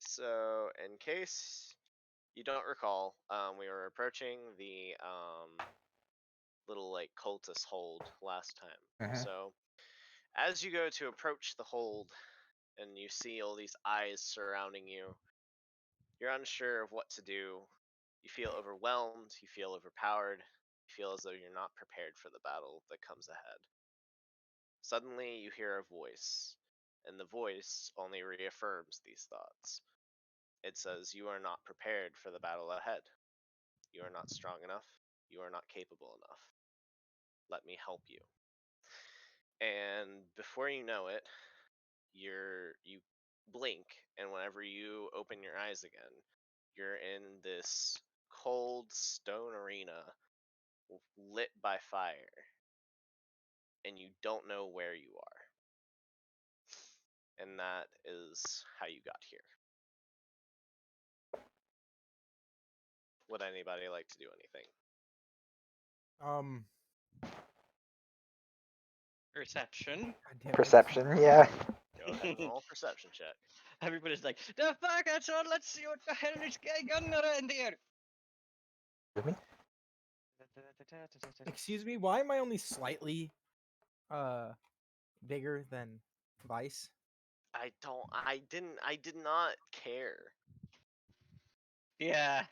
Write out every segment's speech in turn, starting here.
So, in case you don't recall, we were approaching the little like cultist hold last time. So, as you go to approach the hold and you see all these eyes surrounding you, you're unsure of what to do. You feel overwhelmed, you feel overpowered, you feel as though you're not prepared for the battle that comes ahead. Suddenly, you hear a voice, and the voice only reaffirms these thoughts. It says, "You are not prepared for the battle ahead. You are not strong enough. You are not capable enough. Let me help you." And before you know it, you blink, and whenever you open your eyes again, you're in this cold stone arena lit by fire, and you don't know where you are. And that is how you got here. Would anybody like to do anything? Perception. Goddamn it. Perception, yeah. Go ahead and roll a perception check. Everybody's like, the fuck, that's on, let's see what the hell is going on around here. Excuse me? Excuse me, why am I only slightly bigger than Vice? I did not care. Yeah.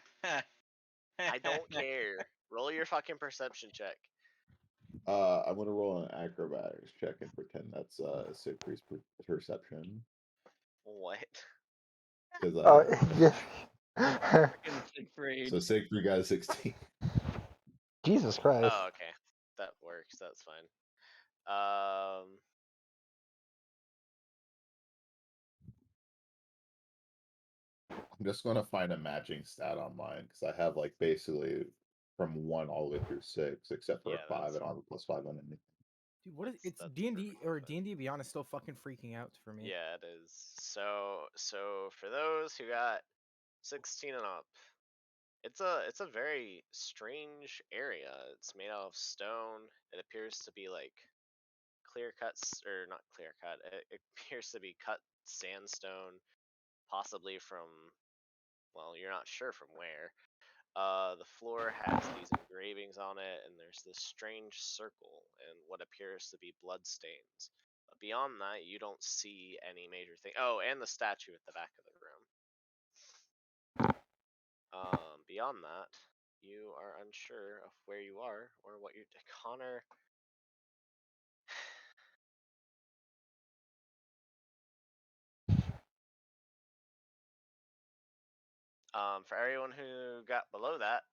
I don't care. Roll your fucking perception check. I'm gonna roll an acrobatics check and pretend that's Siegfried's perception. What? Because Yeah. Freaking Siegfried. so Siegfried got a 16. Jesus Christ. Oh, okay. That works. That's fine. I'm just gonna find a matching stat on mine because I have like basically from 1 all the way through 6, except for Yeah, a 5 that's- and I have a +5 on anything. Dude, what is it's That's D&D perfectly or fine. D&D Beyond is still fucking freaking out for me. Yeah, it is. So for those who got 16 and up, it's a very strange area. It's made out of stone. It appears to be like clear cuts, or not clear cut. It appears to be cut sandstone, possibly from, well, you're not sure from where. The floor has these engravings on it, and there's this strange circle and what appears to be blood stains. But beyond that, you don't see any major thing. Oh, and the statue at the back of the room. Beyond that, you are unsure of where you are or what you're. Connor. For everyone who got below that,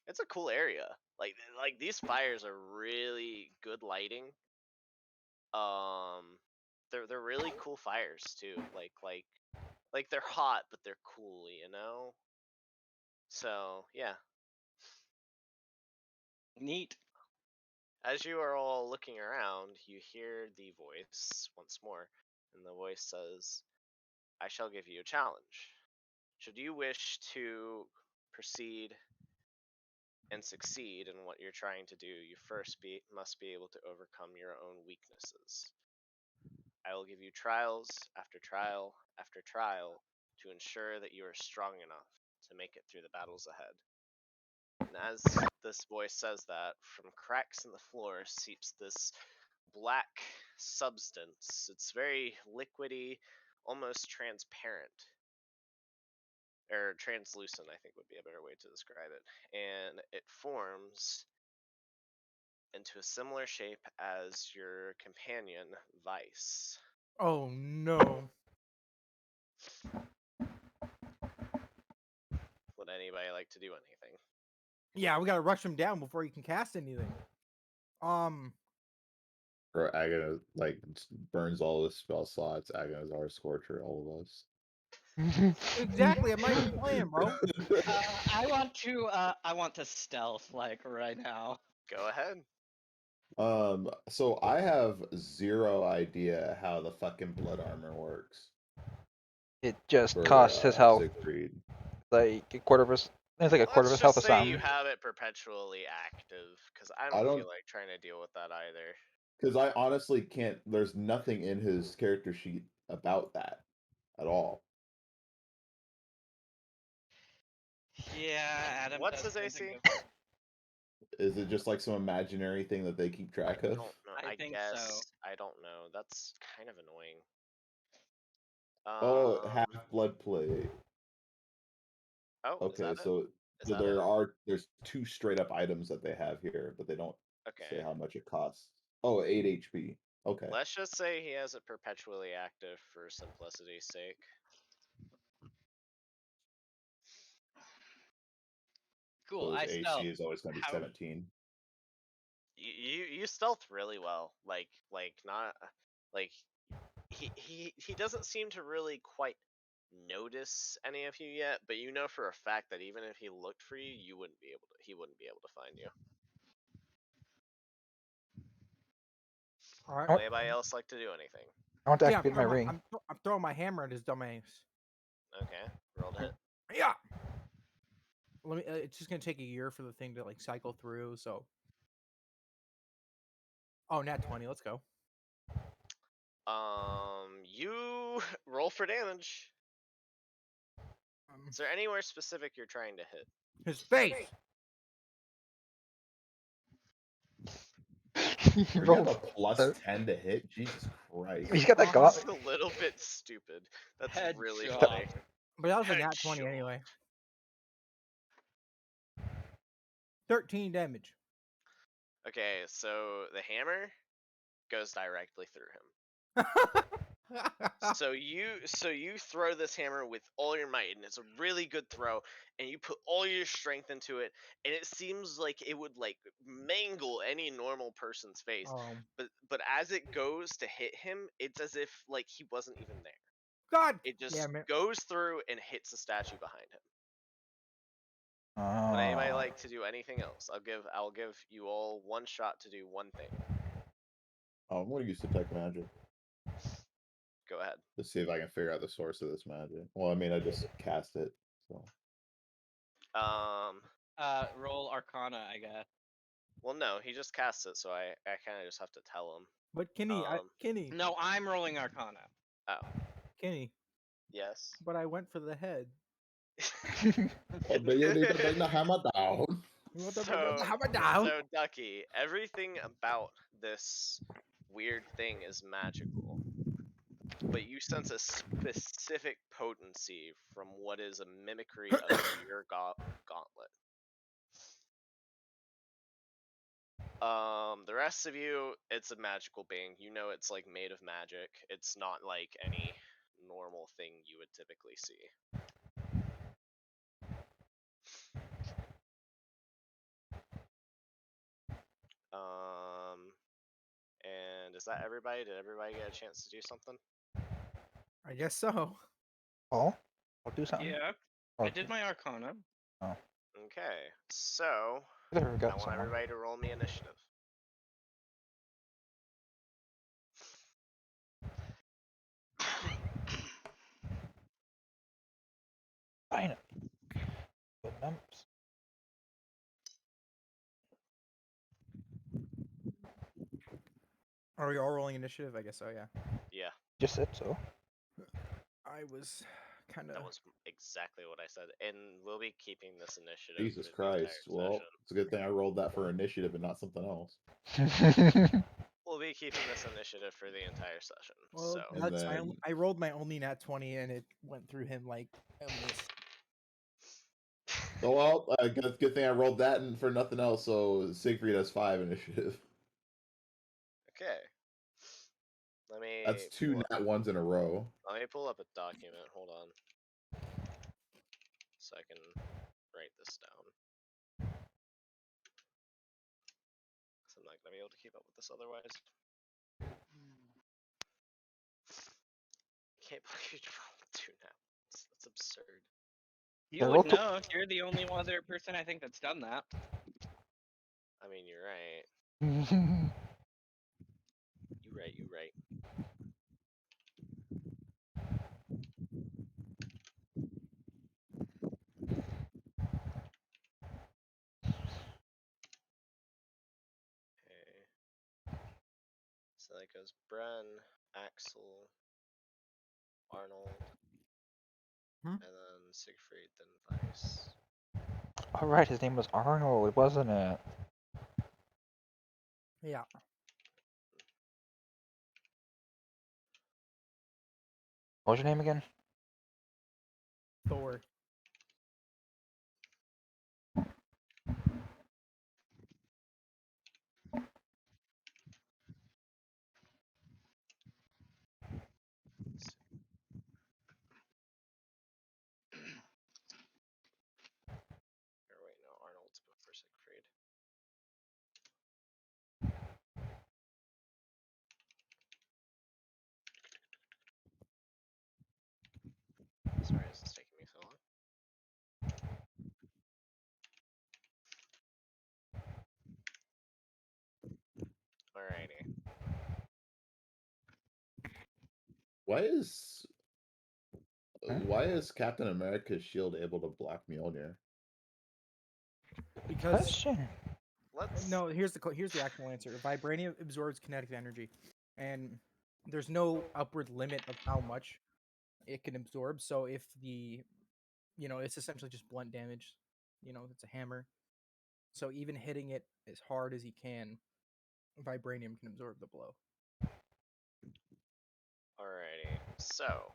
it's a cool area. Like these fires are really good lighting. They're really cool fires too. Like they're hot, but they're cool, you know. So yeah, Neat. as you are all looking around, you hear the voice once more, and the voice says, "I shall give you a challenge. Should you wish to proceed and succeed in what you're trying to do, you must be able to overcome your own weaknesses. I will give you trials after trial after trial to ensure that you are strong enough to make it through the battles ahead." And as this voice says that, from cracks in the floor seeps this black substance. It's very liquidy, almost transparent. Or translucent, I think would be a better way to describe it. And it forms into a similar shape as your companion, Vice. Oh no. Would anybody like to do anything? Yeah, we gotta rush him down before he can cast anything. Or Agony like burns all the spell slots, Agonizar, Scorcher, all of us. Exactly, I'm not even playing, bro. I want to stealth like right now. Go ahead. So I have 0 idea how the fucking blood armor works. It just For, costs his health Siegfried. like a quarter of his. It's like a quarter of Let's his health just or say you something. have it perpetually active, because I I don't feel don't- like trying to deal with that either. Because I honestly can't. There's nothing in his character sheet about that at all. Yeah, Adam What's does his something AC? different. Is it just like some imaginary thing that they keep I track of? don't know. I I think guess so. I don't know. That's kind of annoying. Oh, half blood plate. Oh, is Okay, that it? so Is that there's 2 straight up items that they have here, but they don't say okay? how much it costs. Oh, 8 HP. Okay. Let's just say he has it perpetually active for simplicity's sake. Cool. So his I AC stealth. is always going to be How? 17. You stealth really well. Like not like he doesn't seem to really quite notice any of you yet, but you know for a fact that even if he looked for you, he wouldn't be able to find you. All right. Would anybody else like to do anything? I want to Yeah, activate my ring. I'm throwing my hammer at his dumb ass. Okay, roll to hit. Yeah. Let me. It's just gonna take a year for the thing to like cycle through. So. Oh, nat 20. Let's go. You roll for damage. Um, Is there anywhere specific you're trying to hit? his face. He You have rolled a plus so- 10 to hit? Jesus Christ. He's got that Uh-huh. That's gauntlet. a little bit stupid. That's really Headshot. funny. But that was a nat 20 Headshot. anyway. 13 damage. Okay, so the hammer goes directly through him. So you throw this hammer with all your might, and it's a really good throw, and you put all your strength into it, and it seems like it would like mangle any normal person's face. But as it goes to hit him, it's as if like he wasn't even there. God It just damn it. goes through and hits the statue behind him. Would anybody like to do anything else? I'll give you all one shot to do one thing. Oh, I'm going to use detect magic Go ahead. to see if I can figure out the source of this magic. Well, I mean, I just cast it. So Roll Arcana, I guess. Well, no, he just casts it, so I kind of just have to tell him. But Kiny, Kiny, No, I'm rolling Arcana. Oh, Kiny. yes. But I went for the head. oh, but you need to bring the hammer down. You want to So, bring the hammer down? so Ducky, everything about this weird thing is magical, but you sense a specific potency from what is a mimicry of your gauntlet. The rest of you, it's a magical being. You know it's like made of magic. It's not like any normal thing you would typically see. And is that everybody? Did everybody get a chance to do something? I guess so. Oh, I'll do something. Yeah, Oh, I did my Arcana. Okay, so I I got want someone. everybody to roll me initiative. Fine. Good numbers. Are we all rolling initiative? I guess so, yeah. Yeah, Just said so. I was kind of. that was exactly what I said. And we'll be keeping this initiative Jesus for the entire Christ. Well, session. it's a good thing I rolled that for initiative and not something else. We'll be keeping this initiative for the entire session. Well, So And that's then- I rolled my only nat 20 and it went through him like a miss. Oh, well, good thing I rolled that and for nothing else. So Siegfried has 5 initiative. okay. Let me That's 2 pull nat 1s in a row. Let me pull up a document. Hold on. So I can write this down. Because I'm not going to be able to keep up with this otherwise. Can't believe you rolled 2 nats. That's absurd. You Yeah, would roll two. know. You're the only other person I think that's done that. I mean, you're right. You're right. Okay. So that goes Bren, Axel, Arnold, Hmm? and then Siegfried, then Vice. Oh right, his name was Arnold, wasn't it? Yeah. What was your name again? Thor. Or wait, no, Arnold's before Siegfried. Sorry, this is taking me so long. Alrighty. Why is Captain America's shield able to block Mjolnir? Because Question. Let's. no, here's the actual answer. Vibranium absorbs kinetic energy, and there's no upward limit of how much it can absorb. So if it's essentially just blunt damage. It's a hammer. So even hitting it as hard as he can, vibranium can absorb the blow. Alrighty. So,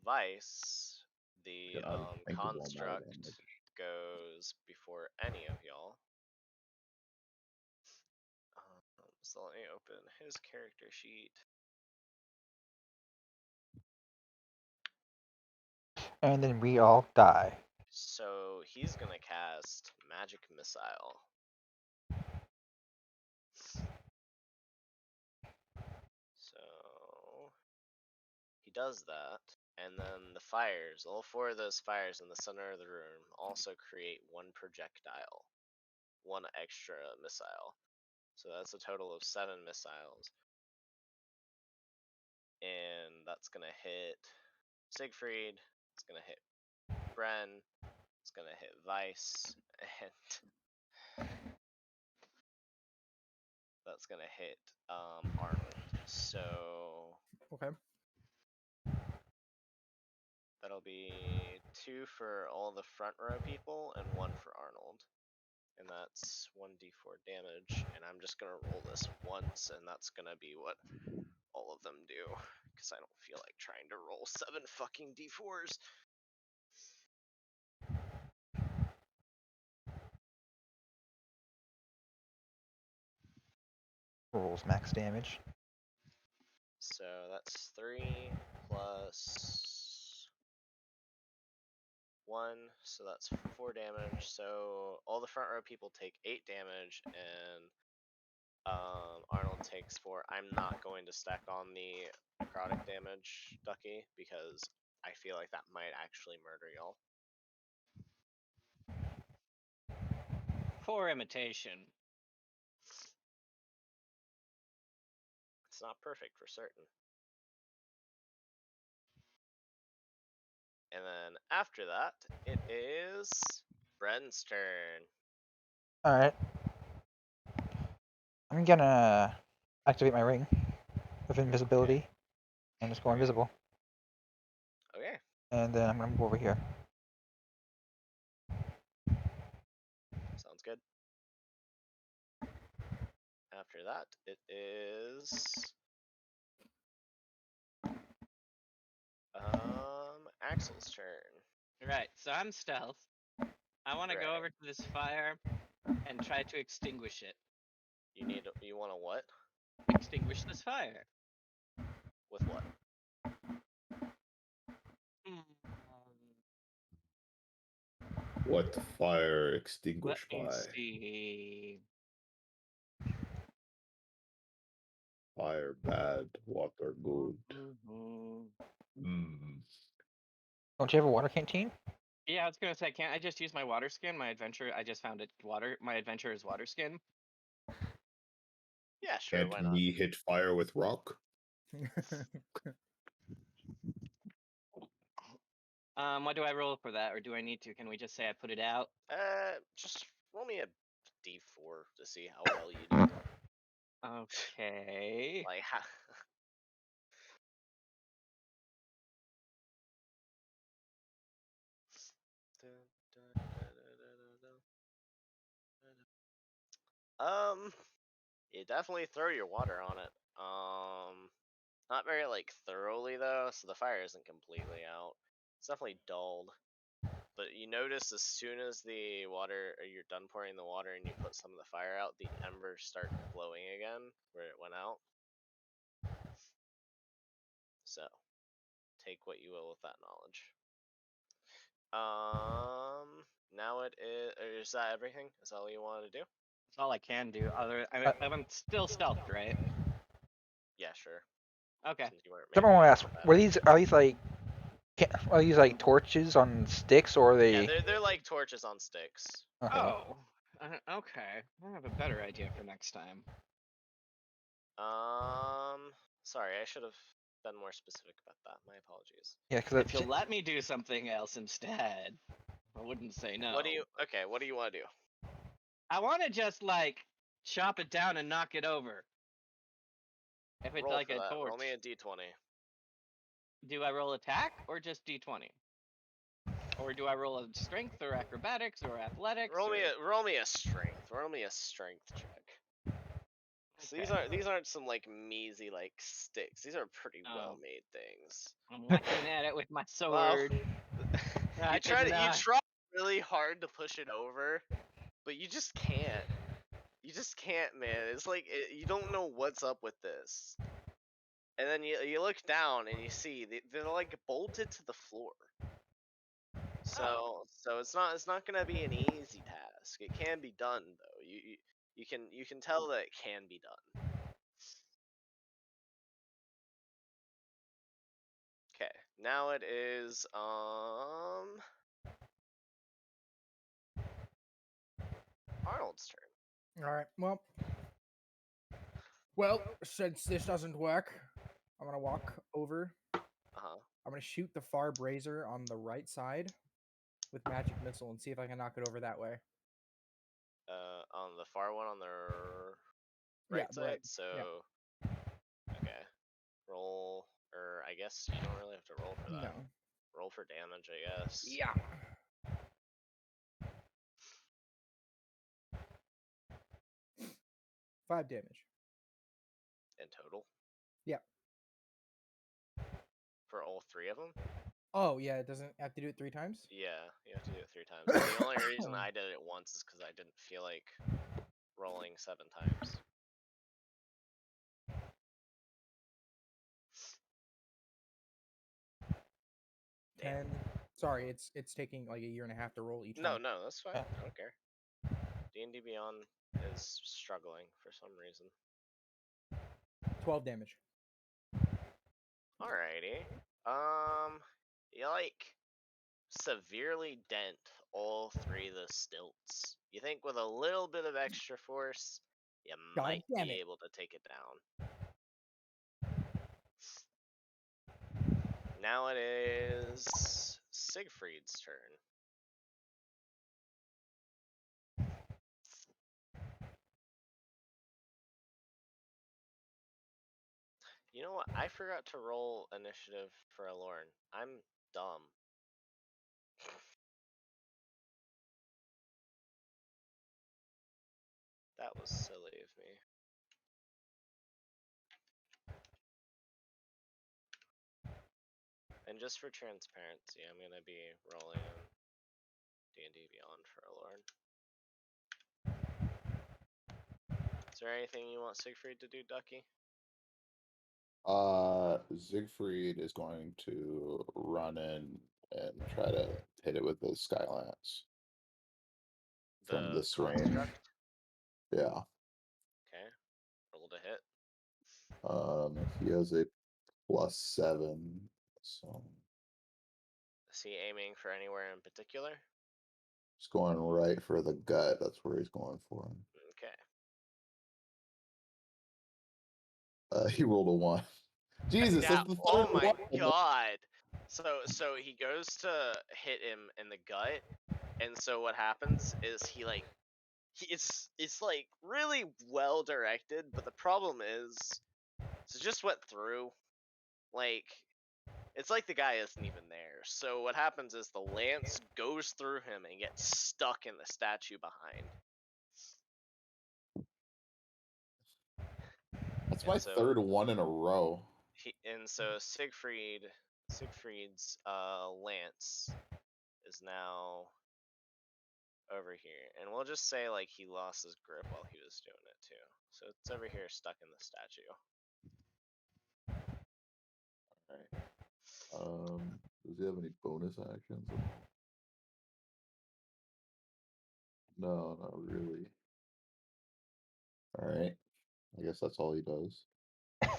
Vice, the God, think of all that construct, damage. goes before any of y'all. So let me open his character sheet. And then we all die. So he's gonna cast Magic Missile. So he does that, and then the fires, all four of those fires in the center of the room, also create one projectile, one extra missile. So that's a total of 7 missiles. And that's gonna hit Siegfried, it's gonna hit Bren, it's gonna hit Vice, and that's gonna hit Arnold. So Okay. that'll be 2 for all the front row people and 1 for Arnold. And that's 1d4 damage. And I'm just gonna roll this once, and that's gonna be what all of them do. Because I don't feel like trying to roll 7 fucking d4s. Rolls max damage. So that's 3 plus 1, so that's 4 damage. So all the front row people take 8 damage, and Arnold takes 4. I'm not going to stack on the necrotic damage, Ducky, because I feel like that might actually murder y'all. For imitation. It's not perfect for certain. And then after that, it is Bren's turn. Alright. I'm gonna activate my ring of invisibility and just go invisible. Okay. And then I'm gonna move over here. Sounds good. After that, it is Axel's turn. Right, so I'm stealth. I want to go Right. over to this fire and try to extinguish it. You want to what? Extinguish this fire. With what? Hmm. What the fire Let extinguished me by? see. Fire bad, water good. Mm. Don't you have a water canteen? Yeah, I was gonna say, can't I just use my water skin? My adventure, I just found it. My adventure is water skin. Yeah, sure. Can't Why not? me hit fire with rock? What do I roll for that, or do I need to? Can we just say I put it out? Just roll me a d4 to see how well you do. Okay. Like, ha. You definitely throw your water on it. Not very like thoroughly though, so the fire isn't completely out. It's definitely dulled. But you notice as soon as the water, or you're done pouring the water and you put some of the fire out, the embers start glowing again where it went out. So, take what you will with that knowledge. Now it is. Is that everything? Is that all you wanted to do? That's all I can do. I'm still stealthed, right? Yeah, sure. Okay. Since you weren't Someone maybe want to ask, combat. are these like are these like torches on sticks or are Yeah, they? they're like torches on sticks. Okay. Oh. Okay. I have a better idea for next time. Sorry, I should have been more specific about that. My apologies. Yeah, If because you'll let me do something else instead, I wouldn't say no. What do you? Okay, what do you want to do? I want to just like chop it down and knock it over. If it's Roll like for a that. torch, Roll me a d20. do I roll attack or just d20? Or do I roll a strength or acrobatics or athletics? Roll me or... a roll me a strength. Roll me a strength check. So Okay. these aren't some like measly like sticks. These are pretty Oh. well made things. I'm whacking at it with my Well, sword. you try really hard to push it over, but you just can't. You just can't, man. It's like you don't know what's up with this. And then you look down and you see they're like bolted to the floor. So it's not gonna be an easy task. It can be done though. You can tell that it can be done. Okay, now it is Arnold's turn. All right. Well, since this doesn't work, I'm gonna walk over. Uh-huh. I'm gonna shoot the far brazier on the right side with magic missile and see if I can knock it over that way. On the far one on the Yeah, right side. right. So Yeah. okay, roll, or I guess you don't really have to roll for that. No. Roll for damage, I guess. Yeah. 5 damage. In total. Yeah. For all 3 of them. Oh yeah, it doesn't have to do it 3 times. Yeah, you have to do it 3 times. The only reason I did it once is because I didn't feel like rolling 7 times. Damn. 10. Sorry, it's taking like a year and a half to roll each No, time. no, that's fine. I don't care. D&D Beyond is struggling for some reason. 12 damage. Alrighty. You like severely dent all 3 of the stilts. You think with a little bit of extra force, you God might damn be it. able to take it down. Now it is Siegfried's turn. You know what? I forgot to roll initiative for Alorn. I'm dumb. That was silly of me. And just for transparency, I'm gonna be rolling D&D Beyond for Alorn. Is there anything you want Siegfried to do, Ducky? Siegfried is going to run in and try to hit it with the Skylance from The this range. construct? Yeah. Okay. Roll to hit. He has a +7, so Is he aiming for anywhere in particular? he's going right for the gut. That's where he's going for. Okay. He rolled a 1. Jesus, Yeah. that's the Oh third my one. god. So he goes to hit him in the gut, and so what happens is it's like really well directed, but the problem is, so it just went through. Like, it's like the guy isn't even there. So what happens is the lance goes through him and gets stuck in the statue behind. That's And my so third one in a row. so Siegfried's lance is now over here, and we'll just say like he lost his grip while he was doing it too. So it's over here stuck in the statue. Alright. Does he have any bonus actions? No, not really. Alright. I guess that's all he does. Okay,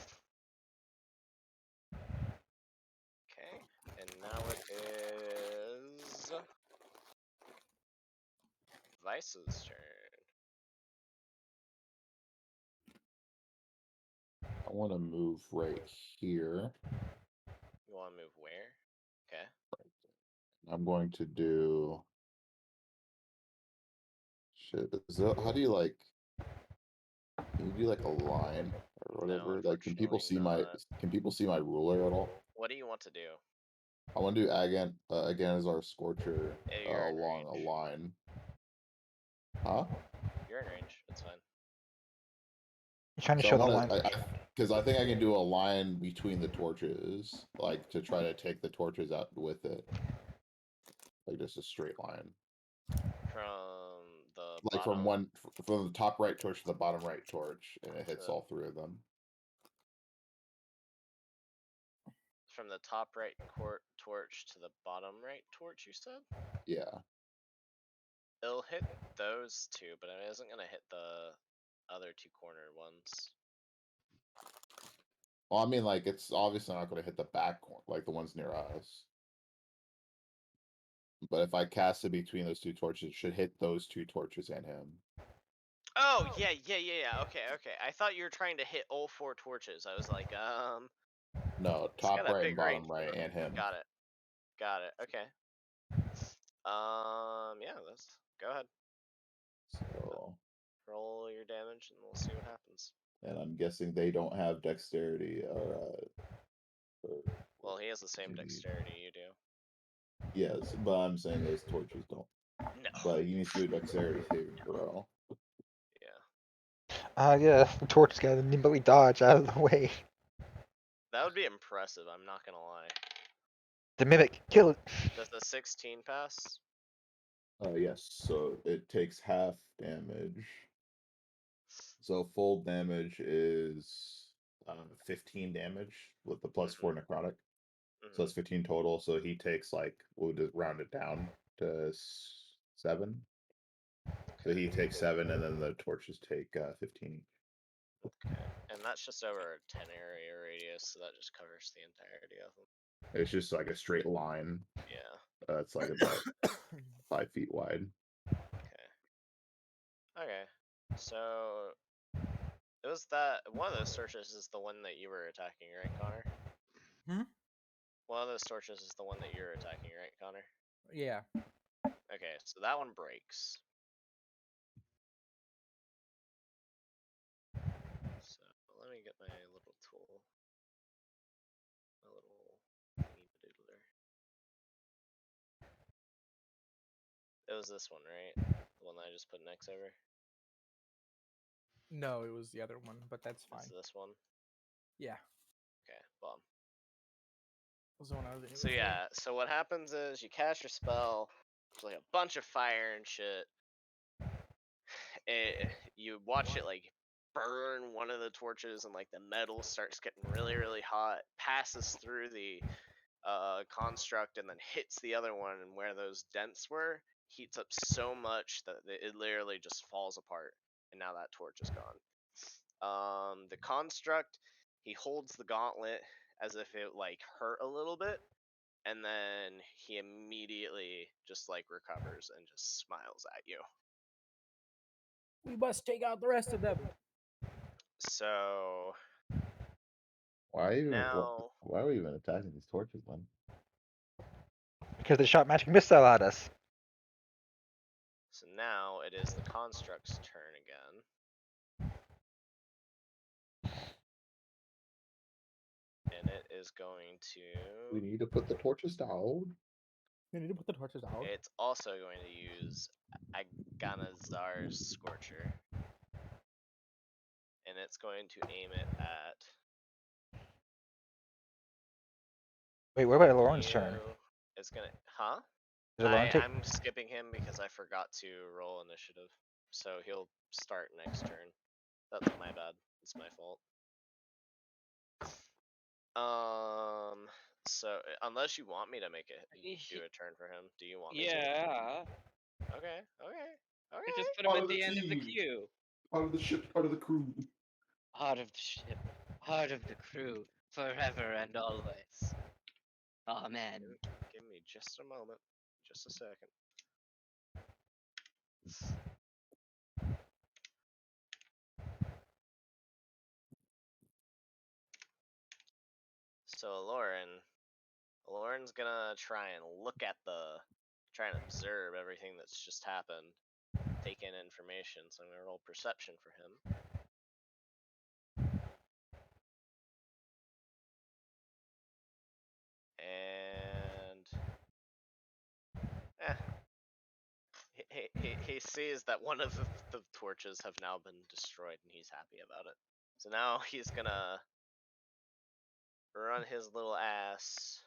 and now it is Vice's turn. I want to move right here. You want to move where? Okay. I'm going to do. Shit. How do you like? Can you do like a line or No, whatever? Like, can people unfortunately see my? not. Can people see my ruler at all? What do you want to do? I want to do again as our Scorcher You're in along a range. line. Huh? You're in range. It's fine. You're trying to So I show the want line. to, because I think I can do a line between the torches, like to try to take the torches out with it, like just a straight line, From the like bottom from the top right torch to the bottom right torch, and it to hits the, all three of them. from the top right torch to the bottom right torch, you said? Yeah. It'll hit those two, but it isn't gonna hit the other two corner ones. Well, I mean, like it's obviously not going to hit the back corner, like the ones near us. But if I cast it between those two torches, it should hit those two torches and him. Oh, yeah. Okay. I thought you were trying to hit all four torches. I was like, No, it's got top a right and big range. bottom right and him. Got it. Okay. Yeah, go ahead. So, Roll your damage and we'll see what happens. and I'm guessing they don't have dexterity or Well, he has the same Indeed. dexterity you do. Yes, but I'm saying those torches don't. No. But he needs to do a dexterity saving throw. Yeah. Yeah, the torch gotta nimbly dodge out of the way. That would be impressive, I'm not gonna lie. The mimic, kill it. Does the 16 pass? Yes, so it takes half damage. So full damage is 15 damage with the plus 4 necrotic. So it's 15 total. So he takes like, we'll just round it down to 7. So he takes 7, and then the torches take 15. Okay. And that's just over a 10 area radius, so that just covers the entirety of them. It's just like a straight line. Yeah. It's like about 5 feet wide. Okay. So it was that one of those torches is the one that you were attacking, right, Connor? One of those torches is the one that you're attacking, right, Connor? Yeah. Okay, so that one breaks. So let me get my little tool. My little thingy-padoodler. It was this one, right? The one that I just put an X over? No, it was the other one, but that's fine. It's this one? Yeah. Okay, bomb. Was the one I was So yeah, so what happens is you cast your spell, there's like a bunch of fire and shit. You watch it like burn one of the torches and like the metal starts getting really hot, passes through the construct and then hits the other one, and where those dents were heats up so much that it literally just falls apart, and now that torch is gone. The construct, he holds the gauntlet as if it like hurt a little bit, and then he immediately just like recovers and just smiles at you. We must take out the rest of them. So Why now, why are we even attacking these torches, man? Because they shot magic missile at us. so now it is the construct's turn again. And it is going We to. need to put the torches down. We need to put the torches out. It's also going to use Aganazar's Scorcher. and it's going to aim it at Wait, what about Lauren's turn? you. It's gonna, huh? Does Lauren take? I'm skipping him because I forgot to roll initiative, so he'll start next turn. That's my bad. It's my fault. So unless you want me to make it do a turn for him, do you want me to? Yeah. Okay. I just put him Part at of the the end of the team. queue. Part of the ship, part of the crew. Part of the ship, part of the crew, forever and always. Amen. Give me just a moment, just a second. So Lauren's gonna try and try and observe everything that's just happened, take in information. So I'm gonna roll perception for him. And he sees that one of the torches have now been destroyed, and he's happy about it. So now he's gonna run his little ass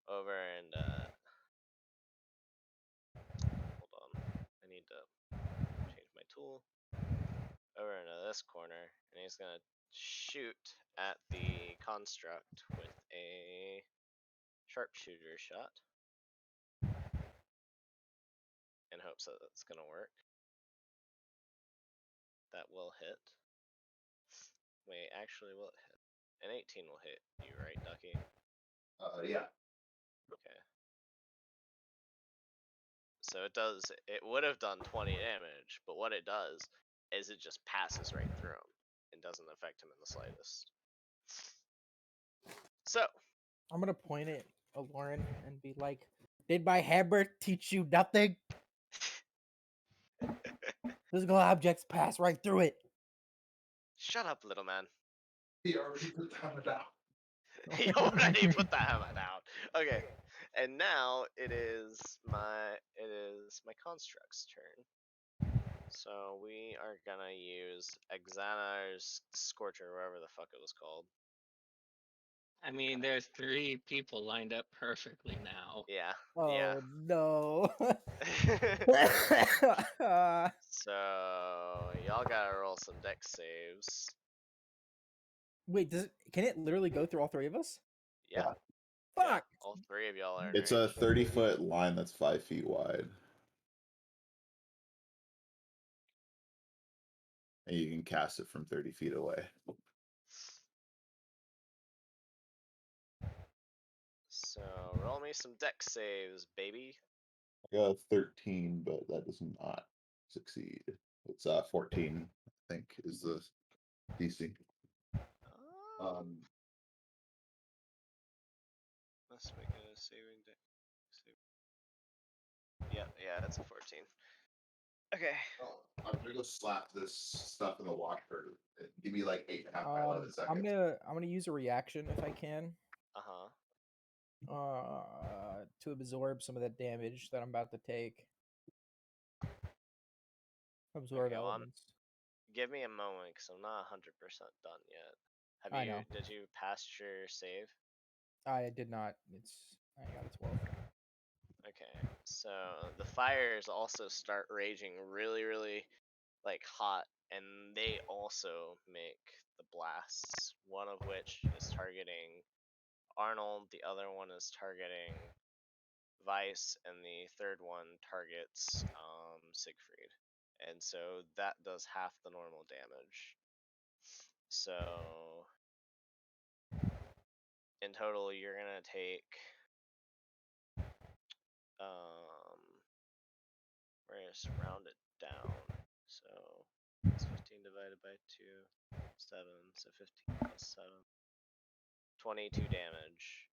over and hold on, I need to change my tool. Over into this corner, and he's gonna shoot at the construct with a sharpshooter shot in hopes that it's gonna work. That will hit. Wait, actually, will it hit? An 18 will hit you, right, Ducky? Yeah. Okay. So it would have done 20 damage, but what it does is it just passes right through him and doesn't affect him in the slightest. So, I'm gonna point it at Lauren and be like, "Did my hammer teach you nothing? Physical objects pass right through it." shut up, little man. He already put the hammer down. He already put the hammer down. Okay, and now it is my construct's turn. So we are gonna use Exanar's Scorcher, wherever the fuck it was called. I mean, there's 3 people lined up perfectly now. Yeah. Oh no. So y'all gotta roll some dex saves. Wait, can it literally go through all 3 of us? Yeah. Fuck. All 3 of y'all are in It's a range. 30-foot line that's 5 feet wide. And you can cast it from 30 feet away. So roll me some dex saves, baby. I got a 13, but that does not succeed. It's 14, I think, is the DC. Um, Let's make a saving deck. Yeah, it's a 14. Okay. I'm gonna go slap this stuff in the washer. Give me like 8.5 by 11 I'm seconds. gonna use a reaction if I can. Uh-huh. To absorb some of that damage that I'm about to take. Absorb Okay, well, elements. give me a moment, because I'm not 100% done yet. I know. Did you pass your save? I did not. I got a 12. Okay, so the fires also start raging really, really like hot, and they also make the blasts. One of which is targeting Arnold, the other one is targeting Vice, and the third one targets Siegfried. And so that does half the normal damage. So in total, you're gonna take we're gonna just round it down. So it's 15 divided by 2, 7. So 15 plus 7, 22 damage.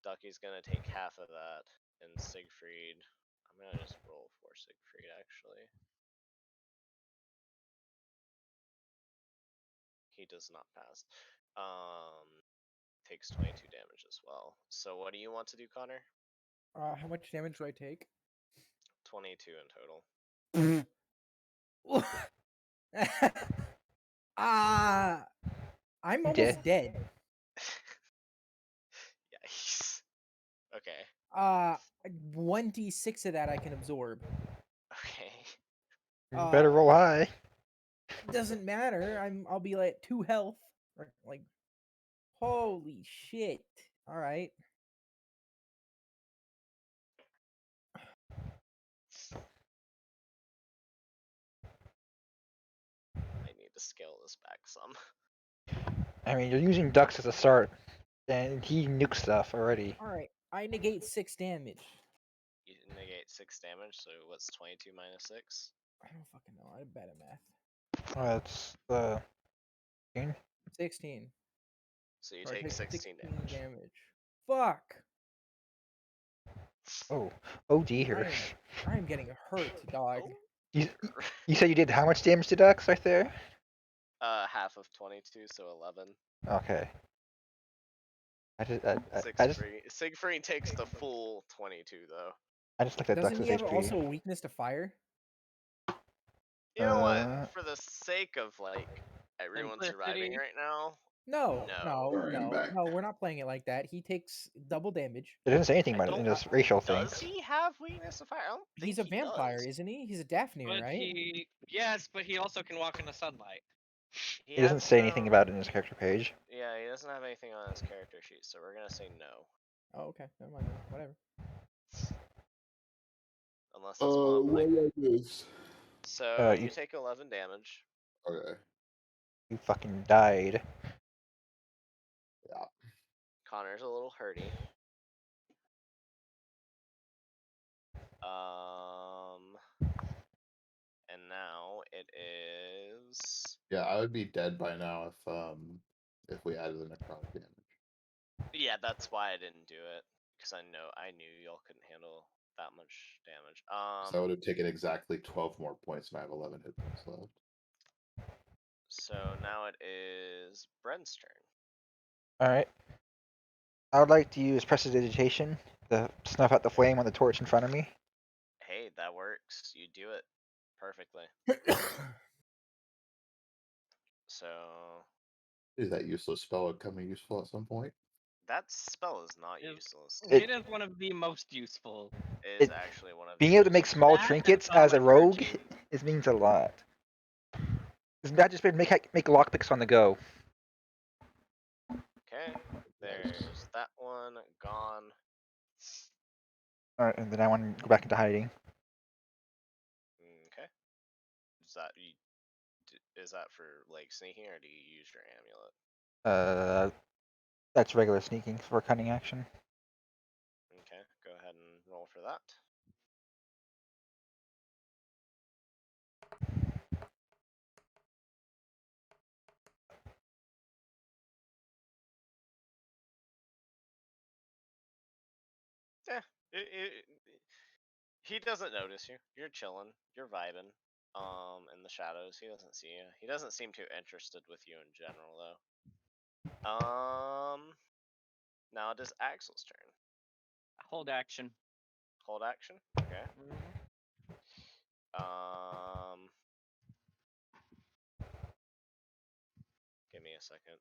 Ducky's gonna take half of that, and Siegfried, I'm gonna just roll for Siegfried actually. He does not pass. Takes 22 damage as well. So what do you want to do, Connor? How much damage do I take? 22 in total. I'm You almost dead. Yikes. Okay. 1d6 of that I can absorb. Okay. You better roll high. Doesn't matter. I'll be like 2 health. Like, holy shit. All right. I need to scale this back some. I mean, you're using ducks as a start, and he nuked stuff already. All right. I negate 6 damage. You negate 6 damage, so what's 22 minus 6? I don't fucking know. I'm bad at math. That's 16. So you So I take take 16 damage. Fuck. oh dear. I am getting hurt, dog. Oh, You, dear. you said you did how much damage to ducks right there? Half of 22, so 11. Okay. I just Siegfried takes the full 22, though. looked at Doesn't ducks' he have HP. also a weakness to fire? You know what? Uh, For the sake of, like, everyone surviving Simplicity. right now, No, no. Sorry, I'm back. no, we're not playing it like that. He takes double damage. it doesn't say anything I about it don't. in this racial thing. Does he have weakness to fire? I don't think He's a he vampire, does. isn't he? He's a Daphne, But right? yes, but he also can walk in the sunlight. He It doesn't has say anything no. about it in his character page. Yeah, he doesn't have anything on his character sheet, so we're gonna say no. Oh, okay. Never mind. Then. Whatever. Unless it's one of, like. What is? So You you take 11 damage. Okay. you fucking died. Yeah. Connor's a little hurty. And now it is. Yeah, I would be dead by now if we added the necrotic damage. Yeah, that's why I didn't do it, because I knew y'all couldn't handle that much damage. So I would have taken exactly 12 more points, and I have 11 hit points left. So now it is Bren's turn. Alright. I would like to use prestidigitation to snuff out the flame on the torch in front of me. Hey, that works. You do it perfectly. So Is that useless spell becoming useful at some point? that spell is not Is- useless. It is one of the most useful. It is it- actually one of Being the able to most make useful. small That trinkets and as a common rogue virtue. it means a lot. It's not just make lockpicks on the go. Okay, there's that one gone. Alright, and then I want to go back into hiding. Okay, is that is that for like sneaking, or do you use your amulet? That's regular sneaking for a cunning action. Okay, go ahead and roll for that. Yeah, he doesn't notice you. You're chilling. You're vibing. In the shadows, he doesn't see you. He doesn't seem too interested with you in general, though. Now it is Axel's turn. Hold action. Hold action. Okay. Give me a second.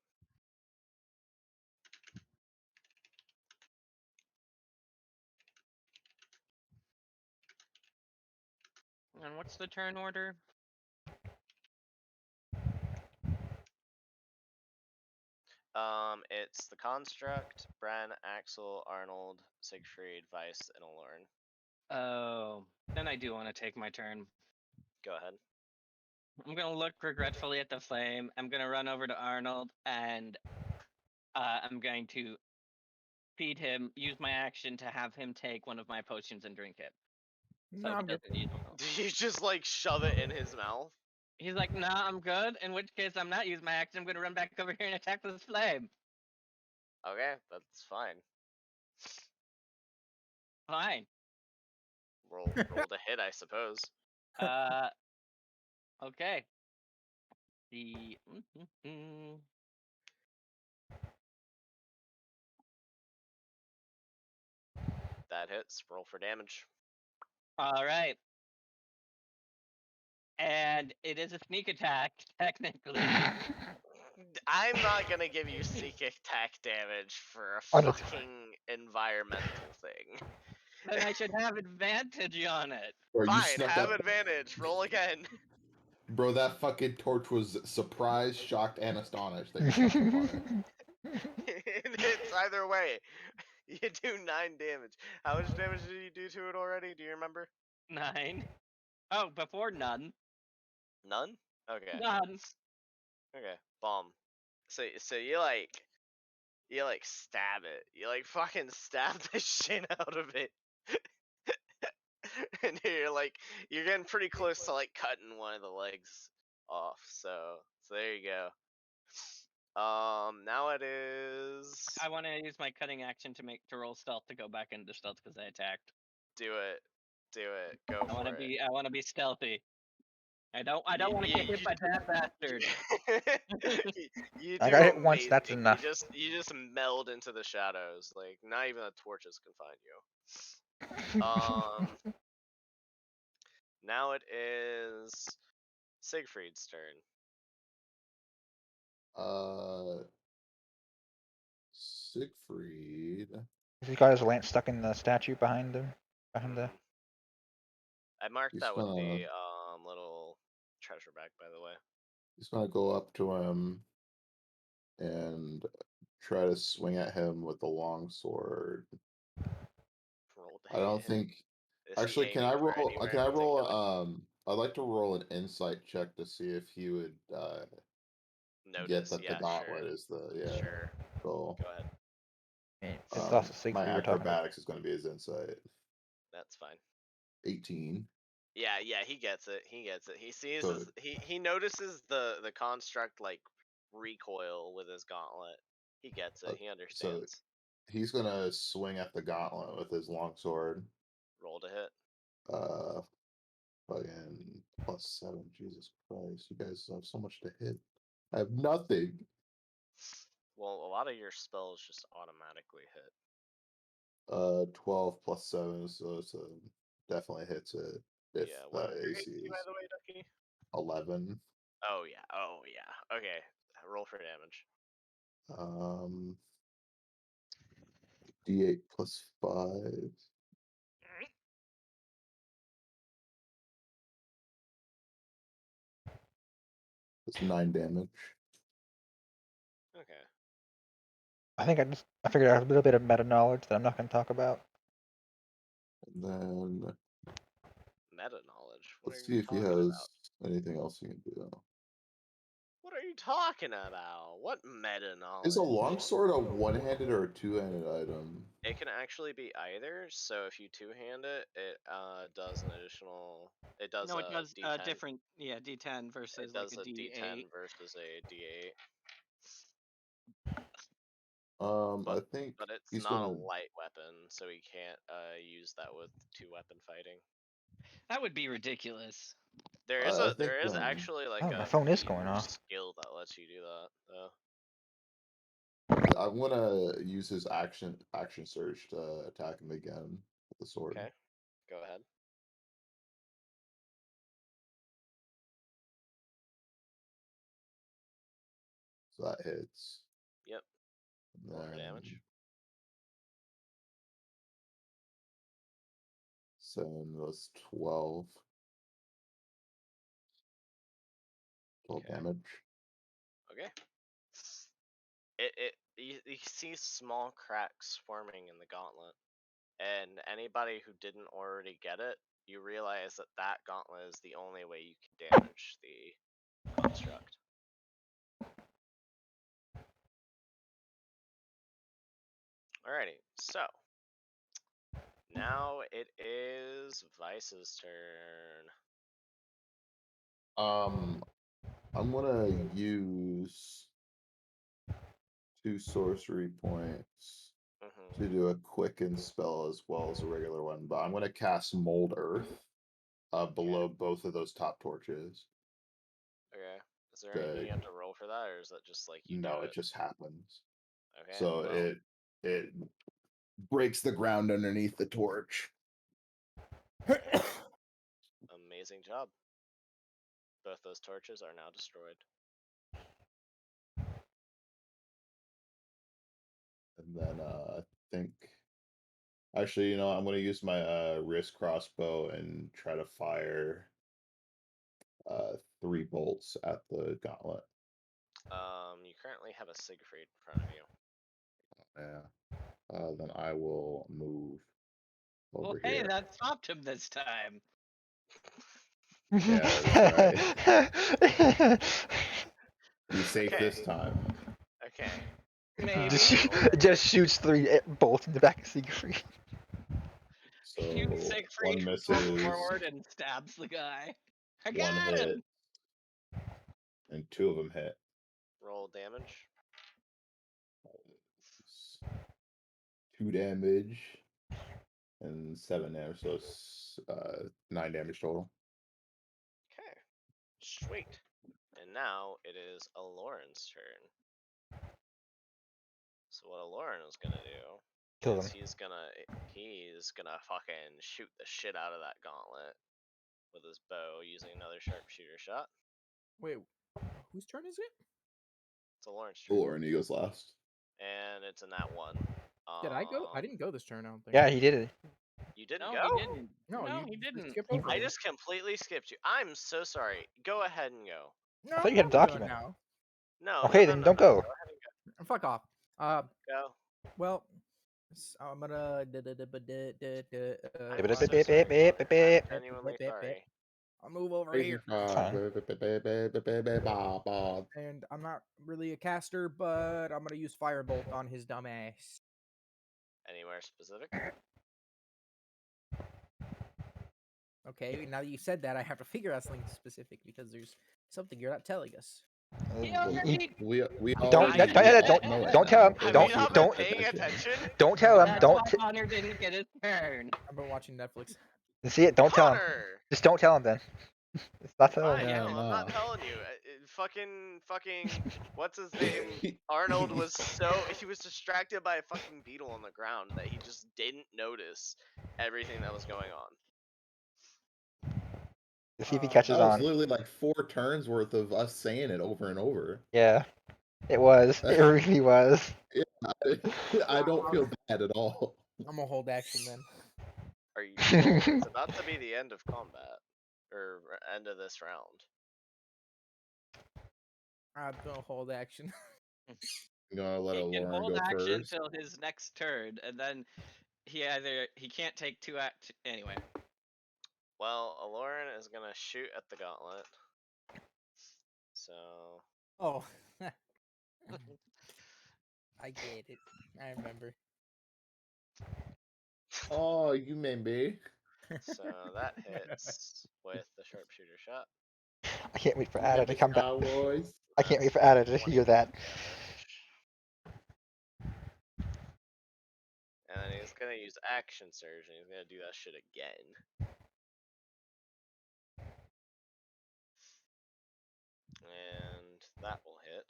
And what's the turn order? It's the Construct, Bren, Axel, Arnold, Siegfried, Weiss, and Alorn. Oh, then I do want to take my turn. Go ahead. I'm gonna look regretfully at the flame. I'm gonna run over to Arnold and I'm going to feed him. Use my action to have him take one of my potions and drink it. So No, he I'm good. doesn't use them. Do you just like shove it in his mouth? He's like, nah, I'm good. In which case, I'm not using my action. I'm gonna run back over here and attack this flame. Okay, that's fine. Fine. Roll to hit, I suppose. Okay. The That hits. Roll for damage. all right. and it is a sneak attack, technically. I'm not gonna give you sneak attack damage for a Oh, that's fucking environmental thing. Then I should have advantage on it. Bro, you Fine, snuck have that. advantage. Roll again. Bro, that fucking torch was surprised, shocked, and astonished that you fucked up on it. It's either way. You do 9 damage. How much damage did you do to it already? Do you remember? 9. Oh, before none. None? Okay. None. Okay. Bomb. So you stab it. You like fucking stab the shit out of it. And you're getting pretty close to like cutting one of the legs off. So there you go. Now it is. I want to use my cutting action to roll stealth to go back into stealth because I attacked. Do it. Go I want for to it. be. I want to be stealthy. I don't want to get hit by that bastard. You I do got hit once, amazing. that's enough. You just meld into the shadows. Like not even the torches can find you. Now it is Siegfried's turn. Siegfried. He got his lance stuck in the statue behind him. Behind the. Mhm. I marked He's that with gonna the little treasure bag, by the way. he's gonna go up to him and try to swing at him with the long sword. Roll to I don't hit him. think. Is he Actually, can aiming I for roll? anywhere Can in I roll? particular? I'd like to roll an insight check to see if he would get Notice, that the yeah, gauntlet is the sure. goal. Go ahead. It's also My Siegfried we're talking about. acrobatics is going to be his insight. That's fine. 18. Yeah, he gets it. He sees So he notices the construct like recoil with his gauntlet. He gets it. He so understands. he's gonna swing at the gauntlet with his long sword. Roll to hit. Fucking +7. Jesus Christ, you guys have so much to hit. I have nothing. Well, a lot of your spells just automatically hit. 12 +7, so it's definitely hits it. If Yeah. the What was your AC AC, by is the way, Ducky? 11. Oh yeah. Okay. Roll for damage. D8 +5. It's 9 damage. Okay. I think I figured out a little bit of meta knowledge that I'm not going to talk about. And then Meta knowledge. What let's are see you if he talking has about? anything else he can do. What are you talking about? What meta Is a knowledge? longsword a one-handed or a two-handed item? It can actually be either. So if you two-hand it, it does an additional. It does No, it a does D10. different. Yeah, D10 versus It like does a a D8. D10 versus a D8. I think But it's he's not a gonna. light weapon, so he can't use that with two-weapon fighting. That would be ridiculous. I think There is actually like Oh, my a phone is feat going or off. skill that lets you do that though. I'm gonna use his action surge to attack him again with the sword. Okay, go ahead. So that hits. Yep. And Roll for then damage. 7 was 12. 12 Okay. damage. Okay. You see small cracks forming in the gauntlet, and anybody who didn't already get it, you realize that that gauntlet is the only way you can damage the construct. Alrighty, so now it is Vice's turn. I'm gonna use 2 sorcery points Mm-hmm. to do a quicken spell as well as a regular one, but I'm gonna cast Mold Earth below both of those top torches. Okay. Is there anything you The, have to roll for that, or is that just like you do no, it it? just happens. Okay. So Well, it breaks the ground underneath the torch. amazing job. Both those torches are now destroyed. And then I think actually, I'm gonna use my wrist crossbow and try to fire 3 bolts at the gauntlet. You currently have a Siegfried in front of you. Yeah. Then I will move Well, over hey, here. that stopped him this time. Yeah, that's right. He's safe Okay. this time. Okay. Maybe. Just shoots 3 bolts in the back of Siegfried. So Siegfried one falls misses, forward and stabs the guy. I one got hit, him. and 2 of them hit. Roll damage. 2 damage and 7 damage, so it's 9 damage total. Okay. Sweet. And now it is Aloran's turn. So what Aloran is gonna do Kill is them. he's gonna fucking shoot the shit out of that gauntlet with his bow using another sharpshooter shot. Wait, whose turn is it? It's Aloran's turn. Or and he goes last. And it's a nat 1. Did I go? I didn't go this turn. I don't think. Yeah, he did it. You didn't No, go? he didn't. No, No, you he didn't. skipped over. I me. just completely skipped you. I'm so sorry. Go ahead and go. No, I thought you had a I'm going document. now. No, Okay, no, then no, don't no. go. Go ahead and Fuck off. go. Well, I'm gonna. I'm so sorry. I'm genuinely sorry. I'll move over here. Fine. And I'm not really a caster, but I'm gonna use Firebolt on his dumb ass. Anywhere specific? Okay, now that you said that, I have to figure out something specific because there's something you're not telling us. He You- already. We Don't- already don't tell him. Have Don't- you not don't- been paying attention? Don't tell him. That's Don't. why Connor didn't get his turn. I've been watching Netflix. See it. Don't tell him. Connor! Just don't tell him then. It's not telling Fine, him. Yeah, no, I'm not no. telling you. Fucking, what's his name? Arnold was he was distracted by a fucking beetle on the ground that he just didn't notice everything that was going on. See if he catches That was on. literally like 4 turns worth of us saying it over and over. Yeah, it was. It really was. I don't feel bad at all. I'm gonna hold action then. Are you? Well, it's about to be the end of combat, or end of this round. I'm gonna hold action. I'm gonna let He can Lauren hold go action first. till his next turn, and then he can't take 2 act. Anyway, Well, Aloran is gonna shoot at the gauntlet. So Oh, I get it. I remember. Oh, you made me. so that hits with the sharpshooter shot. I can't wait for Ada to come back. Cowboys. I can't wait That's for Ada to 20 hear that. damage. And then he's gonna use action surge, and he's gonna do that shit again. And that will hit.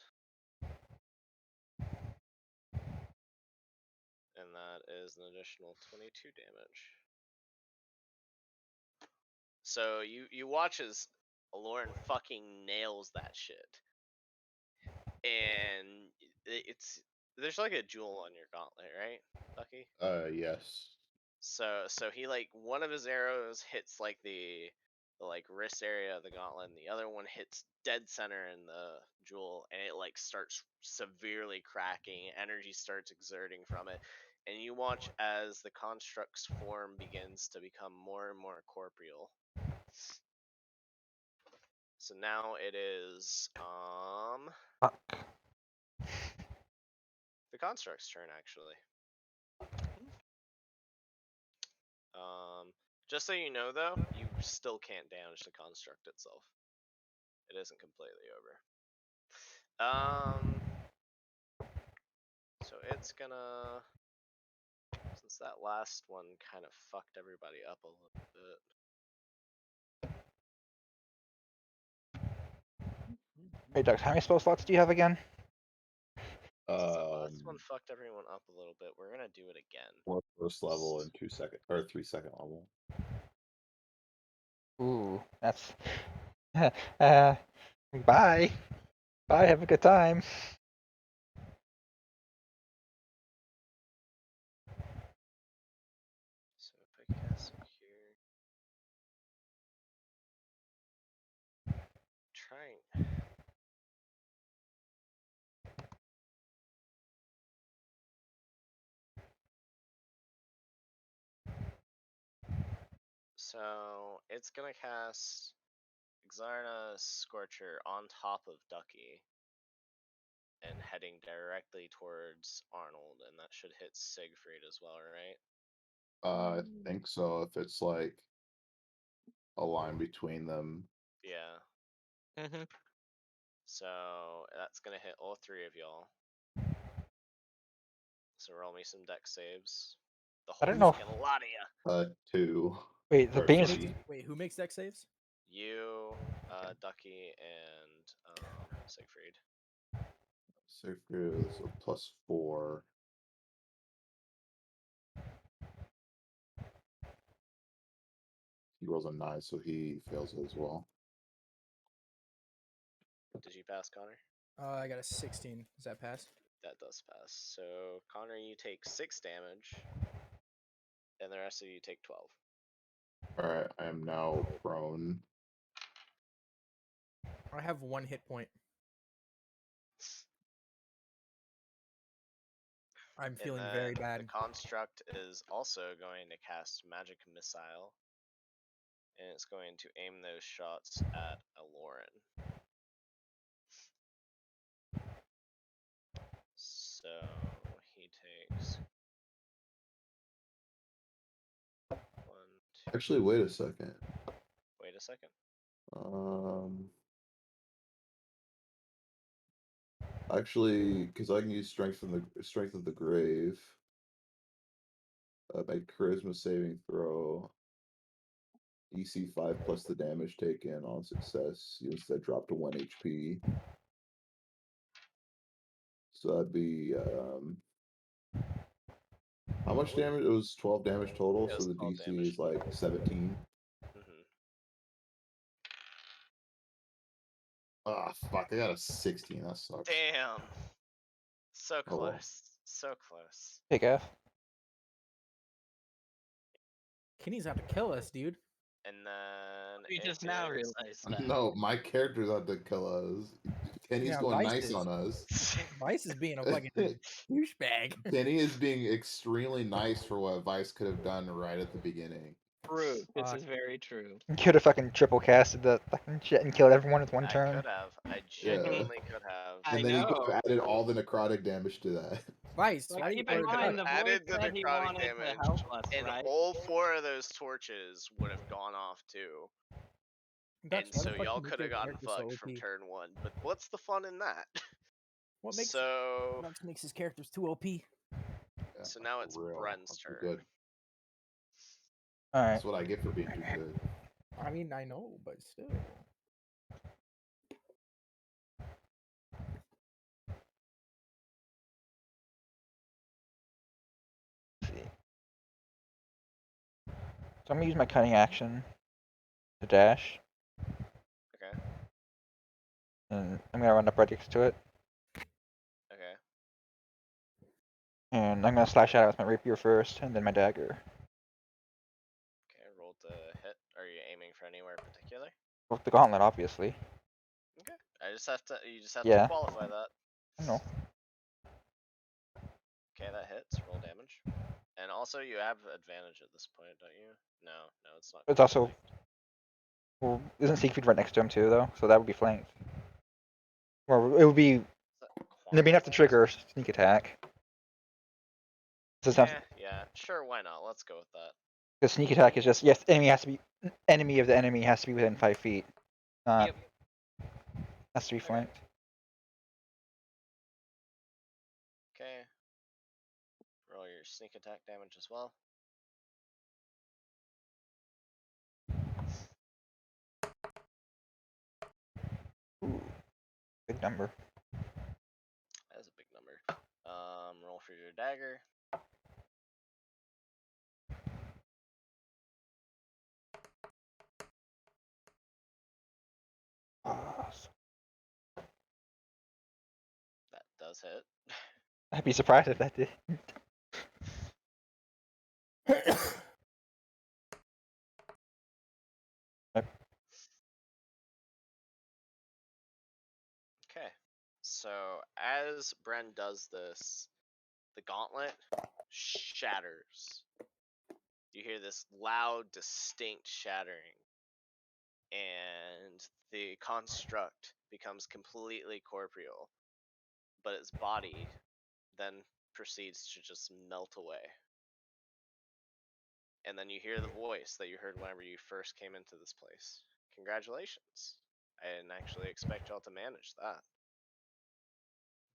And that is an additional 22 damage. So you watch as Aloran fucking nails that shit. And it's there's like a jewel on your gauntlet, right, Bucky? Yes. So he like one of his arrows hits like the like wrist area of the gauntlet, and the other one hits dead center in the jewel, and it like starts severely cracking. Energy starts exerting from it, and you watch as the construct's form begins to become more and more corporeal. So now it is Fuck. the construct's turn actually. Just so you know though, you still can't damage the construct itself. It isn't completely over. So it's gonna, since that last one kind of fucked everybody up a little bit. Hey, Doug, how many spell slots do you have again? Since that last one fucked everyone up a little bit, we're gonna do it again. 4 first level and 2 second or 3 second level. Ooh, that's Bye. Bye. Have a good time. So if I cast it here, trying. So it's gonna cast Xarna Scorcher on top of Ducky and heading directly towards Arnold, and that should hit Siegfried as well, right? I think so. If it's like a line between them. Yeah. Mm-hmm. So that's gonna hit all three of y'all. So roll me some deck saves. The I whole don't know. fucking lot of ya. 2. Wait, the Or beam is. 3. Wait, who makes deck saves? You, Ducky, and Siegfried. Siegfried is a +4. He rolls a 9, so he fails as well. Did you pass, Connor? I got a 16. Does that pass? That does pass. So Connor, you take 6 damage, and the rest of you take 12. Alright, I am now prone. I have 1 hit point. I'm And feeling then very the bad. construct is also going to cast Magic Missile, and it's going to aim those shots at Aloran. So he takes 1, 2. Actually, wait a second. Wait a second. Actually, because I can use strength of the grave. Make charisma saving throw. EC 5 plus the damage taken on success. You instead drop to 1 HP. So that'd be how much damage? It was 12 damage total, It so was the 12 DC damage. is like 17. Mm-hmm. Ah, fuck! I got a 16. That sucks. Damn. So Oh well. close. So close. Big F. Kiny's out to kill us, dude. And then We it just now is realized that. No, my character's out to kill us. Kenny's Yeah, going Vice nice is. on us. Vice is being a fucking douchebag. Kenny is being extremely nice for what Vice could have done right at the beginning. True. This Fuck. is very true. You could have fucking triple casted the fucking shit and killed everyone with one I turn. could have. I Yeah. genuinely could have. I And then he could know. have added all the necrotic damage to that. Vice, But why do you? keep I in Or could mind, have Duck, the voice added the said he necrotic wanted to damage, help us, and right? all 4 of those torches would have gone off too. Ducks, And why the so fuck y'all you make could have your gotten character so fucked from OP? turn 1. But what's the fun in that? What makes So Ducks makes his characters too OP? Yeah, so now for it's real. Brun's I'm too turn. good. Alright. That's what I get for being too good. I mean, I know, but still. Let's see. So I'm gonna use my cunning action to dash, Okay. and I'm gonna run up right next to it, Okay. and I'm gonna slash at it with my rapier first, and then my dagger. Okay. Roll to hit. Are you aiming for anywhere particular? With the gauntlet, obviously. Okay. I just have to. You just have to Yeah. qualify that. I know. Okay, that hits. Roll damage. And also, you have advantage at this point, don't you? No, no, it's not. It's also. Well, isn't Siegfried right next to him too, though? So that would be flanked. Or it would be. They'd be enough to trigger sneak attack. So it's not. Yeah, sure, why not? Let's go with that. The sneak attack is just yes, enemy has to be enemy of the enemy has to be within 5 feet. Not Yep. has to be Okay. flanked. Okay. Roll your sneak attack damage as well. Ooh, big number. That is a big number. Roll for your dagger. does hit. I'd be surprised if that did. Okay. So as Bren does this, the gauntlet shatters. You hear this loud, distinct shattering, and the construct becomes completely corporeal, but its body then proceeds to just melt away. And then you hear the voice that you heard whenever you first came into this place. Congratulations. I didn't actually expect y'all to manage that.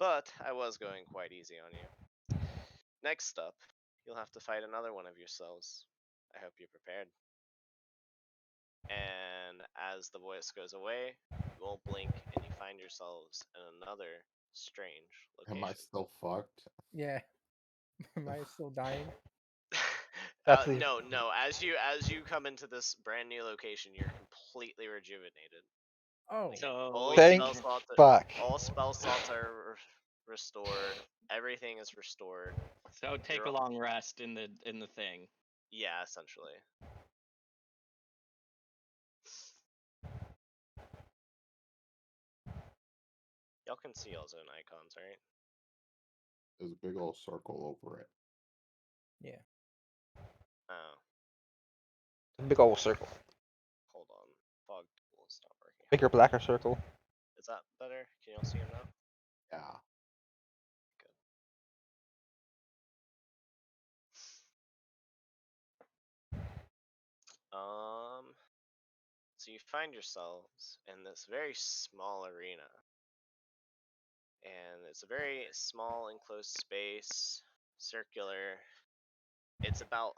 But I was going quite easy on you. Next up, you'll have to fight another one of yourselves. I hope you're prepared. And as the voice goes away, you all blink and you find yourselves in another strange Am I location. still fucked? Yeah. Am I still dying? That's the- No. As you come into this brand new location, you're completely rejuvenated. Oh. So All we Thank can, fuck. all spell slots are restored. Everything is restored. so take You're a all- long rest in the thing. Yeah, essentially. Y'all can see y'all's own icons, right? There's a big old circle over it. Yeah. Oh, Big old circle. hold on. Fog tool is not working. Bigger, blacker circle. Is that better? Can y'all see him now? Yeah. So you find yourselves in this very small arena. And it's a very small enclosed space, circular. It's about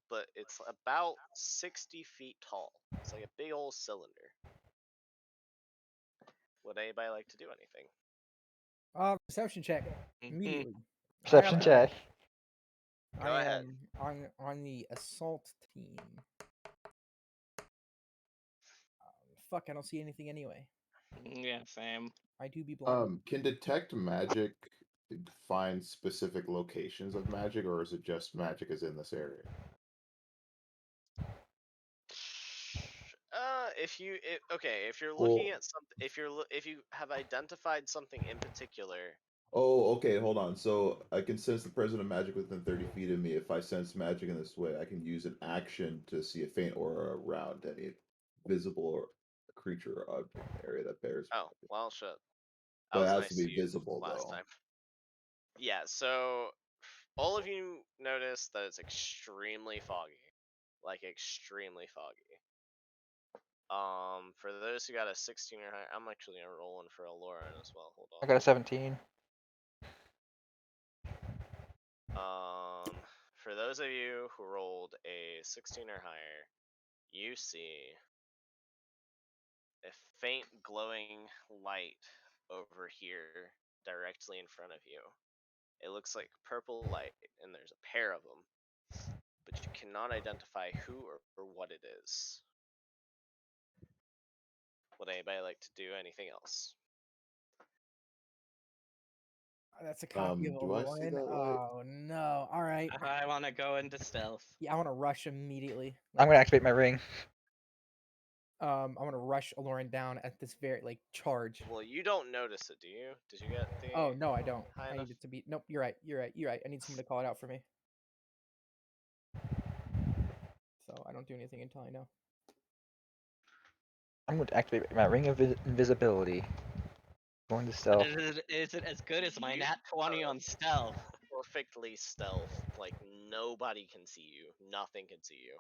but it's about 60 feet tall. It's like a big old cylinder. Would anybody like to do anything? Perception check Mhm. immediately. Perception check. Go I ahead. am on the assault team. Fuck, I don't see anything anyway. Yeah, same. I do be blind. Can detect magic find specific locations of magic, or is it just magic is in this area? If you're looking Well, at something, if you have identified something in particular, oh, okay, hold on. So I can sense the presence of magic within 30 feet of me. If I sense magic in this way, I can use an action to see a faint aura around any visible or creature or object in the area that bears oh magic. well, shit. That But it was has to nice be to use visible, last though. time. Yeah, so all of you notice that it's extremely foggy, like extremely foggy. For those who got a 16 or higher, I'm actually gonna roll one for a Lauren as well. Hold I on. got a 17. For those of you who rolled a 16 or higher, you see a faint glowing light over here directly in front of you. It looks like purple light, and there's a pair of them, but you cannot identify who or what it is. Would anybody like to do anything else? That's a copy of a Do I see Lauren. that light? Oh no. All right. I want to go into stealth. Yeah, I want to rush immediately. I'm gonna activate my ring. I want to rush Aloran down at this very charge. Well, you don't notice it, do you? Did you get the Oh no, I don't. high I enough? need it to be. Nope, you're right. You're right. You're right. I need someone to call it out for me. So I don't do anything until I know. I'm going to activate my ring of invisibility. Going to But stealth. is it as good as my You nat 20 are on stealth? perfectly stealth. Like nobody can see you. Nothing can see you.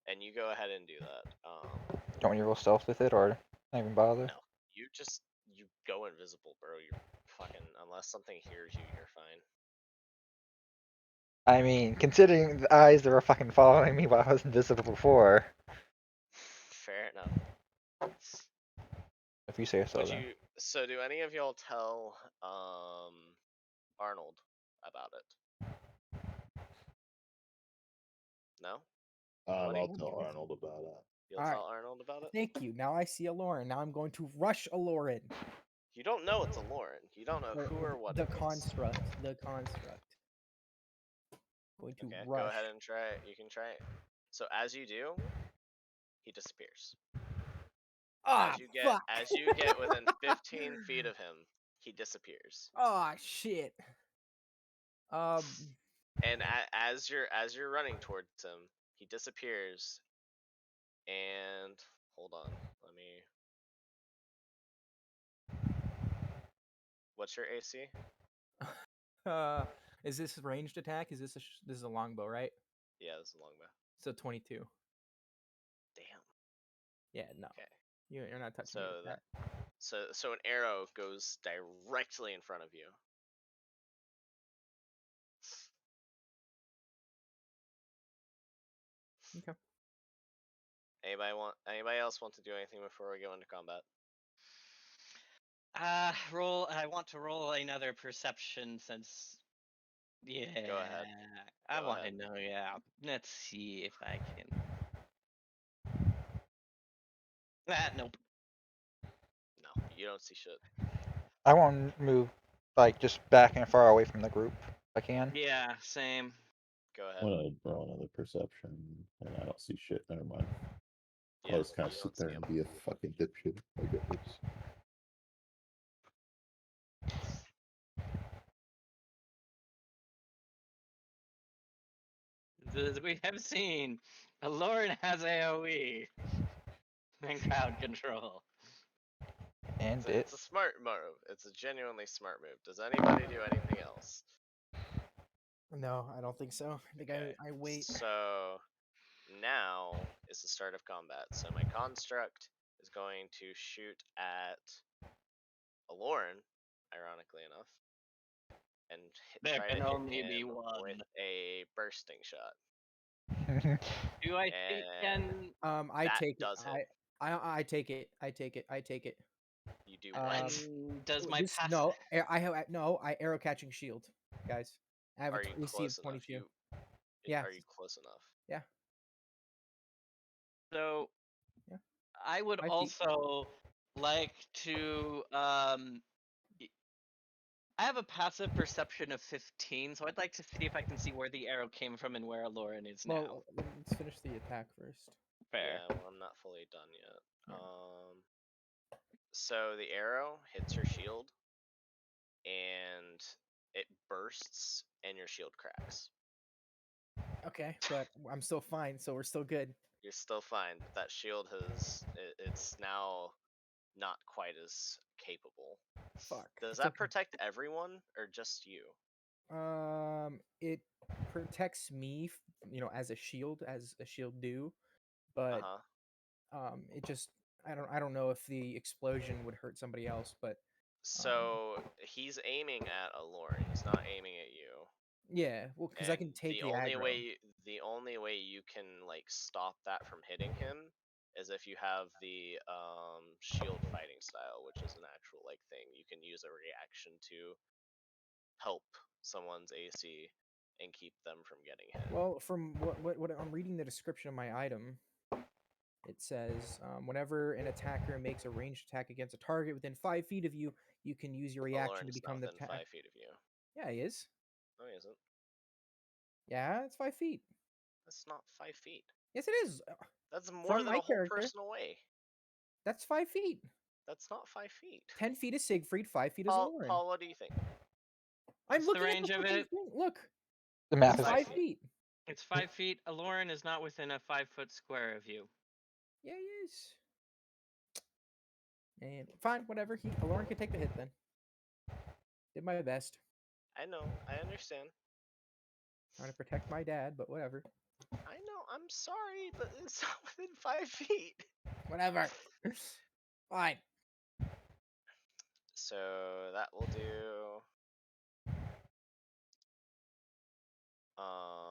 And you go ahead and do that. Don't want to roll stealth with it, or not even bother? No, you go invisible, bro. You're fucking unless something hears you, you're fine. I mean, considering the eyes that were fucking following me while I was invisible before. Fair enough. If you say so, then. So do any of y'all tell Arnold about it? No? Nobody? I'll tell Arnold about it. You'll Alright. tell Arnold about it? Thank you. Now I see Aloran. Now I'm going to rush Aloran. You don't know it's a Lauren. You don't know who or what the it is. construct. The construct. Going to Okay, rush. go ahead and try it. You can try it. So as you do, he disappears. Ah, fuck. As you get within 15 feet of him, he disappears. Oh shit. And as you're running towards him, he disappears. And hold on, let me. What's your AC? Is this a ranged attack? Is this this is a longbow, right? Yeah, this is a longbow. So 22. Damn. Yeah, no. Okay. You're not touching me with that. So an arrow goes directly in front of you. Okay. Anybody else want to do anything before we go into combat? Roll. I want to roll another perception since. Yeah. Go ahead. I Go want to ahead. know. Yeah. Let's see if I can. Nope. No, you don't see shit. I want to move, like, just back and far away from the group if I can. Yeah. Same. Go I'm ahead. gonna roll another perception, and I don't see shit. Never mind. Yeah, I'll just kind of you sit don't see there and him. be a fucking dipshit, I guess. As we have seen, Lauren has AoE and crowd control. And It's a smart move. It's a genuinely smart move. Does anybody do anything else? No, I don't think so. I think Okay. I wait. So now is the start of combat. So my construct is going to shoot at a Lauren, ironically enough, and There try to can hit only be him one. with a bursting shot. Do I think And can I that take it. does hit. I take it. I take it. I take it. You do what? does my This, pass? no, I have I arrow catching shield, guys. I have Are a you AC of close enough? 22. Yeah. Are you close enough? Yeah. So Yeah. I would 5 feet. also like to I have a passive perception of 15, so I'd like to see if I can see where the arrow came from and where Lauren is now. Well, let's finish the attack first. Fair. Yeah, well, I'm not fully done yet. Yeah. So the arrow hits her shield, and it bursts, and your shield cracks. Okay, but I'm still fine, so we're still good. You're still fine, but that shield it's now not quite as capable. Fuck. Does It's that okay. protect everyone or just you? It protects me, as a shield do, but it just I don't know if the explosion would hurt somebody else, but So he's aiming at a Lauren. He's not aiming at you. yeah, well, because I can take the aggro. The only way you can like stop that from hitting him is if you have the shield fighting style, which is an actual like thing. You can use a reaction to help someone's AC and keep them from getting hit. Well, from what I'm reading the description of my item, it says whenever an attacker makes a ranged attack against a target within 5 feet of you, you can use your reaction to Lauren's not become the within 5 feet of you. Yeah, he is. No, he isn't. Yeah, it's 5 feet. That's not 5 feet. Yes, it is. That's more From than my a whole character. person away. That's 5 feet. That's not 5 feet. 10 feet is Siegfried, 5 feet is Lauren. Paul, what do you think? I'm What's looking the at range the of fucking it? thing. Look, the map it's is 5 feet. It's 5 feet. Lauren is not within a 5-foot square of you. Yeah, he is. And fine, whatever. Lauren can take the hit then. Did my best. I know, I understand. Trying to protect my dad, but whatever. I know, I'm sorry, but it's not within 5 feet. Whatever. Fine. So that will do.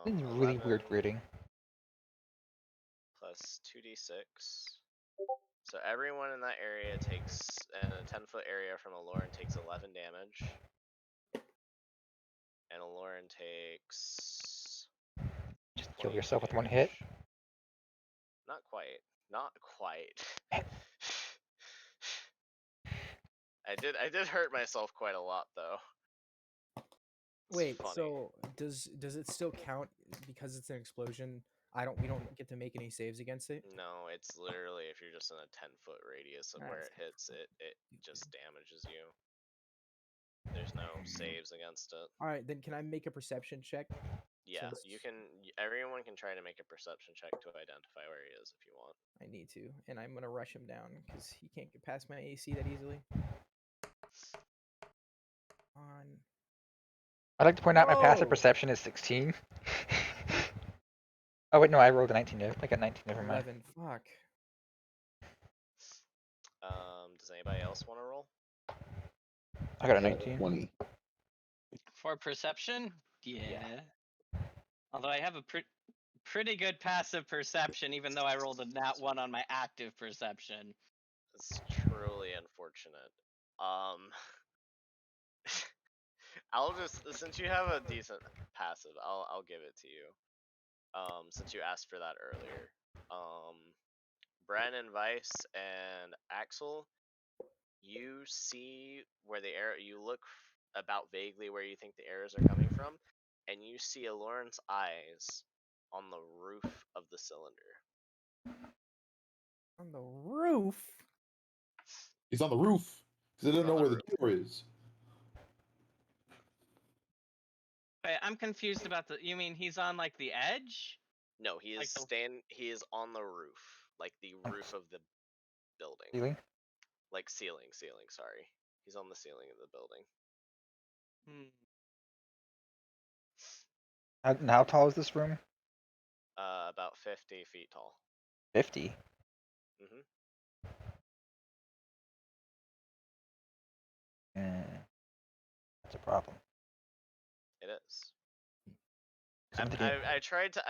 This is really 11 weird reading. plus 2d6. So everyone in that area takes, in a 10-foot area from a Lauren takes 11 damage. And a Lauren takes. Just kill 22 yourself with one damage. hit. Not quite. Not quite. I did hurt myself quite a lot though. It's Wait, funny. so does it still count because it's an explosion? We don't get to make any saves against it. No, it's literally if you're just in a 10-foot radius of where it That's hits, it just damages you. There's no saves against it. All right, then can I make a perception check? Yeah, Since- you can. Everyone can try to make a perception check to identify where he is if you want. I need to, and I'm gonna rush him down because he can't get past my AC that easily. On I'd like to point out my passive Whoa! perception is 16. Oh wait, no, I rolled a 19. I got 19. Never mind. 11. Fuck. Does anybody else want to roll? I got a I got 19. 20. For perception, yeah. Although I have a pretty good passive perception, even though I rolled a nat 1 on my active perception. It's truly unfortunate. I'll just since you have a decent passive, I'll give it to you. Since you asked for that earlier. Bren and Vice and Axel, you see where the arrow. You look about vaguely where you think the arrows are coming from, and you see Aloran's eyes on the roof of the cylinder. On the roof. He's on the roof because they don't On know the where roof. the door is. Wait, I'm confused about the. You mean he's on like the edge? No, he is Like He is on the roof, like the roof of the building, Ceiling? like ceiling. Sorry, he's on the ceiling of the building. How tall is this room? About 50 feet tall. 50. Mhm. That's a problem. It is. 'Cause I'm thinking, I tried to.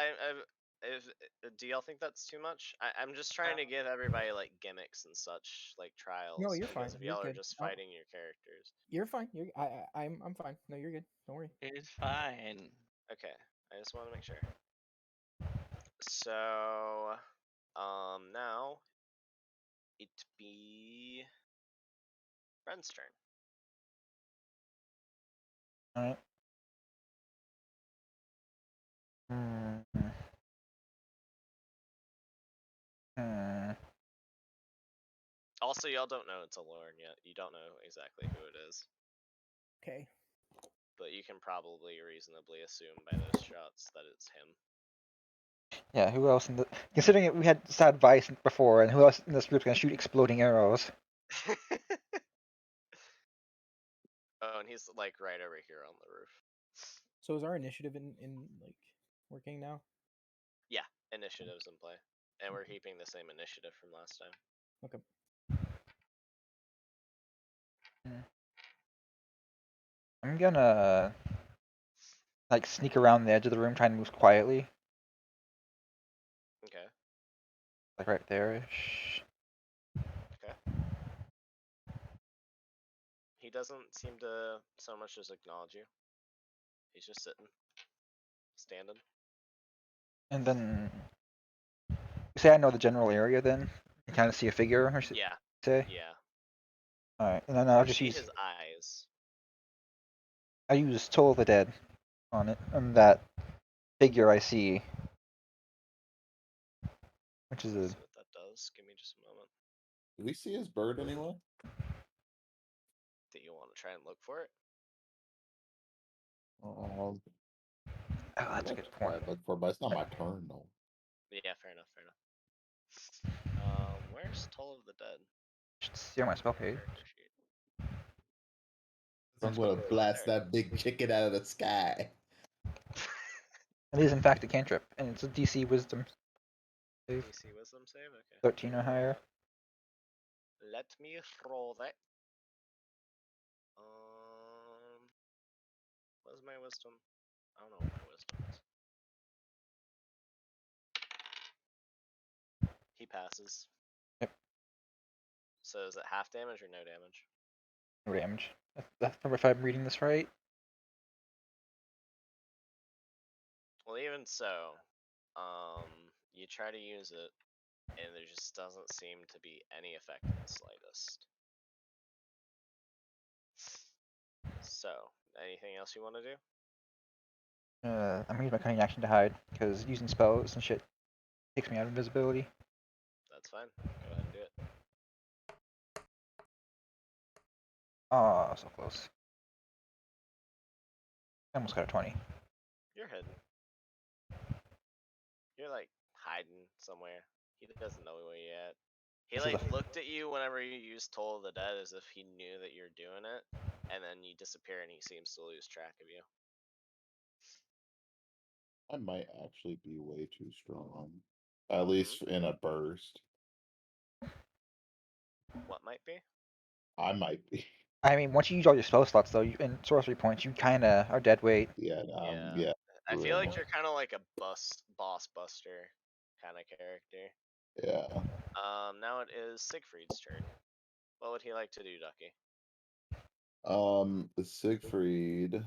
Do y'all think that's too much? I'm just trying to give everybody like gimmicks and such, like trials. No, you're because fine. if You're y'all are good. just No, fighting your characters. you're fine. I'm fine. No, you're good. Don't worry. It's fine. Okay, I just want to make sure. So, now it be Bren's turn. alright. Hmm. Hmm. Also, y'all don't know it's Aloran yet. You don't know exactly who it is, Okay. but you can probably reasonably assume by those shots that it's him. Yeah, who else in the... Considering we had Sad Vice before, and who else in this group's gonna shoot exploding arrows? Oh, and he's like right over here on the roof. So is our initiative in like working now? Yeah, initiative's in play, and we're keeping the same initiative from last time. Okay. I'm gonna like sneak around the edge of the room, trying to move quietly, Okay. like right there-ish. Okay. He doesn't seem to so much as acknowledge you. He's just sitting, standing. And then, say I know the general area, then and kind of see a figure, or Yeah. say. Yeah. All right, and then I'll You just see use his eyes. I use Toll of the Dead on it, on that figure I see, which is a Let's see what that does. Give me just a moment. Do we see his bird anywhere? Do you want to try and look for it? oh, that's a good Try point. and look for, but it's not my turn though. Yeah, fair enough. Fair enough. Where's Toll of the Dead? Should see on my spell page. Character sheet. I'm gonna blast There. that big chicken out of the sky. It is in fact a cantrip, and it's a DC Wisdom save, DC Wisdom save. Okay. 13 or higher. Let me roll that. What's my wisdom? I don't know what my wisdom is. He passes. Yep. So is it half damage or no damage? No damage. That's if I'm reading this right. Well, even so, you try to use it, and there just doesn't seem to be any effect in the slightest. So, anything else you want to do? I'm gonna use my cunning action to hide because using spells and shit takes me out of invisibility. That's fine. Go ahead and do it. Oh, so close. I almost got a 20. You're hidden. You're like hiding somewhere. He doesn't know where you're at. He This is like a- looked at you whenever you used Toll of the Dead as if he knew that you're doing it, and then you disappear and he seems to lose track of you. I might actually be way too strong. At least in a burst. What might be? I might be. I mean, once you use all your spell slots, though, and sorcery points, you kind of are dead weight. Yeah, Yeah. yeah. I feel like Real. you're kind of like a boss buster kind of character. Yeah. Now it is Siegfried's turn. What would he like to do, Ducky? Siegfried.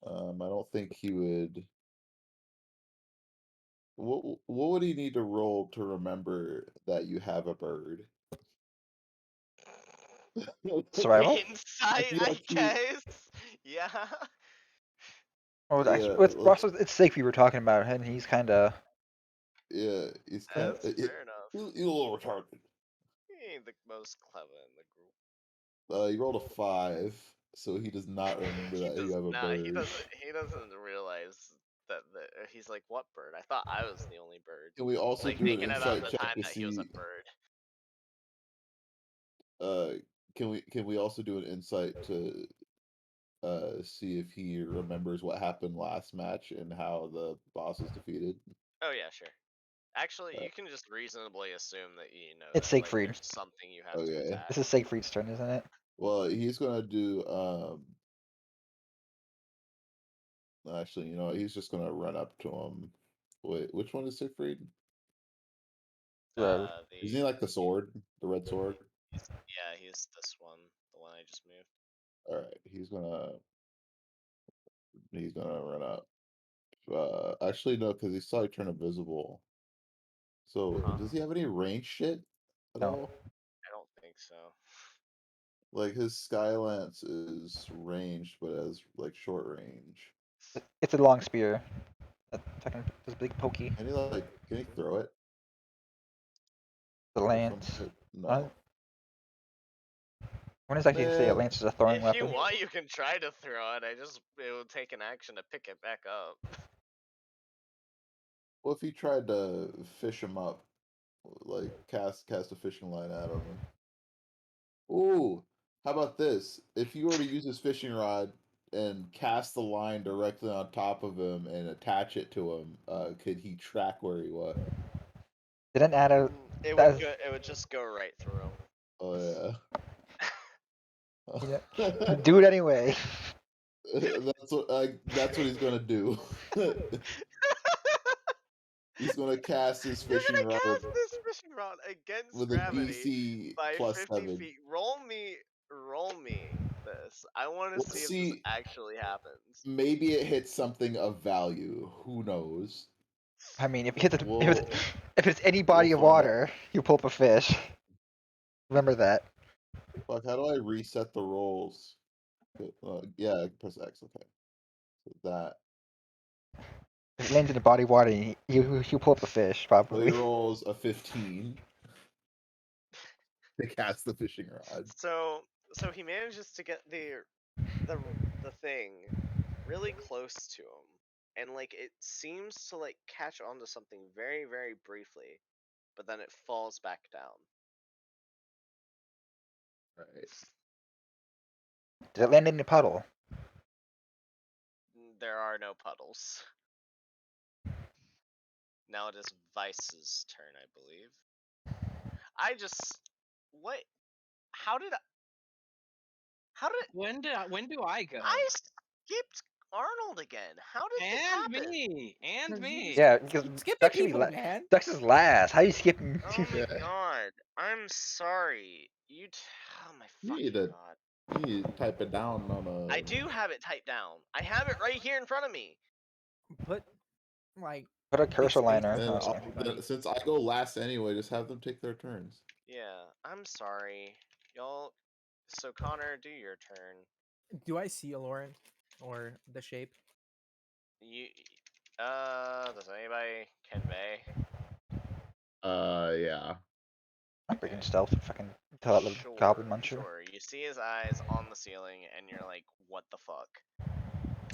I don't think he would. What would he need to roll to remember that you have a bird? Survival? Insight, feel I like he- guess. Yeah. Oh, it's Yeah, actually, it's Safety we're talking about, and he's kind of. yeah, he's kind That's of fair enough. he's a little retarded. He ain't the most clever in the group. You rolled a 5, so he does not remember He that you does have a not. bird. He doesn't realize that he's like, what bird? I thought I was the only bird. Can we also Like do an thinking about insight the check time to that he was a see? bird. Can we also do an insight to see if he remembers what happened last match and how the boss was defeated? Oh yeah, sure. Actually, Uh, you can just reasonably assume that you know It's that like Siegfried. there's something you have to Okay. attack. This is Siegfried's turn, isn't it? Well, he's gonna do actually, you know, he's just gonna run up to him. Wait, which one is Siegfried? The Isn't he like the sword, the red sword? Yeah, he's this one, the one I just moved. All right, he's gonna run up. Actually, no, because he saw you turn invisible. So, Huh. does he have any range shit at No. all? I don't think so. Like his Skylance is ranged, but has like short range. It's a long spear. Attacking this big pokey. Can he throw it The or lance. something? No. When does actually say a Man, lance is a throwing If you weapon? want, you can try to throw it. It will take an action to pick it back up. what if he tried to fish him up, like cast a fishing line at him? Ooh, how about this? If you were to use his fishing rod and cast the line directly on top of him and attach it to him, could he track where he was? Didn't add a. It would That, go. It would just go right through him. Oh you yeah. know, do it anyway. That's what he's gonna do. He's gonna cast his You're fishing gonna rod cast this fishing rod against with a gravity DC by plus 50 7. feet. Roll me this. I want to Let's see if this see. actually happens. Maybe it hits something of value. Who knows? I mean, if it hits a, We'll if it's any we'll body of find out. water, you pull up a fish. Remember that. Fuck, how do I reset the rolls? Yeah, press X. Okay, so that. If it lands in a body of water, you pull up a fish, So he probably. rolls a 15 to cast the fishing rod. So he manages to get the the thing really close to him, and like it seems to like catch onto something very very briefly, but then it falls back down. Right. Did it land in a puddle? There are no puddles. Now it is Vice's turn, I believe. I just what? How did When do I go? I skipped Arnold again? How did this And happen? me. And 'Cause you me. Yeah, because skipping Dux should be people, man. Dux is last. How you skip? Oh my Yeah. god. I'm sorry. Oh my You fucking need to god. you need to type it down on I a. do have it typed down. I have it right here in front of me. Put like Put a big cursor spaces liner. Then, between Okay. everybody. since I go last anyway, just have them take their turns. Yeah, I'm sorry, y'all. So Connor, do your turn. Do I see a Lauren or the shape? You, does anybody convey? Yeah. I'm breaking Okay. stealth if I can tell that little goblin muncher. Sure. You see his eyes on the ceiling, and you're like, "What the fuck?"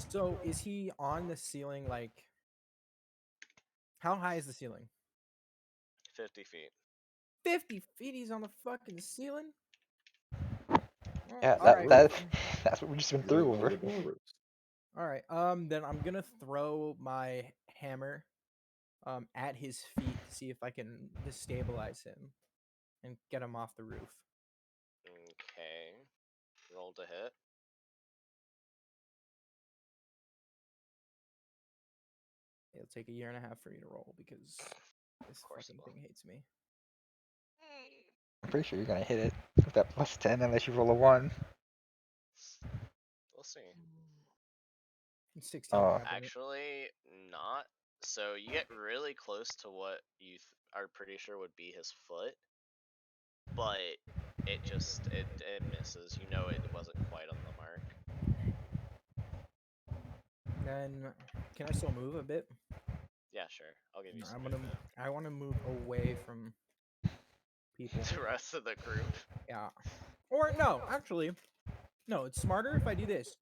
So is he on the ceiling? Like, how high is the ceiling? 50 feet. 50 feet. He's on the fucking ceiling. Well, Yeah, all right. that's what we just went You like through. all the doors. All right. Then I'm gonna throw my hammer at his feet to see if I can destabilize him and get him off the roof. Okay. Roll to hit. It'll take a year and a half for you to roll because this course it fucking will. thing hates me. I'm pretty sure you're gonna hit it with that plus 10 unless you roll a 1. We'll see. 16 Oh. grab right? Actually, not. So you get really close to what you are pretty sure would be his foot, but it misses. You know it wasn't quite on the mark. Then can I still move a bit? Yeah, sure. I'll give you No, some movement. I want to move away from people. The rest of the group. Yeah. Or no, actually, no. It's smarter if I do this.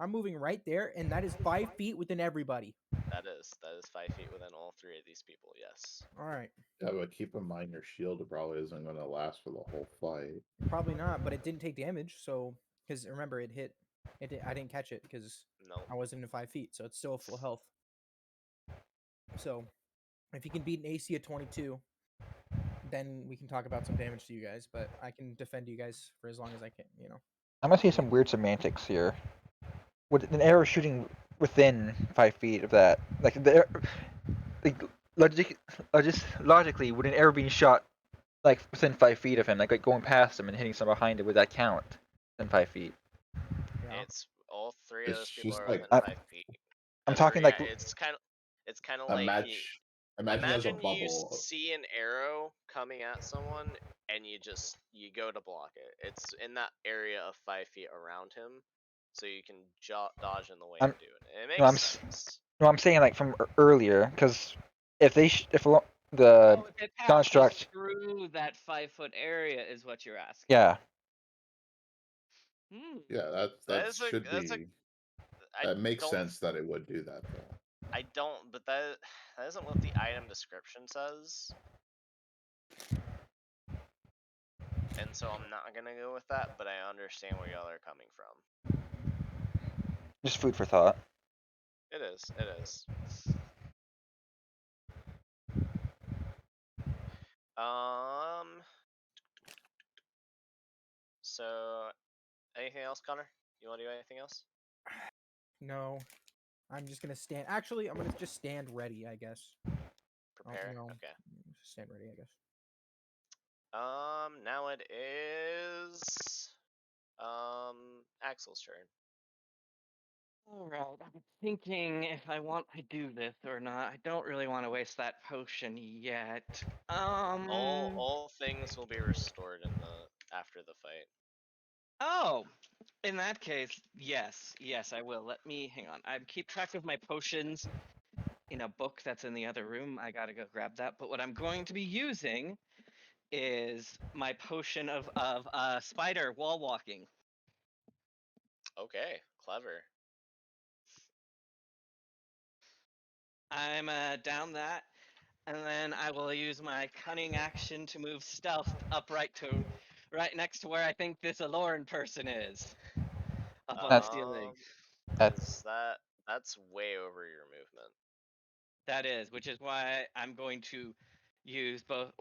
I'm moving right there, and that is 5 feet within everybody. That is 5 feet within all three of these people. Yes. All right. Yeah, but keep in mind your shield probably isn't going to last for the whole fight. Probably not, but it didn't take damage. So, because remember, it hit. I didn't catch it because No. I wasn't in 5 feet, so it's still full health. So, if you can beat an AC of 22, then we can talk about some damage to you guys. But I can defend you guys for as long as I can. You know. I'm gonna see some weird semantics here. With an arrow shooting within 5 feet of that, like like logically, would an arrow being shot like within 5 feet of him, like going past him and hitting someone behind it, would that count within 5 feet? Yeah. It's all three of It's those people just are like within I, 5 feet. I'm talking like It's kind of a like match. Imagine there's a imagine you bubble. see an arrow coming at someone and you go to block it. It's in that area of 5 feet around him, so you can dodge in the way I'm of doing it. It no, makes sense. no, I'm saying like from earlier, because if they the Oh, if it passes construct, through that 5 foot area, is what you're asking. yeah, Hmm. Yeah, That that is a should that's a be. I That makes don't sense that it would do that though. I don't but that isn't what the item description says. And so I'm not gonna go with that, but I understand where y'all are coming from. just food for thought. It is. It is. So anything else, Connor? You want to do anything else? No. I'm just gonna stand. Actually, I'm gonna just stand ready. I guess. Prepare. You know, Okay. just stand ready. I guess. Now it is Axel's turn. Alright, I'm thinking if I want to do this or not. I don't really want to waste that potion yet. All things will be restored in the after the fight. Oh, in that case, yes, I will. Let me hang on. I keep track of my potions in a book that's in the other room. I gotta go grab that. But what I'm going to be using is my potion of spider wall walking. Okay, clever. I'm down that, and then I will use my cunning action to move stealth up right next to where I think this Aloran person is. Up on the That's ceiling. Is that's way over your movement. That is, which is why I'm going to use both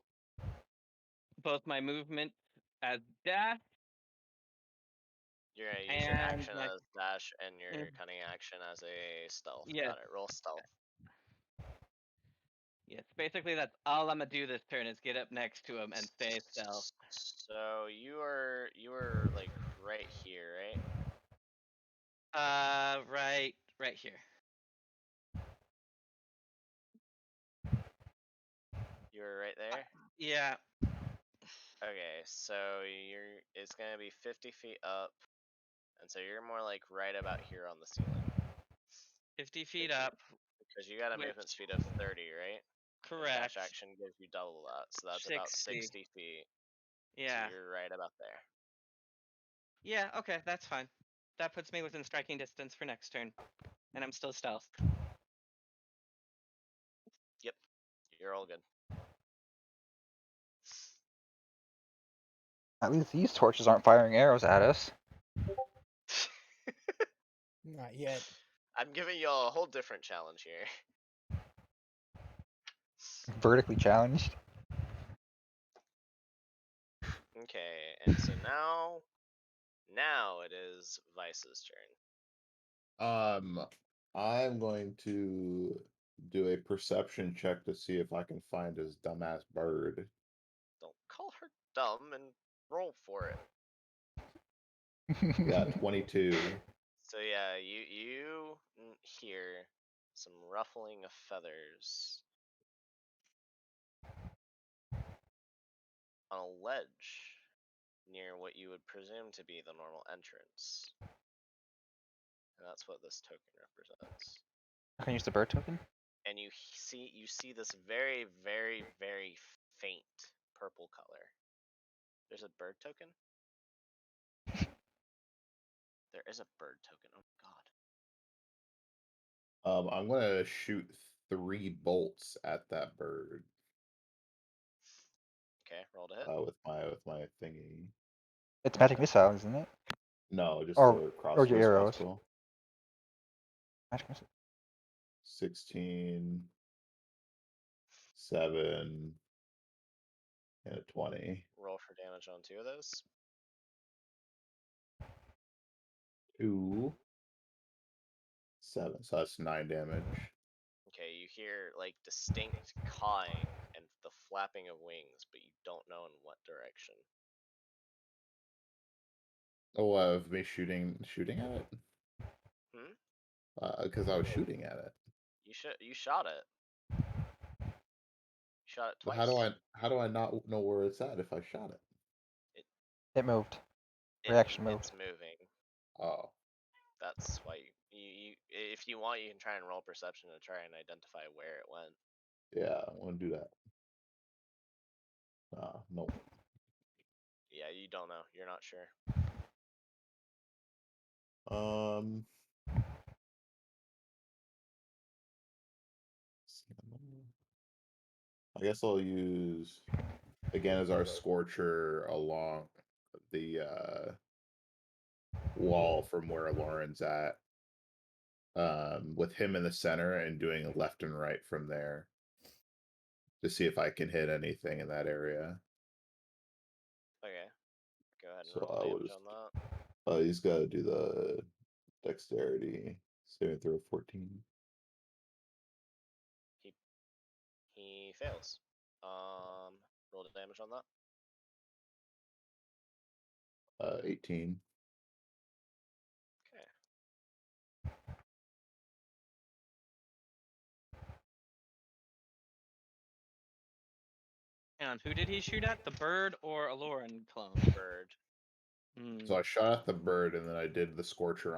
my movement as dash You're gonna use your and action my as dash and your mm, cunning action as a stealth. yes, Got it. Roll stealth. yes. Basically, that's all I'm gonna do this turn is get up next to him and stay stealth. So you are like right here, right? Right here. You were right there. Yeah. Okay, so it's gonna be 50 feet up, and so you're more like right about here on the ceiling. 50 feet Because- up. Because you got a Which- movement speed of 30, right? And dash Correct. action gives you double that, so that's about 60 feet. Yeah. So you're right about there. Yeah, okay, that's fine. That puts me within striking distance for next turn. And I'm still stealth. Yep, you're all good. At least these torches aren't firing arrows at us. Not yet. I'm giving y'all a whole different challenge here. Vertically challenged. Okay, and so now it is Vice's turn. I'm going to do a perception check to see if I can find his dumbass bird. Don't call her dumb and roll for it. Yeah, 22. So yeah, you hear some ruffling of feathers on a ledge near what you would presume to be the normal entrance. And that's what this token represents. I can use the bird token. And you see this very, very, very faint purple color. There's a bird token? There is a bird token. Oh my god. I'm gonna shoot 3 bolts at that bird. Okay, roll to hit. With my thingy. It's magic missile, isn't it? No, just Or- a or crossbow. your arrows. Crossbow. Magic missile. 16, 7, and a 20. Roll for damage on 2 of those. 2, 7. So that's 9 damage. Okay, you hear like distinct cawing and the flapping of wings, but you don't know in what direction. Oh, of me shooting at it? Hmm? Because I was shooting at it. You shot it. You shot it But twice. how do I not know where it's at if I shot it? It moved. Reaction move. It's moving. Oh, That's why you if you want you can try and roll perception to try and identify where it went. yeah, I want to do that. Nope. Yeah, you don't know. You're not sure. I guess I'll use again as our scorcher along the wall from where Lauren's at. With him in the center and doing left and right from there to see if I can hit anything in that area. Okay. Go ahead and So roll I will damage just. on that. He's got to do the dexterity saving throw 14. He fails. Roll the damage on that. 18. Okay. And who did he shoot at? The bird or a Lauren clone? Bird. Hmm. So I shot at the bird and then I did the scorcher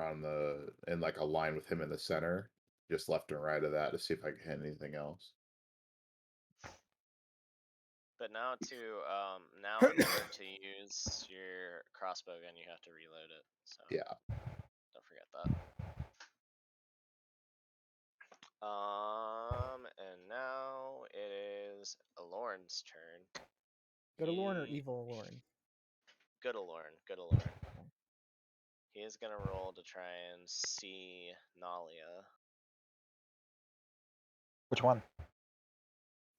in like a line with him in the center, just left and right of that to see if I could hit anything else. But now now in order to use your crossbow gun, you have to reload it. So Yeah. don't forget that. And now it is Lauren's turn. Good Lorne or He- evil Lorne? Good Lauren. Good Lauren. He is gonna roll to try and see Nalia. Which one?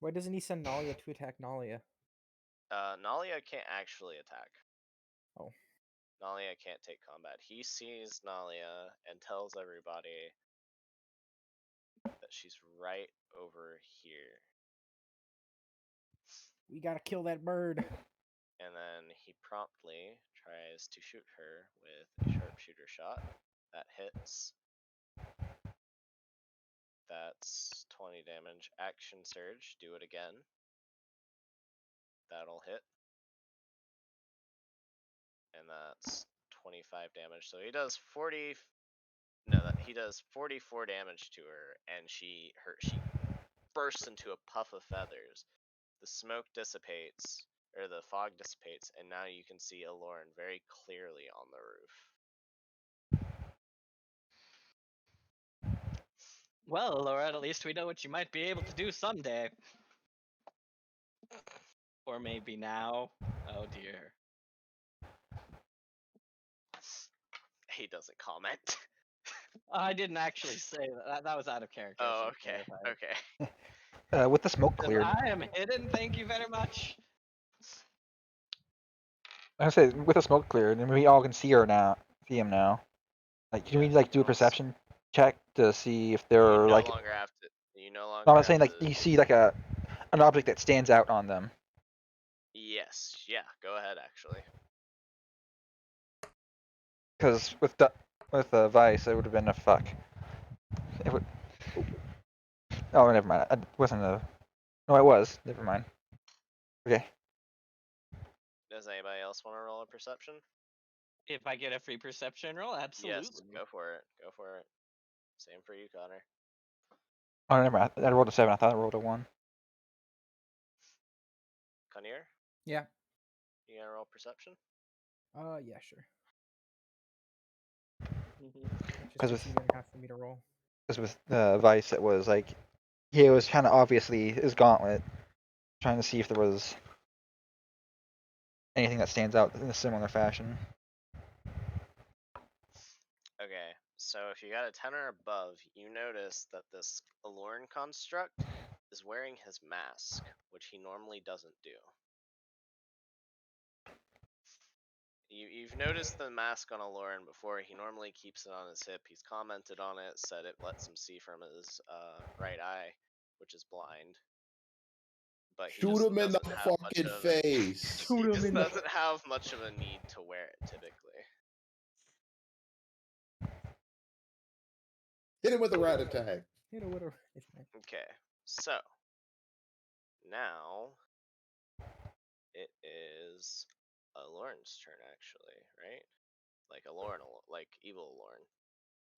Why doesn't he send Nalia to attack Nalia? Nalia can't actually attack. Oh. Nalia can't take combat. He sees Nalia and tells everybody that she's right over here. We gotta kill that bird. And then he promptly tries to shoot her with a sharpshooter shot. That hits. That's 20 damage. Action surge. Do it again. That'll hit. and that's 25 damage. So he does 40. No, he does 44 damage to her, and she bursts into a puff of feathers. The smoke dissipates, or the fog dissipates, and now you can see Aloran very clearly on the roof. Well, Laura, at least we know what you might be able to do someday. Or maybe now. Oh dear. He doesn't comment. I didn't actually say that. That was out of character. I Oh, should okay. clarify. Okay. With the smoke Because cleared, I am hidden, thank you very much. I say with the smoke cleared, and we all can see her now. See him now. Like, can we Yeah, like do you a all perception check to see if You they're no like? longer have to. You no No, longer I'm have saying to. like you see like an object that stands out on them. Yes. Yeah. Go ahead. Actually. Because with the vice, it would have been a fuck. It would. Oh, never mind. It wasn't a. No, it was. Never mind. Okay. Does anybody else want to roll a perception? If I get a free perception roll, absolutely. Yes. Go for it. Go for it. Same for you, Connor. Oh, never mind. I rolled a 7. I thought I rolled a 1. Connier, Yeah. you gonna roll perception? Yeah, sure. Mhm. That Because just with takes a minute and a half for me to roll. vice, it was like he was kind of obviously his gauntlet, trying to see if there was anything that stands out in a similar fashion. Okay. So if you got a 10 or above, you notice that this Aloran construct is wearing his mask, which he normally doesn't do. You've noticed the mask on Aloran before. He normally keeps it on his hip. He's commented on it, said it lets him see from his right eye, which is blind. But he Shoot just him in the doesn't have much fucking of face. he Shoot him just in the- doesn't have much of a need to wear it typically. Hit him with a rat attack. You know whatever. Okay, so now it is Aloran's turn actually, right? Like Aloran, like evil Aloran.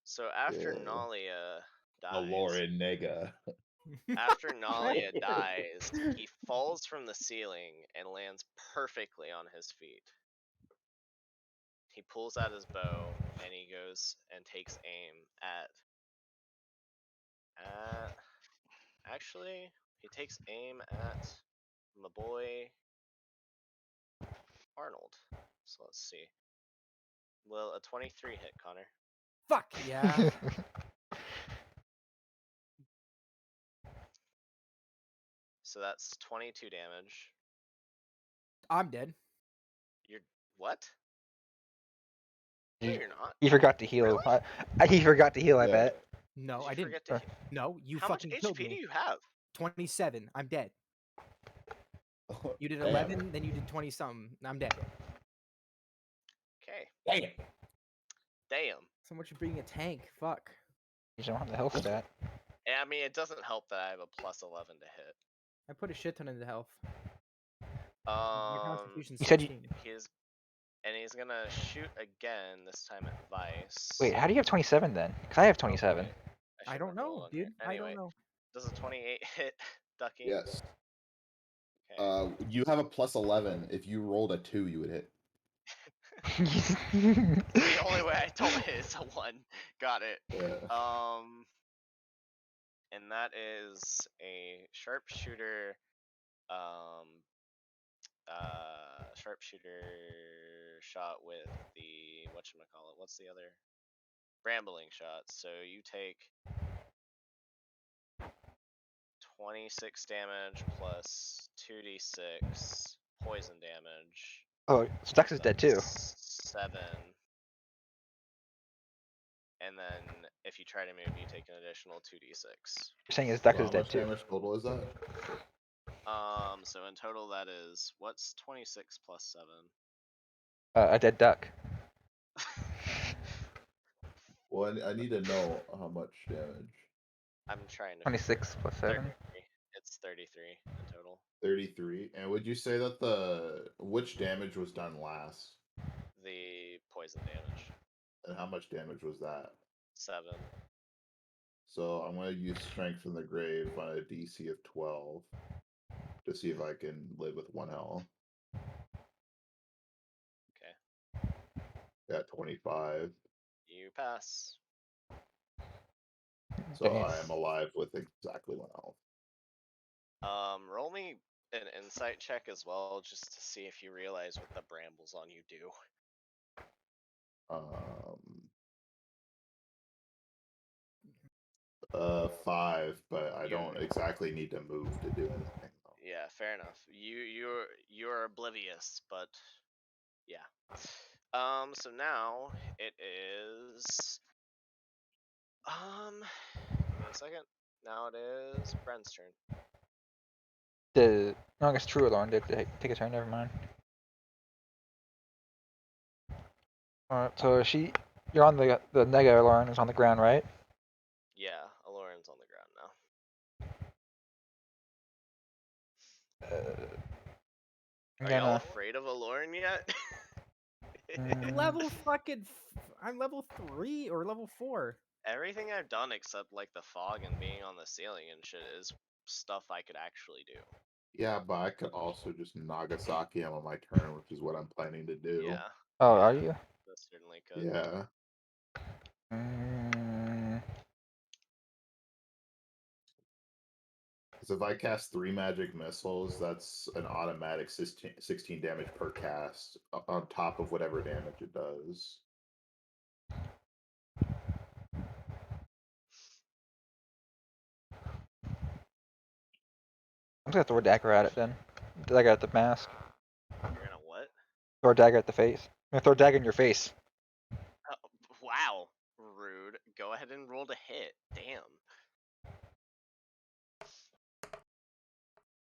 So after Yeah. Nalia A dies, Lauren nega. after Nalia dies, he falls from the ceiling and lands perfectly on his feet. He pulls out his bow and he goes and takes aim at actually he takes aim at my boy Arnold. So let's see. Will a 23 hit, Connor? Fuck yeah. So that's 22 damage. I'm dead. You're what? No, you're not. He forgot to heal. Really? He forgot to heal. I Yeah. bet. No, Did you I didn't. forget to hit? No, you How much fucking killed HP do me. you have? 27. I'm dead. You did Damn. 11, then you did 20 something. I'm dead. Okay. Damn. Damn. So much for being a tank. Fuck. You don't have the health stat. I mean, it doesn't help that I have a plus 11 to hit. I put a shit ton into health. My constitution's You said you- 16. He's gonna shoot again. This time at Vice. Wait, how do you have 27 then? Because I have Oh, 27. boy. I should don't have know, rolled on here. dude. Anyway, I don't know. does a 28 hit, Ducky? Yes. Okay. You have a plus 11. If you rolled a 2, you would hit. The only way I don't hit is a 1. Got it. Yeah. And that is a sharpshooter. Sharpshooter shot with the whatchamacallit. What's the other? Brambling shot. So you take 26 damage plus 2d6 poison damage. Oh, Stux is dead too. 7. And then if you try to move, you take an additional 2d6. You're saying his So Stux how is dead much too. damage total is that? So in total that is what's 26 plus 7? A dead duck. Well, I need to know how much damage. I'm trying to 26 plus 7. 33. It's 33 in total. 33. And would you say that which damage was done last? the poison damage. And how much damage was that? 7. So I'm going to use Strength from the Grave on a DC of 12 to see if I can live with 1 health. Okay. Got 25. You pass. So I am alive with exactly 1 health. Roll me an insight check as well, just to see if you realize what the brambles on you do. 5, but I You- don't exactly need to move to do anything. Though. Yeah, fair enough. You're oblivious, but yeah. So now it is give me a second. Now it is Bren's turn. No, I guess True Alarm did take a turn. Never mind. All right, so you're on the Nega Alarm is on the ground, right? Yeah, Aloran's on the ground now. I'm Are y'all gonna. afraid of Aloran yet? Level fucking. I'm level 3 or level 4. Everything I've done except like the fog and being on the ceiling and shit is stuff I could actually do. Yeah, but I could also just Nagasaki him on my turn, which is what I'm planning to do. Yeah. Oh, yeah, are you? that certainly could. Yeah. Because if I cast 3 magic missiles, that's an automatic 16 damage per cast on top of whatever damage it does. I'm just gonna throw a dagger at it then. Dagger at the mask. You're gonna what? Throw a dagger at the face. I'm gonna throw a dagger in your face. Oh, wow, rude. Go ahead and roll to hit. Damn.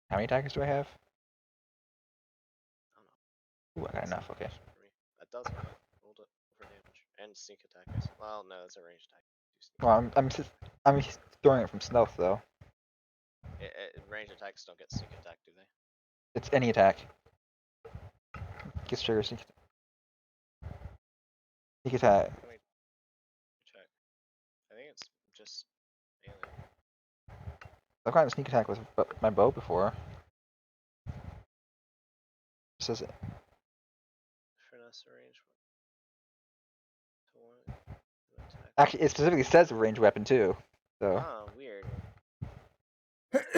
How many daggers do I have? I don't know. Ooh, I got enough. Okay. For me. That does hit. Rolled it for damage and sneak attack. I guess. Well, no, that's a ranged attack. Well, I'm throwing it from stealth though. Ranged attacks don't get sneak attack, do they? It's any attack. Gets trigger sneak. Sneak attack. Let me check. I think it's just melee. I've gotten a sneak attack with my bow before. Says it. Finesse range. To one attack. Actually, it specifically says a ranged weapon too. So Oh, weird.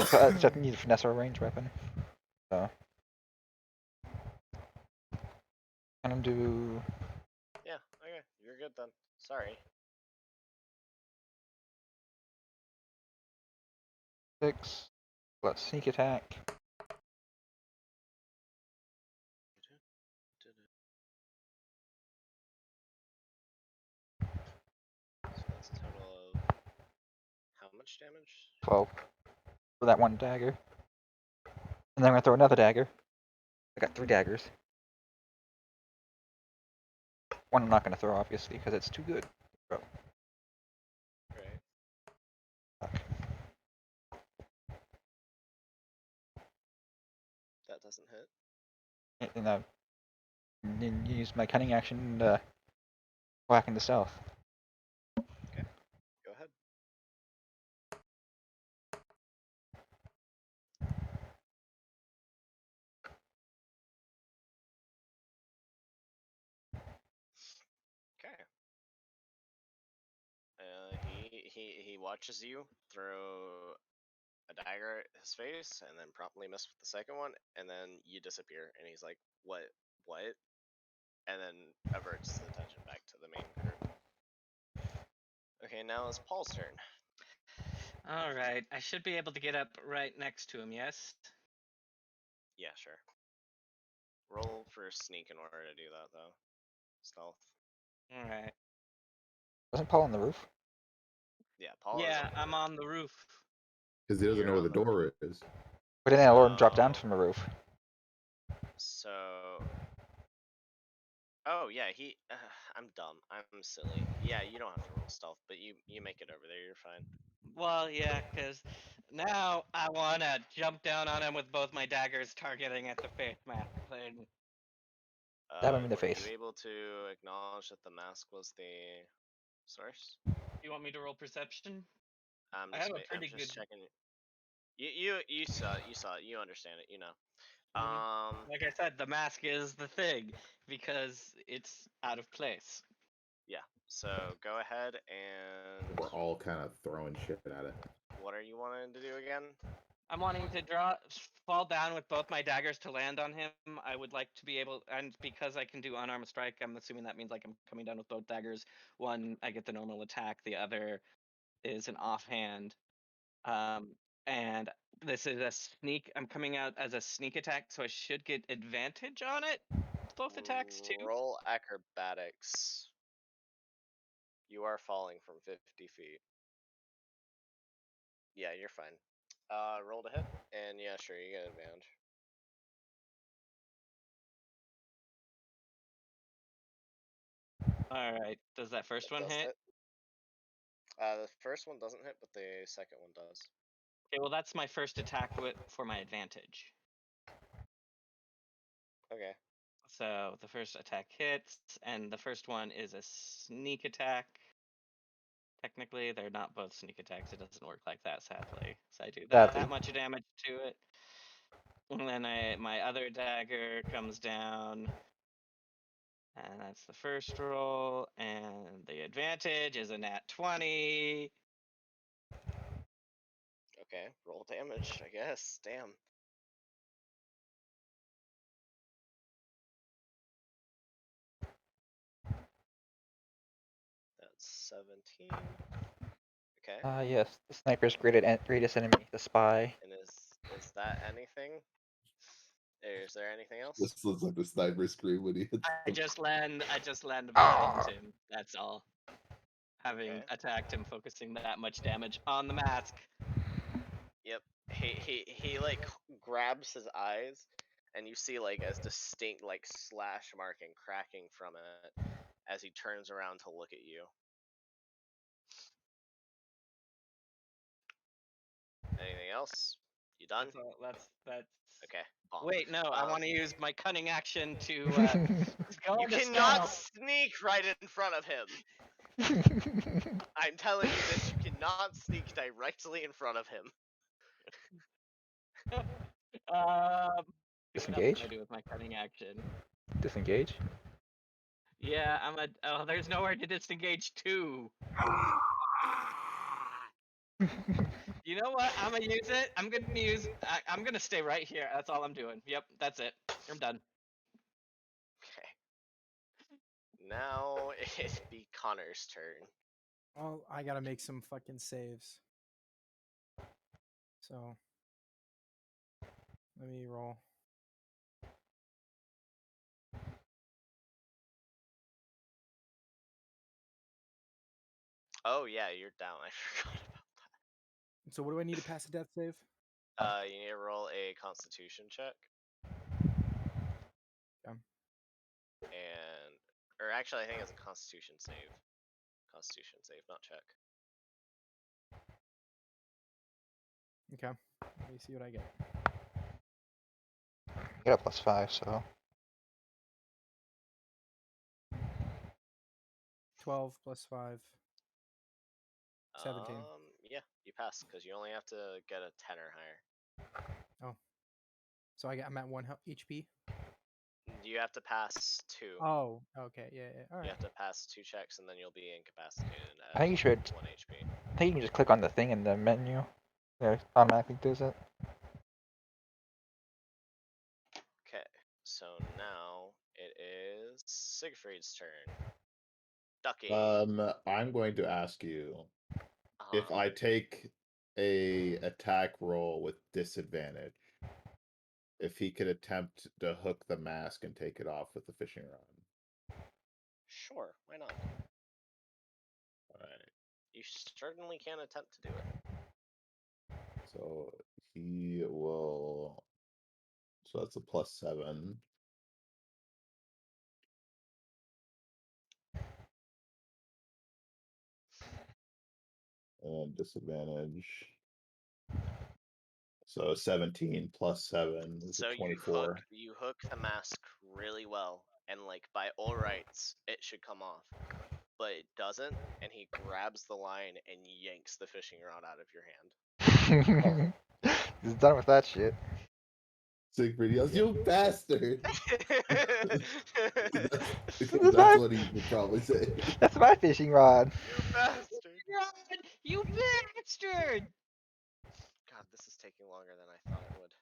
so I need a finesse or a ranged weapon. So I'm gonna do Yeah, okay. You're good then. Sorry. 6. Let's sneak attack. So that's a total of how much damage? 12 for that one dagger. And then I'm gonna throw another dagger. I got 3 daggers. One I'm not gonna throw obviously because it's too good. Bro. Right. Fuck. That doesn't hit. And I use my cunning action to whack into stealth. Go ahead. Okay. He watches you throw a dagger at his face and then promptly miss with the second one, and then you disappear, and he's like, what? And then averts the attention back to the main group. Okay, now it's Paul's turn. All right, I should be able to get up right next to him. Yes. Yeah, sure. Roll for sneak in order to do that, though. Stealth. All right. Wasn't Paul on the roof? Yeah, Paul is Yeah, on the I'm roof. on the roof. Because he doesn't You're know where on the the door is. But then Lord dropped down from the roof. So. Oh yeah, I'm dumb. I'm silly. Yeah, you don't have to roll stealth, but you make it over there. You're fine. Well, yeah, because now I want to jump down on him with both my daggers targeting at the face mask thing. Stab him in the Were face. you able to acknowledge that the mask was the source? You want me to roll perception? I'm I just, have a I'm pretty just good. checking. You saw it. You understand it. You know. Mhm. Like I said, the mask is the thing because it's out of place. Yeah. So go ahead and We're all kind of throwing shit at it. what are you wanting to do again? I'm wanting to fall down with both my daggers to land on him. I would like to be able, and because I can do unarmed strike, I'm assuming that means like I'm coming down with both daggers. One, I get the normal attack. The other is an offhand. And this is a sneak. I'm coming out as a sneak attack, so I should get advantage on it. Both attacks too. Roll acrobatics. You are falling from 50 feet. Yeah, you're fine. Roll to hit, and yeah, sure, you get advantage. All right. Does that first That one does hit? hit. The first one doesn't hit, but the second one does. Okay. Well, that's my first attack for my advantage. Okay. So the first attack hits, and the first one is a sneak attack. Technically, they're not both sneak attacks. It doesn't work like that, sadly. So I do that Sadly. much damage to it. And then my other dagger comes down. And that's the first roll. And the advantage is a nat 20. Okay, roll damage, I guess. Damn. That's 17. Okay. Yes, the sniper's greatest enemy, the spy. And is that anything? Is there anything else? This looks like the sniper scream when he hits I the just land behind Ah. him. That's all. Having Okay. attacked him, focusing that much damage on the mask. Yep. He like grabs his eyes, and you see like a distinct like slash marking cracking from it as he turns around to look at you. Anything else? You done? That's all. That's. Okay. Bonk. Wait, no. I want to use my cunning action to go You into cannot stealth. sneak right in front of him. I'm telling you this. You cannot sneak directly in front of him. What else Disengage? can I do with my cunning action? Disengage? Yeah, Oh, there's nowhere to disengage to. You know what? I'm gonna use it. I'm gonna stay right here. That's all I'm doing. Yep, that's it. I'm done. Okay. Now it be Connor's turn. Well, I gotta make some fucking saves. So let me roll. Oh yeah, you're down. I forgot about So what do I need to pass a death save? that. You need to roll a Constitution check. Yeah. And or actually, I think it's a Constitution save. Constitution save, not check. Okay. Let me see what I get. I got a +5, so 12 plus 5. 17. Yeah, you pass because you only have to get a 10 or higher. So I'm at 1 HP. You have to pass 2. Oh, okay. Yeah. All You right. have to pass 2 checks and then you'll be incapacitated I at think you should. 1 HP. I think you can just click on the thing in the menu. There, automatically does it. Okay, so now it is Siegfried's turn. Ducky. I'm going to ask you if Uh-huh. I take a attack roll with disadvantage, if he could attempt to hook the mask and take it off with the fishing rod. Sure, why not? Alright. You certainly can attempt to do it. So he will. So that's a +7. And disadvantage. So 17 + 7 is So a 24. you hook the mask really well, and like by all rights it should come off, but it doesn't, and he grabs the line and yanks the fishing rod out of your hand. He's done with that shit. Siegfried yells, "You bastard!" Because That's that's my, what he would probably say. that's my fishing rod. You bastard! Rod, you bastard! God, this is taking longer than I thought it would.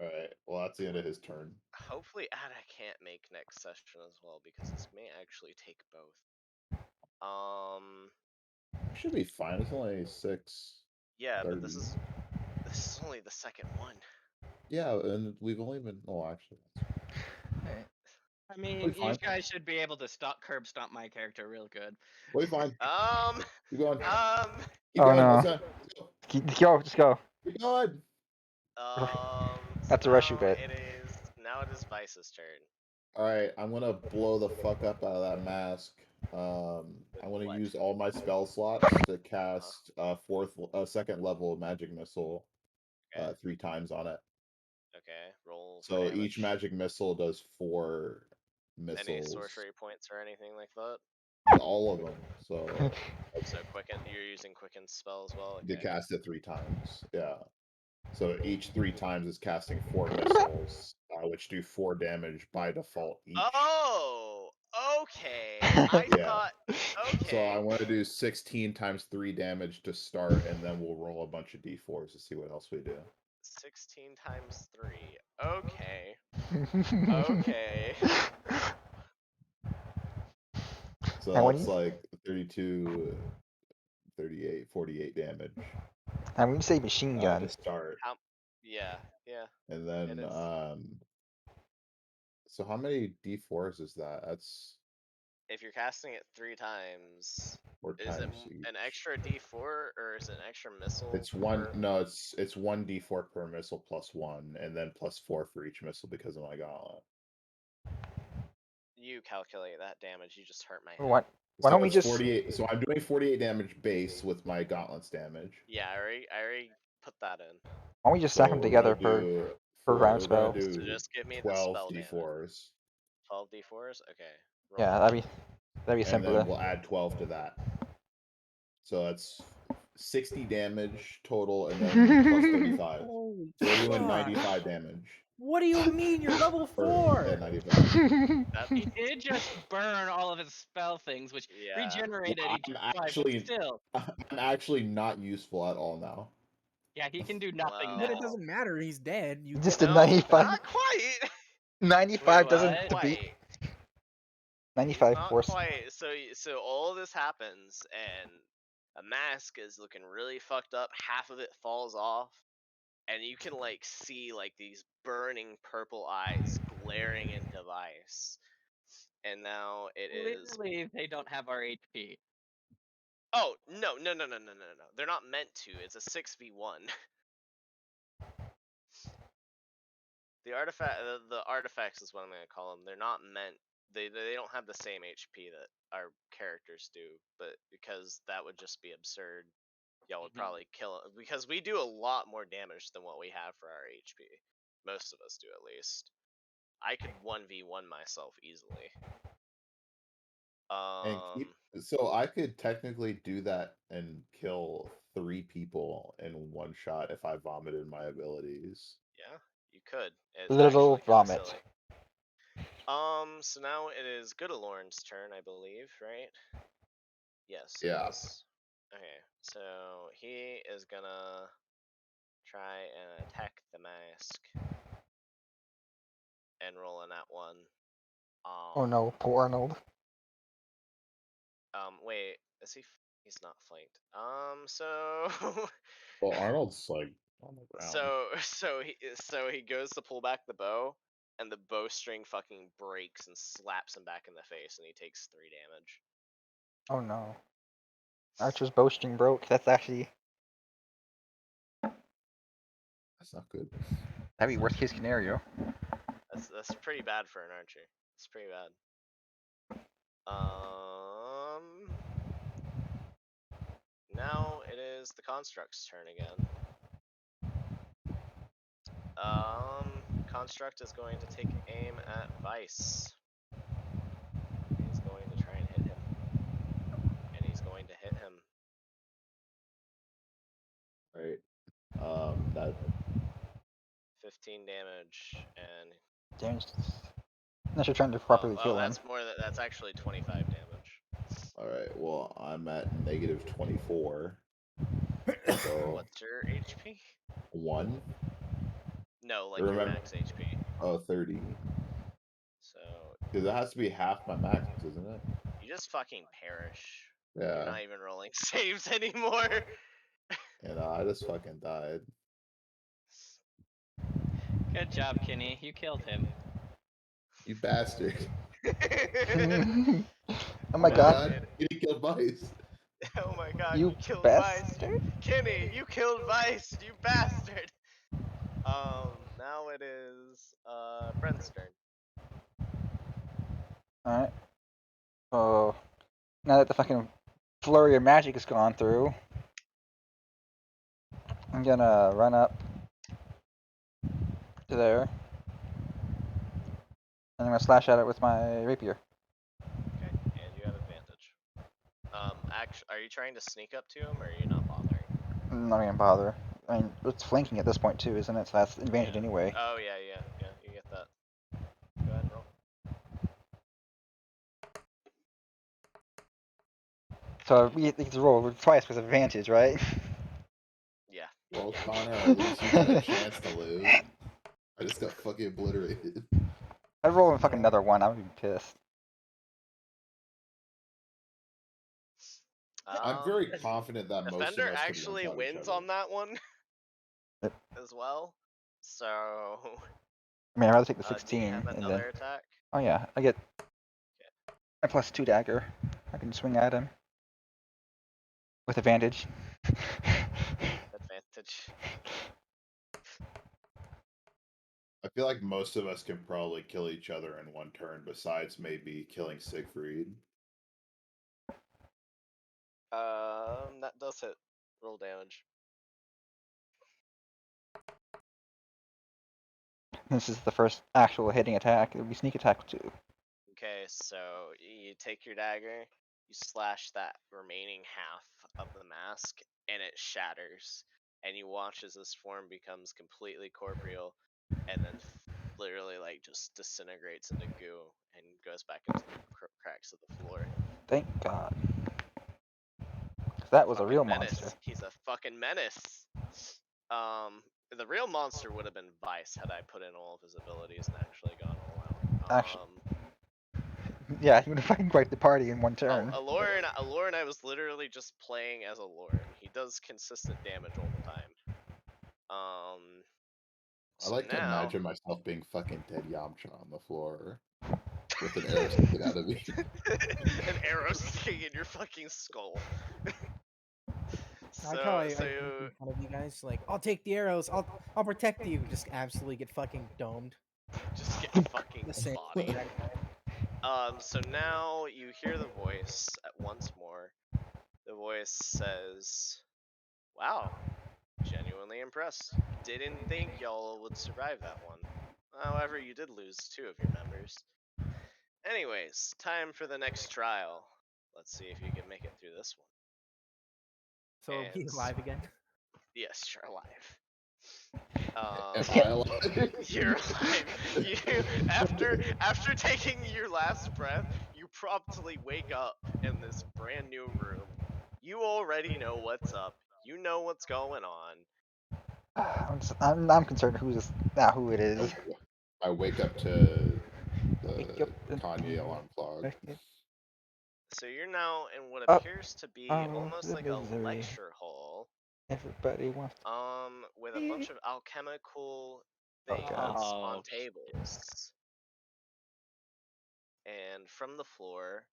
Alright, well, that's the end of his turn. Hopefully Ada can't make next session as well, because this may actually take both. Should be fine. It's only 6. Yeah, but 30. this is only the second one. Yeah, and we've only been. Oh, actually, I mean, We'll be you fine. guys should be able to curb stomp my character real good. we'll be fine. Keep going. Keep Oh, going. no. Let's go. Just go. Keep going. That's so a rush you now bit. now it is Vice's turn. All right, I'm gonna blow the fuck up out of that mask. I'm gonna what? use all my spell slots to cast second level magic missile, Okay. 3 times on it. Okay, roll for So damage. each magic missile does 4 missiles. Any sorcery points or anything like that? All of them. So So quicken. You're using quicken spell as well. you Okay. cast it 3 times. Yeah. So each 3 times is casting 4 missiles, which do 4 damage by default each. Oh, okay. I Yeah. thought. Okay. So I want to do 16 times 3 damage to start, and then we'll roll a bunch of d4s to see what else we do. 16 times 3. Okay. Okay. So And when that's you- like 32, 38, 48 damage And when you say machine gun, to start. Yeah. And It then, is. so how many d4s is that? That's If you're casting it 3 times, 4 is it times each. an extra d4 or is it an extra missile? It's one. No, it's 1 d4 per missile plus 1, and then plus 4 for each missile because of my gauntlet. You calculate that damage. You just hurt my head. why don't we it's just 48? So I'm doing 48 damage base with my gauntlets damage. Yeah, I already put that in. why don't we just stack them we're together gonna for do round we're gonna spells? do So just give me the 12 spell damage. d4s. 12 d4s. Okay. Roll. Yeah, that'd be And simpler. then we'll add 12 to that. So that's 60 damage total, and then plus 35. Holy So we're doing fuck. 95 damage. What do you mean? You're level Or, 4. yeah, 95. He did just burn all of his spell things, which Yeah. regenerated Well, each I'm time, actually- but still. I'm actually not useful at all now. Yeah, he can do nothing Wow. But now. it doesn't matter. He's dead. You Just get a No, 95. not quite. 95 Wait, doesn't what? defeat. Quite. 95 Not force. quite. So all this happens, and a mask is looking really fucked up. Half of it falls off, and you can like see like these burning purple eyes glaring into Vice. And now it is. Clearly, they don't have our HP. Oh no! They're not meant to. It's a 6v1. The artifacts is what I'm gonna call them. They're not meant. They don't have the same HP that our characters do, but because that would just be absurd, y'all would Mhm. probably kill it because we do a lot more damage than what we have for our HP. Most of us do, at least. I could 1v1 myself easily. And so I could technically do that and kill 3 people in one shot if I vomited my abilities. Yeah, you could. It's Little actually kinda vomit. silly. So now it is Goodalorn's turn, I believe, right? Yes, it Yeah. is. Okay, so he is gonna try and attack the mask and roll on that one. Oh no, poor Arnold. Wait, is he? He's not flanked. So. Well, Arnold's like on the ground. So he goes to pull back the bow, and the bowstring fucking breaks and slaps him back in the face, and he takes 3 damage. Oh no. Archer's bowstring broke. That's actually That's not good. that'd be worst case scenario. That's pretty bad for an archer. It's pretty bad. Now it is the construct's turn again. Construct is going to take aim at Vice. 15 damage, and Damage. Unless you're trying to properly kill him. that's more. That's actually 25 damage. All right. Well, I'm at negative 24. So What's your HP? 1. No, like your Remember? max HP. Oh, 30. So Because it has to be half my max, isn't it? you just fucking perish. You're Yeah. not even rolling saves anymore. And I just fucking died. Good job, Kiny. You killed him. You bastard. Oh Oh my god. man. You killed Vice. Oh my god, You you killed Vice. bastard. Kiny, you killed Vice, you bastard. Now it is Brent's turn. Alright. Oh. Now that the fucking flurry of magic has gone through, I'm gonna run up to there. And I'm gonna slash at it with my rapier. Okay, and you have advantage. Are you trying to sneak up to him, or are you not bothering? I'm not gonna bother. I mean, it's flanking at this point too, isn't it? So that's advantage Yeah. anyway. Oh yeah, you get that. Go ahead and roll. So we get to roll twice with advantage, right? Yeah. Well, Connor, at least you got a chance to live. I just got fucking obliterated. I roll fucking No. another one, I would be pissed. I'm very confident that most of Defender us could actually one-shot each wins other. on that one Yep. as well. So, I mean, I'd rather take the do you 16 have and another then. attack? Oh yeah, I get a +2 dagger. I can swing at him with advantage. Advantage. I feel like most of us can probably kill each other in one turn, besides maybe killing Siegfried. That does hit. Roll damage. This is the first actual hitting attack. It would be sneak attack too. Okay, so you take your dagger, you slash that remaining half of the mask, and it shatters. And you watch as this form becomes completely corporeal, and then literally like just disintegrates into goo and goes back into the cracks of the floor. Thank God. 'Cause that was a Fucking real menace. monster. He's a fucking menace. The real monster would have been Vice had I put in all of his abilities and actually gone all out. Actually, yeah, he would have fucking wiped the party in one turn. Aloran, I was literally just playing as Aloran. He does consistent damage all the time. I So like to now, imagine myself being fucking dead Yamcha on the floor with an arrow sticking out of me. an arrow sticking in your fucking skull. I probably I think in front of you guys, like, I'll take the arrows, I'll protect you. Just absolutely get fucking domed. Just get fucking The same bodied. exact way. So now you hear the voice once more. The voice says, "Wow, genuinely impressed. Didn't think y'all would survive that one. However, you did lose 2 of your members. Anyways, time for the next trial. Let's see if you can make it through this one." So are we And alive again? yes, you're alive. Am I alive? You're alive. You after taking your last breath, you promptly wake up in this brand new room. You already know what's up. You know what's going on. I'm concerned who it is. I wake up to Wake the up and- Kanye alarm clock. So you're now in what Oh, appears to be almost the like a misery. lecture hall. Everybody wants. With a bunch of alchemical Oh, things God. on Oh, tables. And from the floor,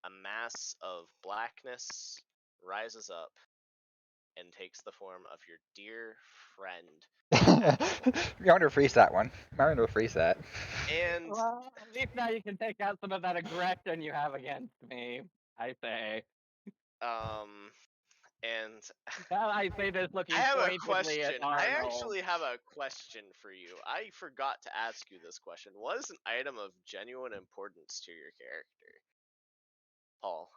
a mass of blackness rises up and takes the form of your dear friend. You're going to freeze that one. I'm going to freeze that. And well, at least now you can take out some of that aggression you have against me. I say. and Now I say this looking I have a pointedly at question. I Arnold. actually have a question for you. I forgot to ask you this question. What is an item of genuine importance to your character, Paul?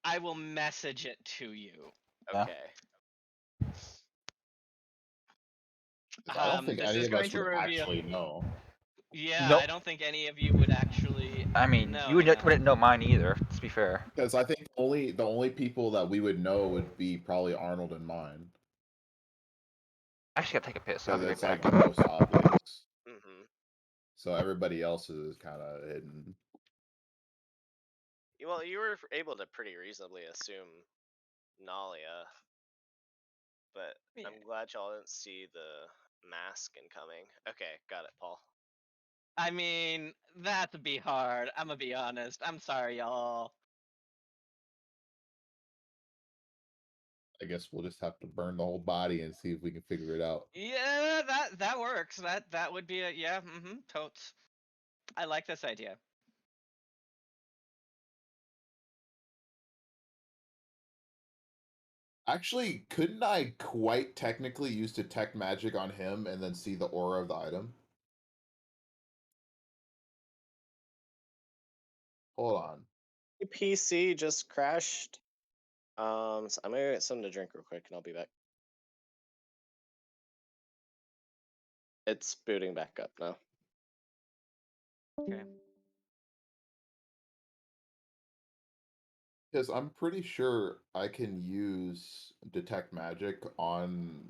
I will message it to you. Yeah. Okay. I don't think This any is of going us to would reveal. actually know. Yeah, Nope. I don't think any of you would actually I mean, know. you wouldn't know mine either. Let's be fair. Because I think the only people that we would know would be probably Arnold and mine. I actually gotta take a piss. So I'll Because be it's right like back. the most obvious. Mm-hmm. So everybody else is kind of hidden. Well, you were able to pretty reasonably assume Nalia, but Yeah. I'm glad y'all didn't see the mask incoming. Okay, got it, Paul. I mean, that'd be hard. I'm gonna be honest. I'm sorry, y'all. I guess we'll just have to burn the whole body and see if we can figure it out. Yeah, that works. That would be a yeah. Totes. I like this idea. Actually, couldn't I quite technically use detect magic on him and then see the aura of the item? Hold on. PC just crashed. So I'm gonna get something to drink real quick, and I'll be back. It's booting back up now. Okay. Because I'm pretty sure I can use detect magic on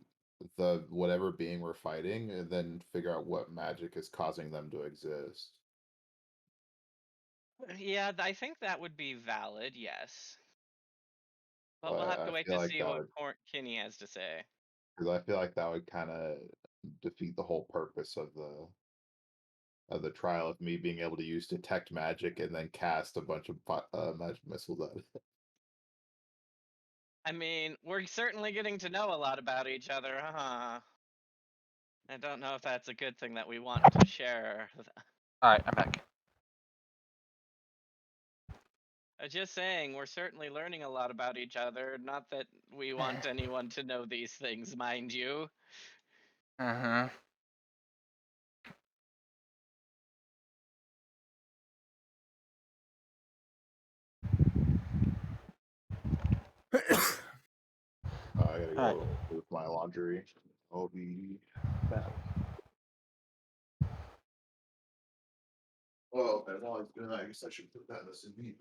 the whatever being we're fighting and then figure out what magic is causing them to exist. Yeah, I think that would be valid. Yes. But we'll But have to I wait feel to like see that what would Kiny has to say. because I feel like that would kind of defeat the whole purpose of the trial of me being able to use detect magic and then cast a bunch of magic missiles at it. I mean, we're certainly getting to know a lot about each other, huh? I don't know if that's a good thing that we want to share. Alright, I'm back. Just saying, we're certainly learning a lot about each other. Not that we want anyone to know these things, mind you. Mm-hmm. I gotta Alright. go with my laundry. I'll be back. Well, as long as doing that, I guess I should put that in the CV.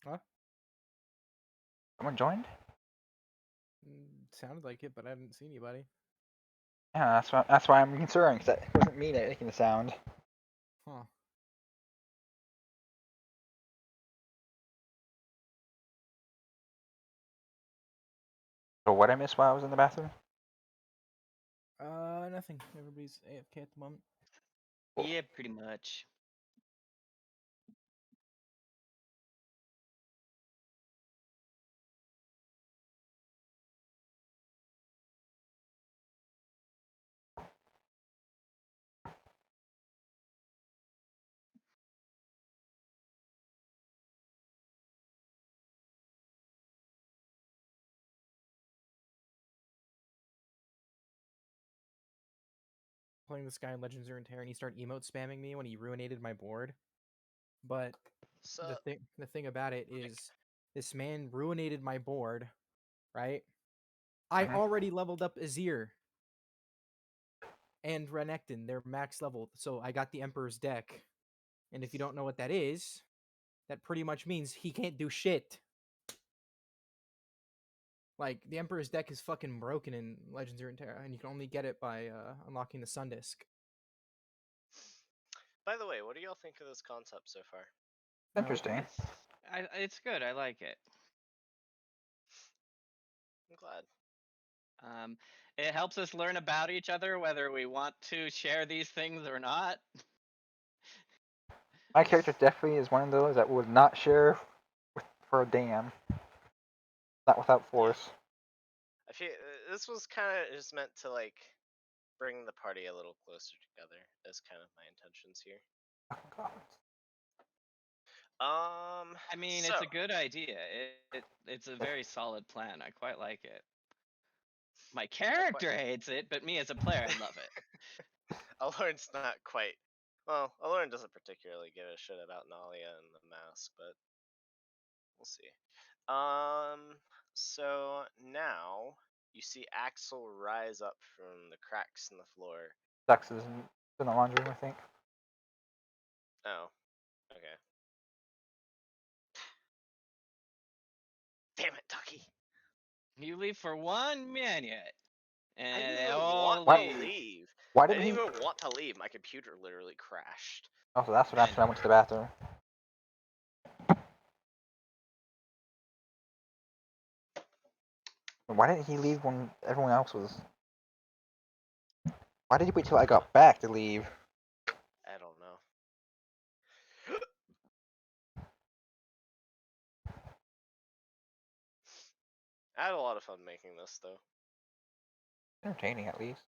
Huh? Someone joined? Sounded like it, but I didn't see anybody. Yeah, that's why I'm concerned, because that wasn't me making the sound. Huh. So what I missed while I was in the bathroom? Nothing. Everybody's AFK at the moment. Cool. Yeah, pretty much. Playing this guy in Legends of Runeterra, and he started emote spamming me when he ruinated my board. But So the thing about it is, this man ruinated my board, right? I Mhm. already leveled up Azir and Renekton. They're max leveled, so I got the Emperor's deck. And if you don't know what that is, that pretty much means he can't do shit. Like, the Emperor's deck is fucking broken in Legends of Runeterra, and you can only get it by unlocking the Sun Disc. by the way, what do y'all think of this concept so far? Interesting. It's good. I like it. I'm glad. It helps us learn about each other, whether we want to share these things or not. My character definitely is one of those that would not share for a damn. Not without force. I feel this was kind of just meant to like bring the party a little closer together. Is kind of my intentions here. I mean, So it's a good idea. It's a very solid plan. I quite like it. My character hates it, but me as a player, I love it. Aloran's not quite. Well, Aloran doesn't particularly give a shit about Nalia and the mask, but we'll see. So now you see Axel rise up from the cracks in the floor. Ducks is in the laundry room, I think. Oh, okay. Damn it, Ducky. You leave for 1 minute, I and didn't they even all want to leave. leave. Why I didn't didn't he? even want to leave. My computer literally crashed. Oh, so that's when I went to the bathroom. Why didn't he leave when everyone else was? Why did he wait till I got back to leave? I don't know. I had a lot of fun making this, though. Entertaining, at least.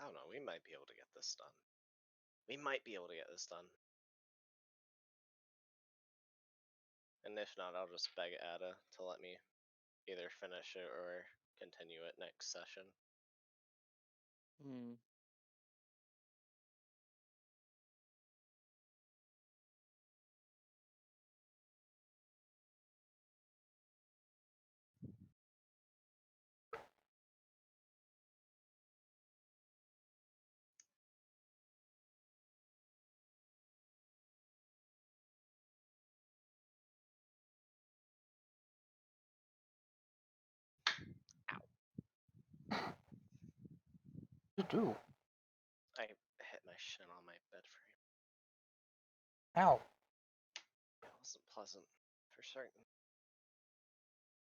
I don't know. We might be able to get this done. We might be able to get this done. And if not, I'll just beg Ada to let me either finish it or continue it next session. Hmm. You do. I hit my shin on my bed frame. How? It wasn't pleasant, for certain.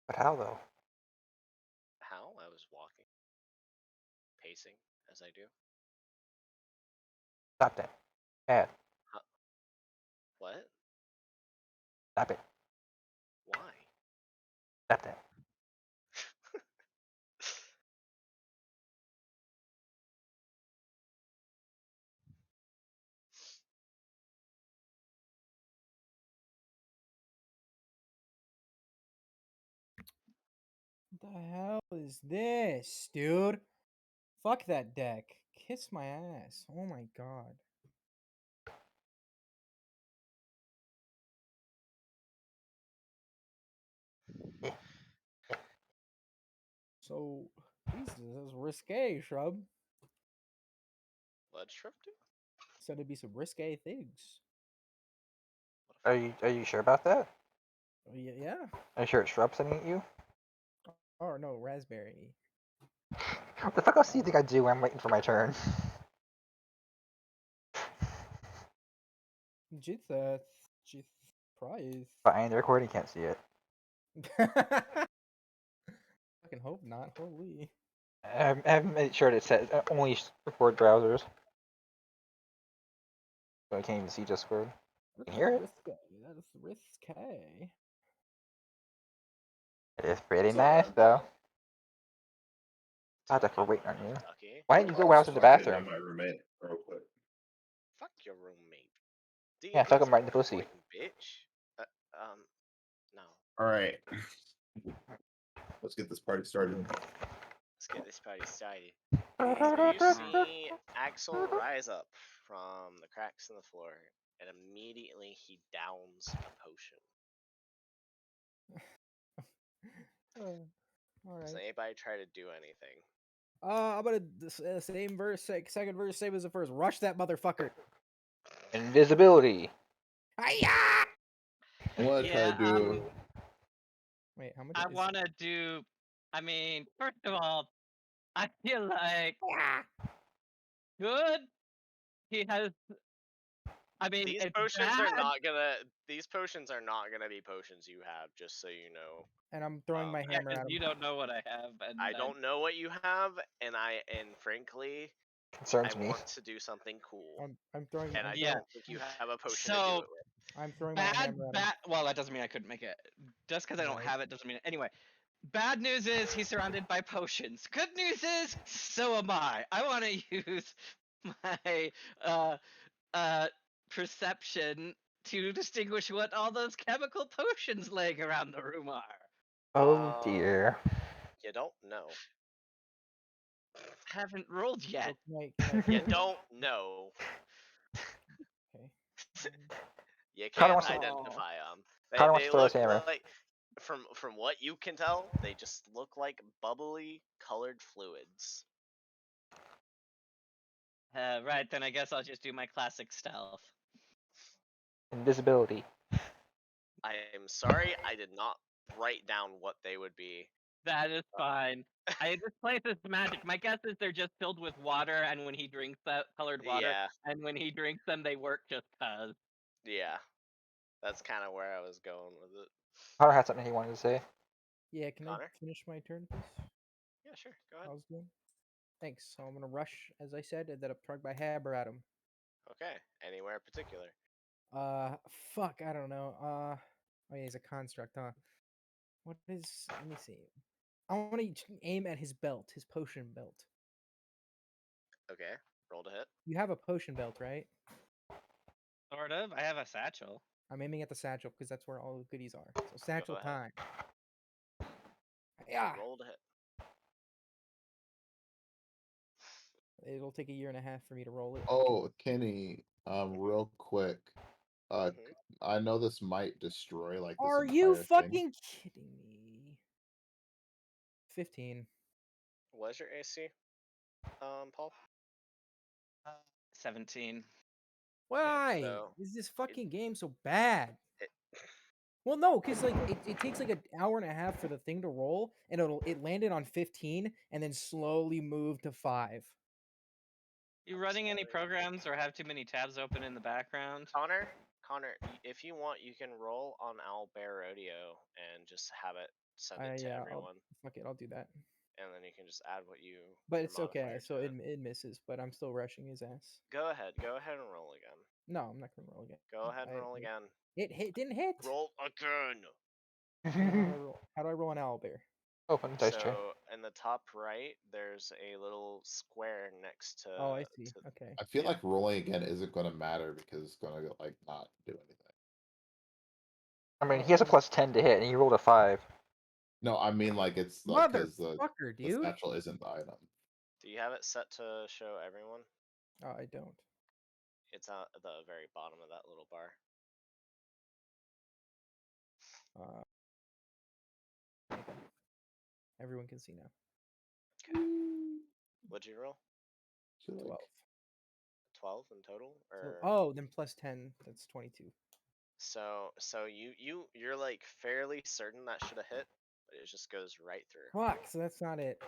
But how though? How? I was walking. Pacing, as I do. Stop that. Bad. Huh? What? Stop it. Why? Stop that. What the hell is this, dude? Fuck that deck. Kiss my ass. Oh my god. So, Jesus, that's risque, Shrub. What'd Shrimp do? Said it'd be some risque things. What Are you sure about that? Oh, yeah. Are you sure it's Shrub sending at you? Oh no, raspberry. What the fuck else do you think I do when I'm waiting for my turn? Jitha, Jith prize. Fine, the recording can't see it. Fucking hope not. Holy. I haven't made sure that it says only record browsers. So I can't even see Discord. You That's can hear it? risque. That is risque. It is pretty What's up, nice man? though. I Ducky, we're waiting what on up, you. Ducky? Why didn't you go I when I was was in the talking to bathroom? my roommate real quick. Fuck your roommate. Yeah, fuck him DM's right in the pussy. important, bitch. No. All right, let's get this party started. Let's get this party started. Easy. So you see Axel rise up from the cracks in the floor, and immediately he downs a potion. All Does right. anybody try to do anything? I'm gonna same verse, second verse, same as the first. Rush that motherfucker. Invisibility. Hiya! I'm gonna try Yeah, to do. Wait, how much I is? want to do. I mean, first of all, I feel like Ah! good. He has I mean, These it's potions are bad. not gonna. These potions are not gonna be potions you have. Just so you know. And I'm throwing my Yeah, hammer 'cause at him. you don't know what I have, and I don't know what you have, and frankly, I Concerns me. want to do something cool, I'm throwing. and I Yeah. don't think you have a potion to do So it with. I'm throwing my hammer at him. Well, that doesn't mean I couldn't make it. Just because I don't Right. have it doesn't mean. Anyway, bad news is he's surrounded by potions. Good news is so am I. I want to use my perception to distinguish what all those chemical potions laying around the room are. Oh dear. You don't know. Haven't rolled yet. So can I You don't know. Okay. You Connor can't wants to- identify them. Connor wants They to throw his look hammer. like, from what you can tell, they just look like bubbly colored fluids. Right, then I guess I'll just do my classic stealth. Invisibility. I am sorry, I did not write down what they would be. That is fine. This place is magic. My guess is they're just filled with water, and when he drinks that colored water, Yeah, and when he drinks them, they work just cause. yeah. That's kind of where I was going with it. Connor had something he wanted to say. Yeah, can Connor? I finish my turn, please? Yeah, sure. Go ahead. I was doing. Thanks. So I'm gonna rush, as I said, and then I'm throwing my hammer at him. Okay. Anywhere particular? Fuck, I don't know. Oh yeah, he's a construct, huh? What is? Let me see. I want to aim at his belt, his potion belt. Okay. Roll to hit. You have a potion belt, right? Sort of. I have a satchel. I'm aiming at the satchel because that's where all the goodies are. So satchel ahead. time. Yeah. Roll to hit. It'll take a year and a half for me to roll it. Oh, Kenny, real quick. Mhm. I know this might destroy like this Are you entire thing. fucking kidding me? 15. What's your AC, Paul? 17. Why So is this fucking game so bad? it, Well, no, because like it takes like an hour and a half for the thing to roll, and it landed on 15 and then slowly moved to 5. You I'm running any sorry. programs or have too many tabs open in the background? Connor, if you want, you can roll on Owl Bear Rodeo and just have it send it to Yeah, everyone, fuck it, I'll do that. and then you can just add what you. But your it's okay. modifier So to it misses, but I'm still rushing his ass. Go ahead and roll again. No, I'm not gonna roll again. Go ahead and roll again. It didn't hit. Roll again. How do I roll an owlbear? Open the dice tray. So in the top right, there's a little square next to. Oh, I see. Okay. I feel yeah. like rolling again isn't going to matter because it's going to like not do anything. I mean, he has a +10 to hit, and he rolled a 5. No, I mean like it's like because Motherfucker, the dude. satchel isn't the item. Do you have it set to show everyone? Oh, I don't. It's at the very bottom of that little bar. Okay. Everyone can see now. What'd you roll? So, like, 12. 12 in total, So, or oh, then +10. That's 22. so you're like fairly certain that should have hit, but it just goes right through. Fuck. So that's not it.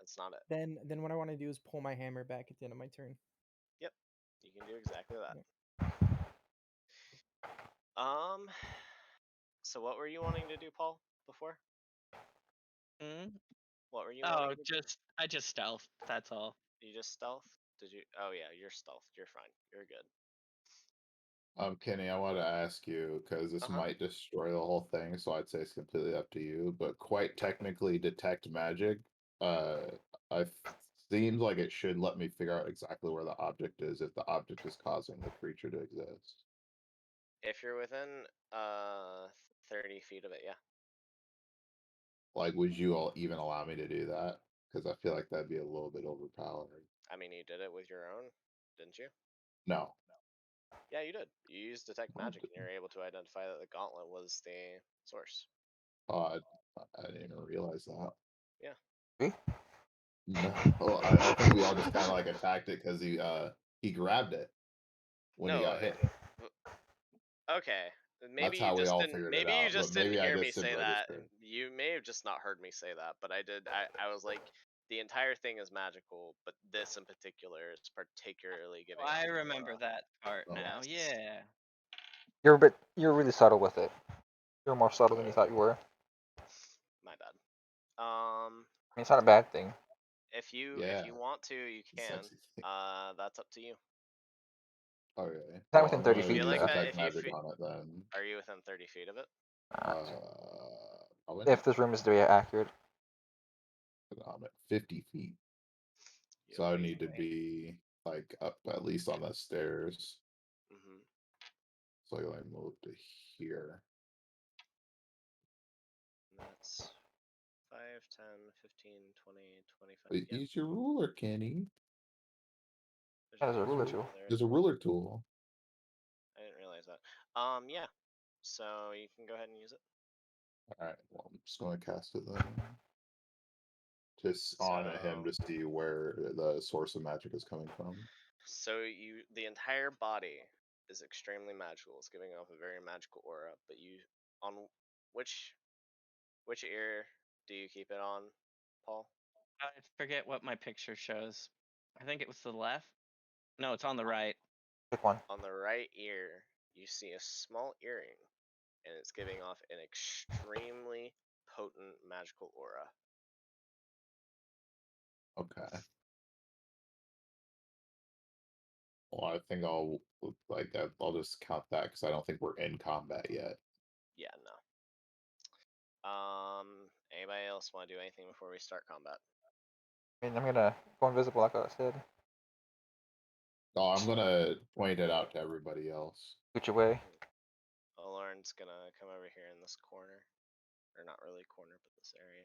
That's not it. Then what I want to do is pull my hammer back at the end of my turn. Yep, you can do exactly that. Yep. So what were you wanting to do, Paul? Before? Hmm? What were you Oh, wanting to do? I just stealth. That's all. You just stealth? Did you? Oh yeah, you're stealth. You're fine. You're good. Kenny, I want to ask you because this Uh-huh. might destroy the whole thing, so I'd say it's completely up to you. But quite technically, detect magic. I seems like it should let me figure out exactly where the object is if the object is causing the creature to exist. If you're within 30 feet of it, yeah. Like, would you all even allow me to do that? Because I feel like that'd be a little bit overpowering. I mean, you did it with your own, didn't you? No. Yeah, you did. You used detect magic, and you're able to identify that the gauntlet was the source. I didn't even realize that. Yeah. No, I think we all just kind of like attacked it because he grabbed it when he No. got hit. Okay. Maybe That's you how we just all didn't. figured it Maybe you out. just But didn't maybe I hear me just didn't say that. register. You may have just not heard me say that, but I did. I was like, the entire thing is magical, but this in particular is particularly giving off I an remember aura. that part Oh, now. yes. Yeah. You're really subtle with it. You're more subtle than you thought you were. My bad. I mean, it's not a bad thing. If you Yeah. want to, you can. Sexy thing. That's up to you. Okay. not within I'm 30 gonna feet, Feel use like though. that detect if you magic on it then. are you within 30 feet of it? Probably If not. this room is to be accurate. I'm at 50 feet. So You'll I be need to fine. be like up at least on the stairs. Mhm. So I move to here. And that's 5, 10, 15, 20, 25. Wait, Yep. use your ruler, Kenny. There's a There's ruler tool. There's a ruler tool. I didn't realize that. Yeah. So you can go ahead and use it. Alright, well, I'm just going to cast it then. Just on him So, to see where the source of magic is coming from. so the entire body is extremely magical. It's giving off a very magical aura. But you, on which ear do you keep it on, Paul? I forget what my picture shows. I think it was the left. No, it's on the right. Pick one. On the right ear, you see a small earring, and it's giving off an extremely potent magical aura. Okay. Well, I think I'll I'll just count that because I don't think we're in combat yet. Yeah, no. Anybody else want to do anything before we start combat? I mean, I'm gonna go invisible like I said. Oh, I'm gonna point it out to everybody else. Scoot your way. Lauren's gonna come over here in this corner. Or not really corner, but this area.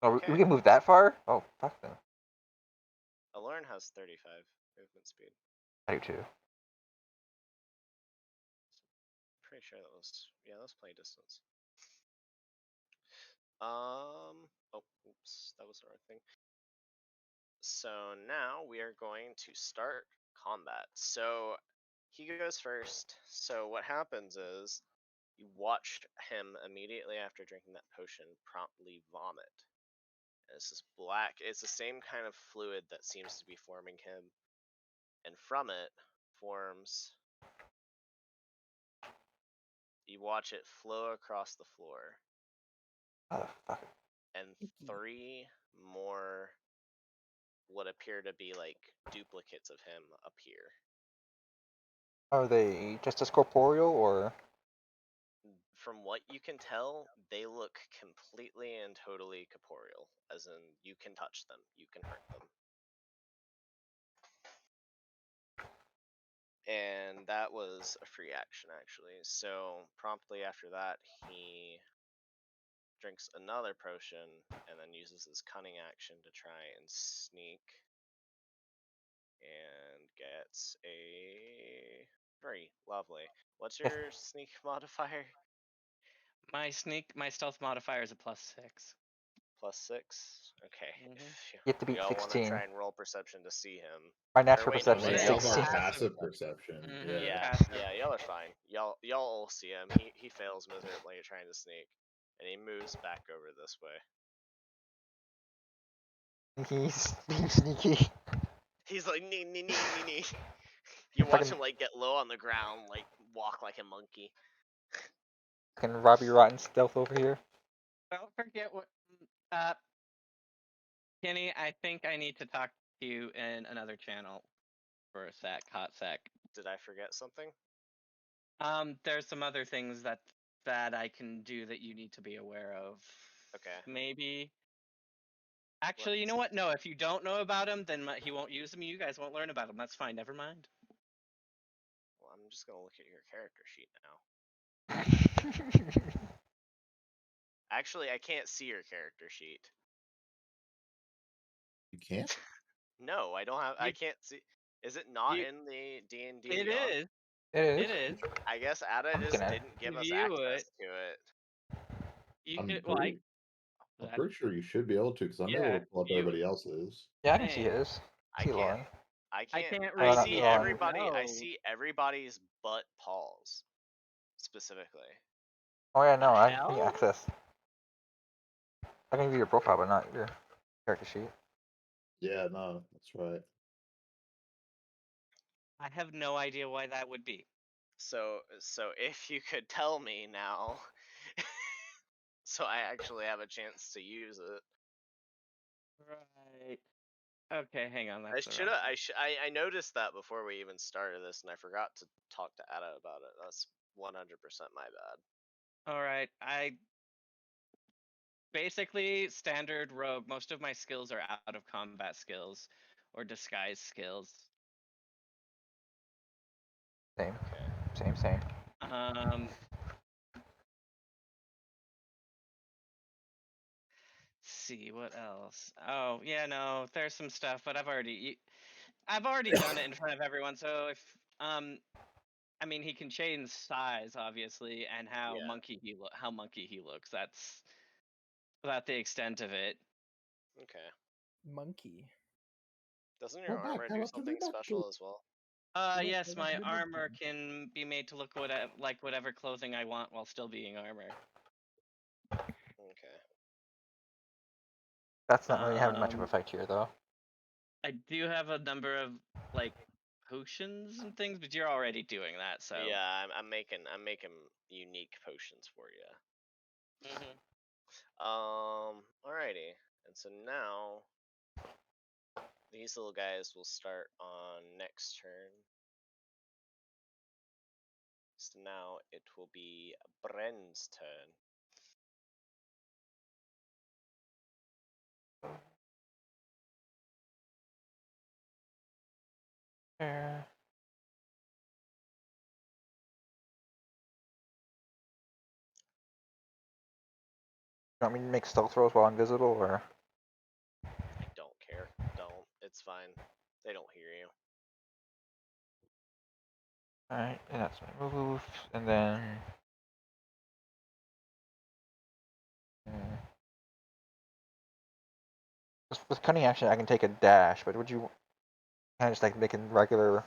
Oh, Okay. we can move that far? Oh, fuck them. Lauren has 35 movement speed. I do too. Pretty sure that was, yeah, that was play distance. Oh, oops, that was the wrong thing. So now we are going to start combat. So he goes first. So what happens is you watch him immediately after drinking that potion promptly vomit. And it's this black, it's the same kind of fluid that seems to be forming him. And from it forms, you watch it flow across the floor. Motherfucker. And 3 more what appear to be like duplicates of him appear. Are they just as corporeal or? From what you can tell, they look completely and totally corporeal, as in you can touch them, you can hurt them. And that was a free action, actually. So promptly after that, he drinks another potion and then uses his cunning action to try and sneak, and gets a 3. Lovely. What's your sneak modifier? My stealth modifier is a +6. +6? Okay. Mhm. If You have to beat y'all want to 16. try and roll perception to see him. My Or natural wait, no, perception Let is shit. me off our 16. passive perception. Mhm, Yeah. passive. Yeah, y'all are fine. Y'all will see him. He fails miserably at trying to sneak, and he moves back over this way. He's being sneaky. He's like nee nee nee nee nee. You If I watch can, him like get low on the ground, like walk like a monkey. can Robbie Rotten stealth over here. Don't forget what. Uh, Kenny, I think I need to talk to you in another channel for a hot sec. Did I forget something? There's some other things that I can do that you need to be aware of. Okay. Maybe. Actually, you know what? No, if you don't know about him, then he won't use them. You guys won't learn about him. That's fine. Never mind. Well, I'm just gonna look at your character sheet now. Actually, I can't see your character sheet. You can't? No, I don't have. I can't see. Is it not in the D&D It Beyond? is. It is. It is. I guess Ada I'm just looking at it. didn't give us View access it. to it. You I'm could like. pretty sure you should be able to because I'm able Yeah, to pull up view it. everybody else's. Yeah, I can see Same. his. I See can't. Lauren. I can't. can't I read see either. everybody. I No. see everybody's but Paul's specifically. Oh yeah, The no, I need hell? access. I can view your profile, but not your. character sheet. Yeah, no, that's right. I have no idea why that would be. So if you could tell me now, so I actually have a chance to use it. Right. Okay, hang on. I That's the should wrong. I noticed that before we even started this, and I forgot to talk to Ada about it. That's 100% my bad. All right. I basically standard rogue. Most of my skills are out of combat skills or disguise skills. Same. Okay. Same. See what else. Oh yeah, no, there's some stuff, but I've already done it in front of everyone. So if I mean, he can change size, obviously, and how Yeah. monkey he looks. That's about the extent of it. Okay. Monkey. Doesn't Go your back, armor do Ella, to the something doctor. special as well? Yes, Go back my to the armor doctor. can be made to look like whatever clothing I want while still being armor. Okay. That's not really having much of an Um, effect here, though. I do have a number of like potions and things, but you're already doing that, so. Yeah, I'm making unique potions for you. Mhm. Alrighty. And so now these little guys will start on next turn. So now it will be Bren's turn. There. You want me to make stealth rolls while invisible, or? I don't care. Don't. It's fine. They don't hear you. Alright, and that's my move, and then... With cunning action, I can take a dash, but would you kind of just like make a regular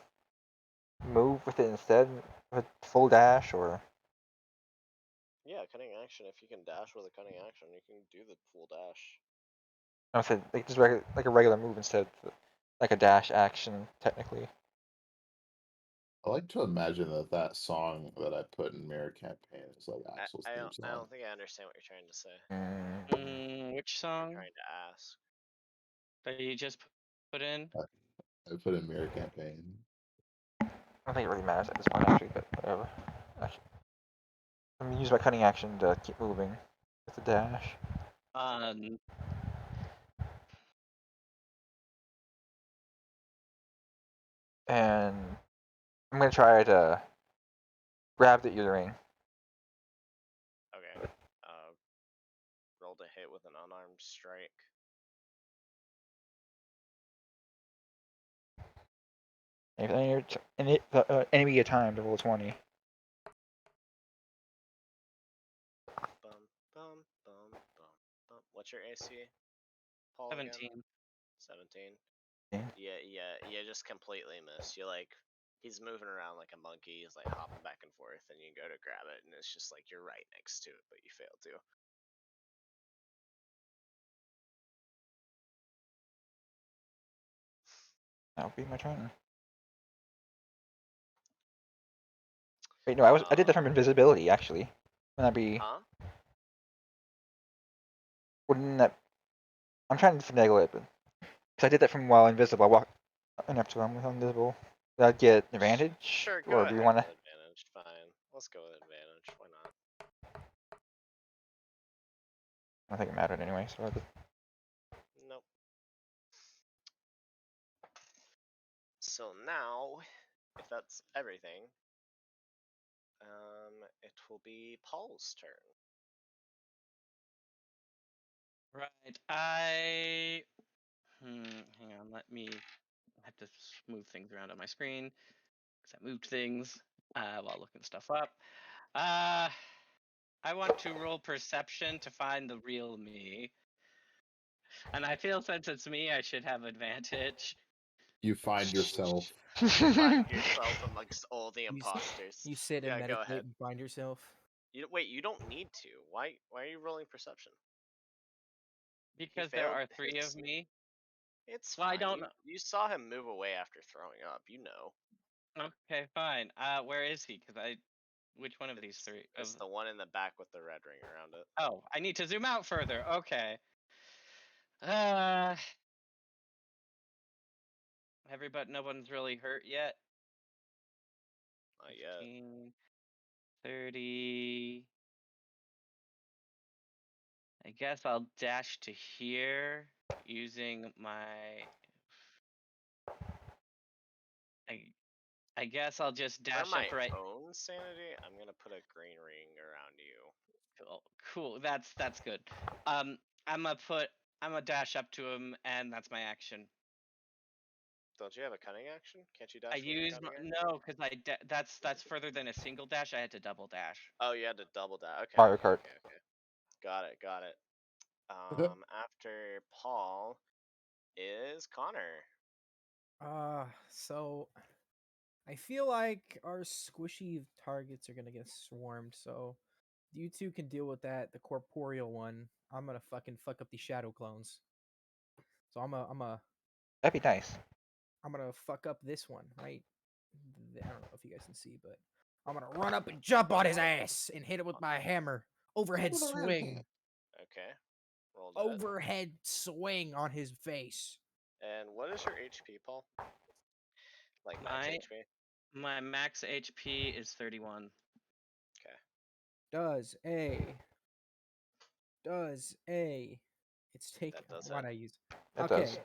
move with it instead? With full dash, or? Yeah, cunning action. If you can dash with a cunning action, you can do the full dash. I said like just like a regular move instead, like a dash action technically. I like to imagine that song that I put in Mirror Campaign is like Axel's theme I song. don't think I understand what you're trying to say. Which What you're song trying to ask. that you just put in? I put in Mirror Campaign. I don't think it really matters at this point actually, but whatever. I'm gonna use my cunning action to keep moving with the dash. And I'm gonna try to grab the earring. Okay. Roll to hit with an unarmed strike. If enemy get time to roll 20. Bum, bum, bum, bum, bum. What's your AC, Paul, again? 17. 17. Yeah. Yeah, just completely miss. He's moving around like a monkey. He's like hopping back and forth, and you go to grab it, and it's just like you're right next to it, but you fail to. That'll be my turn. Wait, no, I did that from invisibility actually. Wouldn't that be? Huh? Wouldn't that? I'm trying to finagle it, but because I did that from while invisible. I walked enough to him with invisible. Did I get advantage? Sure, go Or do ahead you want to? with advantage. Fine. Let's go with advantage. Why not? I don't think it mattered anyway. So I did. Nope. So now, if that's everything, it will be Paul's turn. Right. Hang on. Let me. I have to move things around on my screen because I moved things while looking stuff up. I want to roll perception to find the real me, and I feel since it's me, I should have advantage. You find yourself. Find yourself amongst all the You imposters. You sit and Yeah, go meditate ahead. and find yourself. Wait, you don't need to. Why are you rolling perception? Because there failed are 3 his. of me. It's Well, I fine. don't You, know. you saw him move away after throwing up. You know. Okay, fine. Where is he? Because which one of these 3? It's the one in the back with the red ring around it. Oh, I need to zoom out further. Okay. Uh, no one's really hurt yet. Not yet. 15, 30. I guess I'll dash to here using my. I guess I'll just For dash my up right. own sanity, I'm gonna put a green ring around you. Cool. That's good. I'm gonna dash up to him, and that's my action. Don't you have a cunning action? Can't you dash I with your use cunning action? no, because that's further than a single dash. I had to double dash. Oh, you had to double dash. Okay. Mario Okay, Kart. okay. Got it. Got it. Okay. After Paul is Connor. So I feel like our squishy targets are gonna get swarmed, so you two can deal with that. The corporeal one, I'm gonna fucking fuck up these shadow clones. So That'd be nice. I'm gonna fuck up this one, right? I don't know if you guys can see, but I'm gonna run up and jump on his ass and hit it with my hammer. Overhead swing. Okay. Roll to hit. Overhead swing on his face. And what is your HP, Paul? Like max My HP? my max HP is 31. Okay. Does a. It's taken. That does Why'd it. I use? It Okay. does.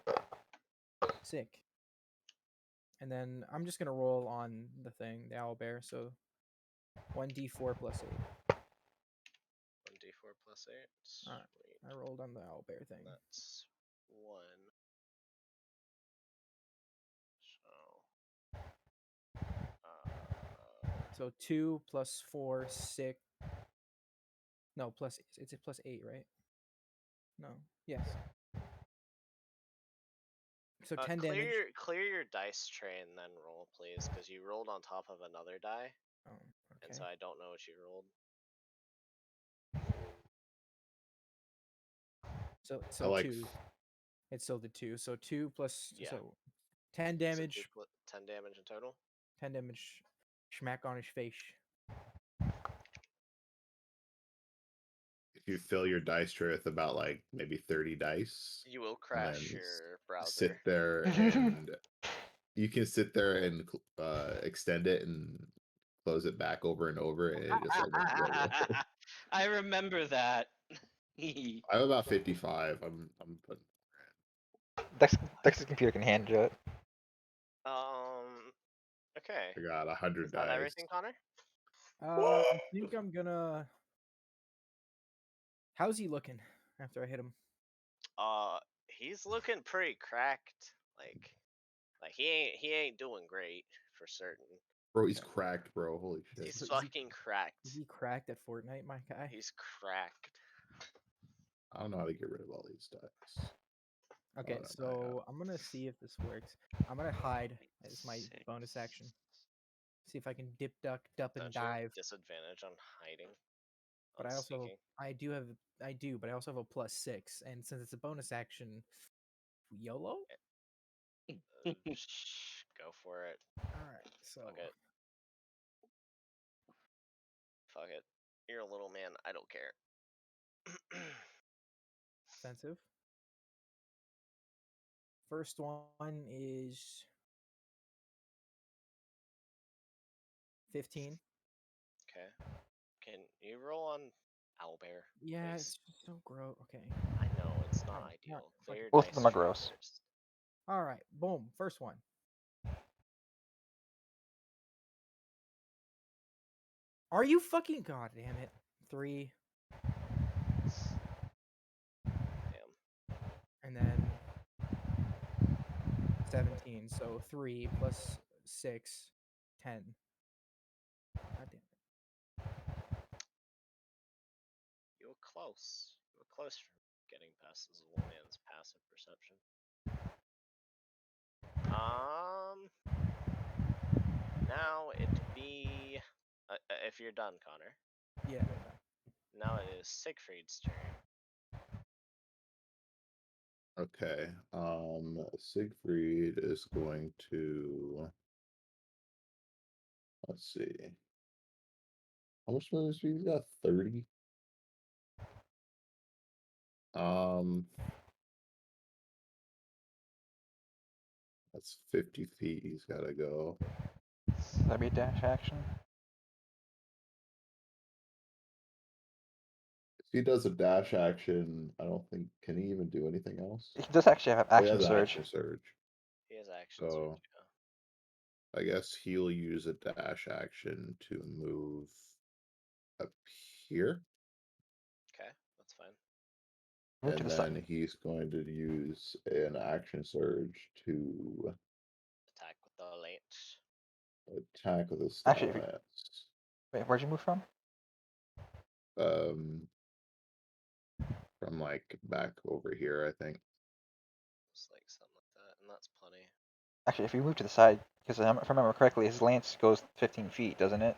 Sick. And then I'm just gonna roll on the thing, the owl bear. So 1d4 plus 8. 1d4 plus 8. All right. Sweet. I rolled on the owl bear thing. That's 1. So, So 2 plus 4, 6. No, plus it's a plus 8, right? No. Yes. So 10 damage. clear your dice tray and then roll, please, because you rolled on top of another die, Oh, and okay. so I don't know what you rolled. So I like 2. It's still the 2. So 2 plus Yeah. so 10 So damage. 10 damage in total. 10 damage. Schmack on his face. if you fill your dice tray with about like maybe 30 dice, You will and crash then your browser. sit there and you can sit there and extend it and close it back over and over, and it just like makes it go. I remember that. I'm about 55. I'm putting. Dex's computer can handle it. Okay. I got 100 Is that dice. everything, Connor? I think I'm gonna. How's he looking after I hit him? He's looking pretty cracked. Like he ain't doing great for certain. Bro, he's cracked, bro. Holy shit. He's Is he- fucking cracked. Is he cracked at Fortnite, my guy? He's cracked. I don't know how to get rid of all these dice. Okay, no, so I'm gonna see if this works. I'm gonna hide as my bonus action. See if I can dip, duck, duck, and Don't you have dive. disadvantage on hiding? But On I also sneaking? I do, but I also have a +6, and since it's a bonus action, YOLO. Go for it. All right, so Fuck it. Fuck it. You're a little man. I don't care. offensive. First one is 15. Okay. Can you roll on owlbear? Yeah, please? it's just so gross. Okay. I know it's not Alright, ideal. fuck Clear it. your Both of dice them are tray gross. first. All right, boom. First one. Are you fucking god damn it? 3, Damn. and then 17. So 3 plus 6, 10. God damn it. You were close. You were close from getting past this little man's passive perception. Now it'd be if you're done, Connor. Yeah. Now it is Siegfried's turn. Okay. Siegfried is going to. Let's see. How much movement speed you got? 30. That's 50 feet. He's got to go. That'd be a dash action. If he does a dash action, I don't think. Can he even do anything else? He does actually have Oh, he action has surge. action surge. He has action So surge. Yeah. I guess he'll use a dash action to move up here. Okay, that's fine. Move to And the then side. he's going to use an action surge to Attack with the lance. attack with his Actually, stat if you- lance. Wait, where'd you move from? Um, from like back over here, I think. It's like something like that, and that's plenty. Actually, if you move to the side, because if I remember correctly, his lance goes 15 feet, doesn't it?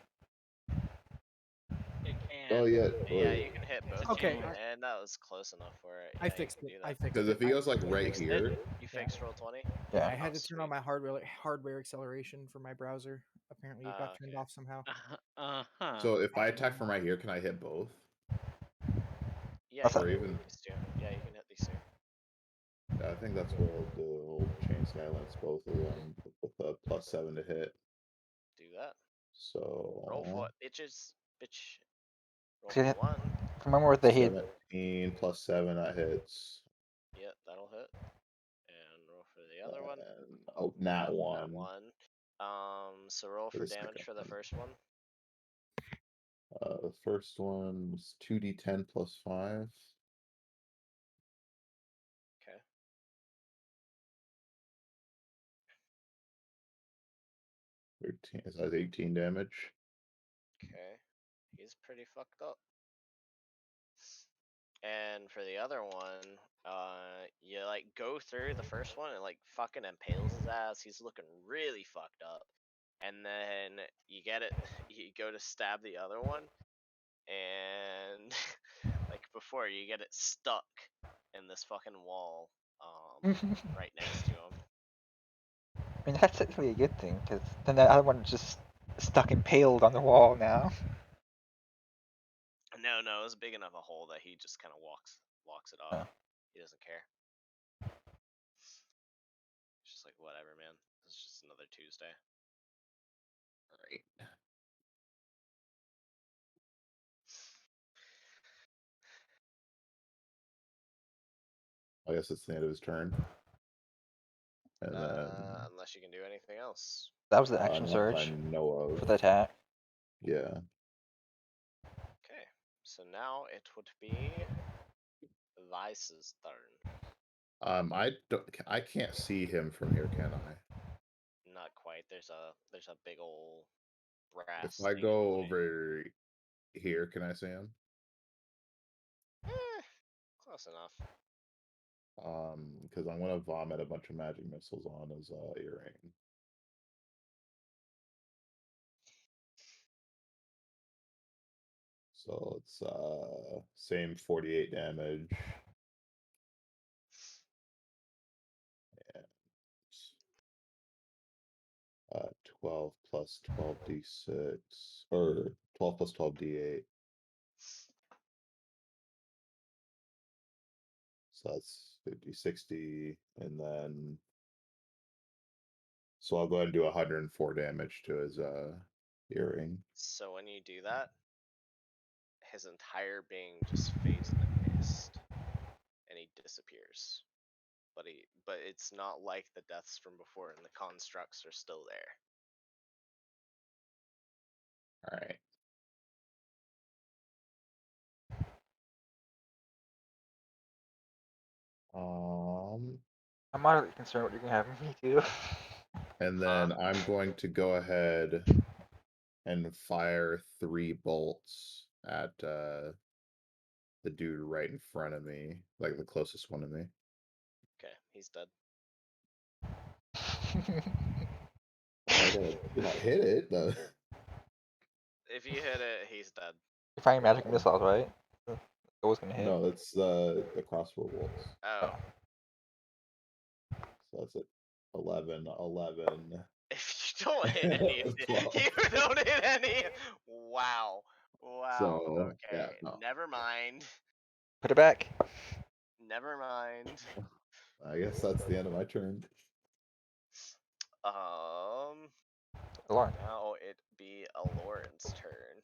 It can. Oh yeah, Yeah, wait. you can hit It's a both. Okay, chain. And that was close enough for it. I Yeah, you fixed can it. do I that. fixed Because it. if he goes like You right fixed here, it? You fixed roll 20? Yeah, Yeah. I had Oh, to turn on sweet. my hardware acceleration for my browser. Apparently, it got turned Okay. off somehow. Uh-huh. so if I attack from right here, can I hit both? Yeah, What's you Or can even hit these two. Yeah, you can hit these two. yeah, I think that's what I'll do. I'll chain skylance both of them with a +7 to hit. Do that. Roll So for it, bitches. Bitch. Roll See, for one. remember what they hit? 17 +7 that hits. Yeah, that'll hit. And roll for the other one. And, oh, nat That one one. So roll for for the damage second for the one. first one. The first one was 2d10 +5. Okay. So that's 18 damage. Okay. He's pretty fucked up. And for the other one, you like go through the first one and like fucking impales his ass. He's looking really fucked up. And then you get it, you go to stab the other one, and like before, you get it stuck in this fucking wall, right next to him. I mean, that's technically a good thing, because then that other one's just stuck impaled on the wall now. No, it was big enough a hole that he just kind of walks it off. Oh. He doesn't care. It's just like whatever, man. It's just another Tuesday. Right. I guess it's the end of his turn. And then Unless you can do anything else. That was the action not that I surge know of. for the attack. Yeah. Okay, so now it would be Vice's turn. I can't see him from here, can I? Not quite. There's a big old If brass I thing in the go way. over here, can I see him? Close enough. Because I'm gonna vomit a bunch of magic missiles on his earring. So it's same 48 damage. And 12 plus 12d6 or 12 plus 12d8. So that's 50, 60, and then so I'll go ahead and do 104 damage to his earring. So when you do that, his entire being just fades into mist, and he disappears. But it's not like the deaths from before, and the constructs are still there. All right. I'm moderately concerned what you're gonna have me do. And then I'm going to go ahead and fire 3 bolts at the dude right in front of me, like the closest one to me. Okay, he's dead. I gotta hit it. If you hit it, he's dead. You're firing magic missiles, right? It was gonna hit. No, it's the crossbow bolts. Oh. So that's it. 11, 11. If you don't hit any, of it, 12. you don't hit any. Wow. Wow. So, Okay. yeah, no. Never mind. Put it back. Never mind. I guess that's the end of my turn. Alarm. Now it be Lauren's turn.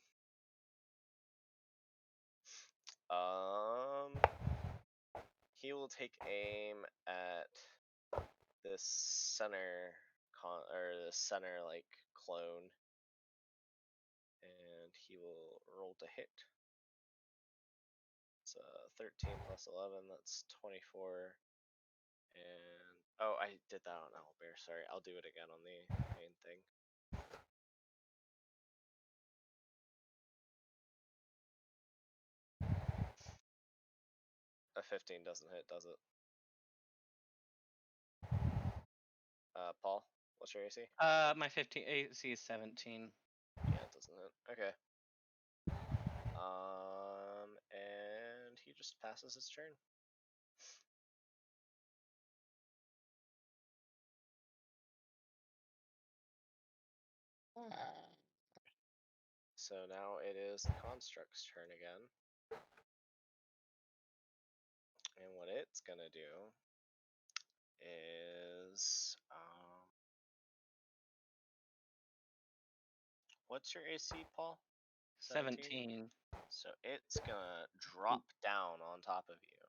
He will take aim at this center or the center like clone, and he will roll to hit. It's 13 plus 11. That's 24. And oh, I did that on Owlbear. Sorry, I'll do it again on the main thing. A 15 doesn't hit, does it? Paul, what's your AC? My 15 AC is 17. Yeah, it doesn't hit. Okay. And he just passes his turn. So now it is the construct's turn again. And what it's gonna do is what's your AC, Paul? 17. So it's gonna drop down on top of you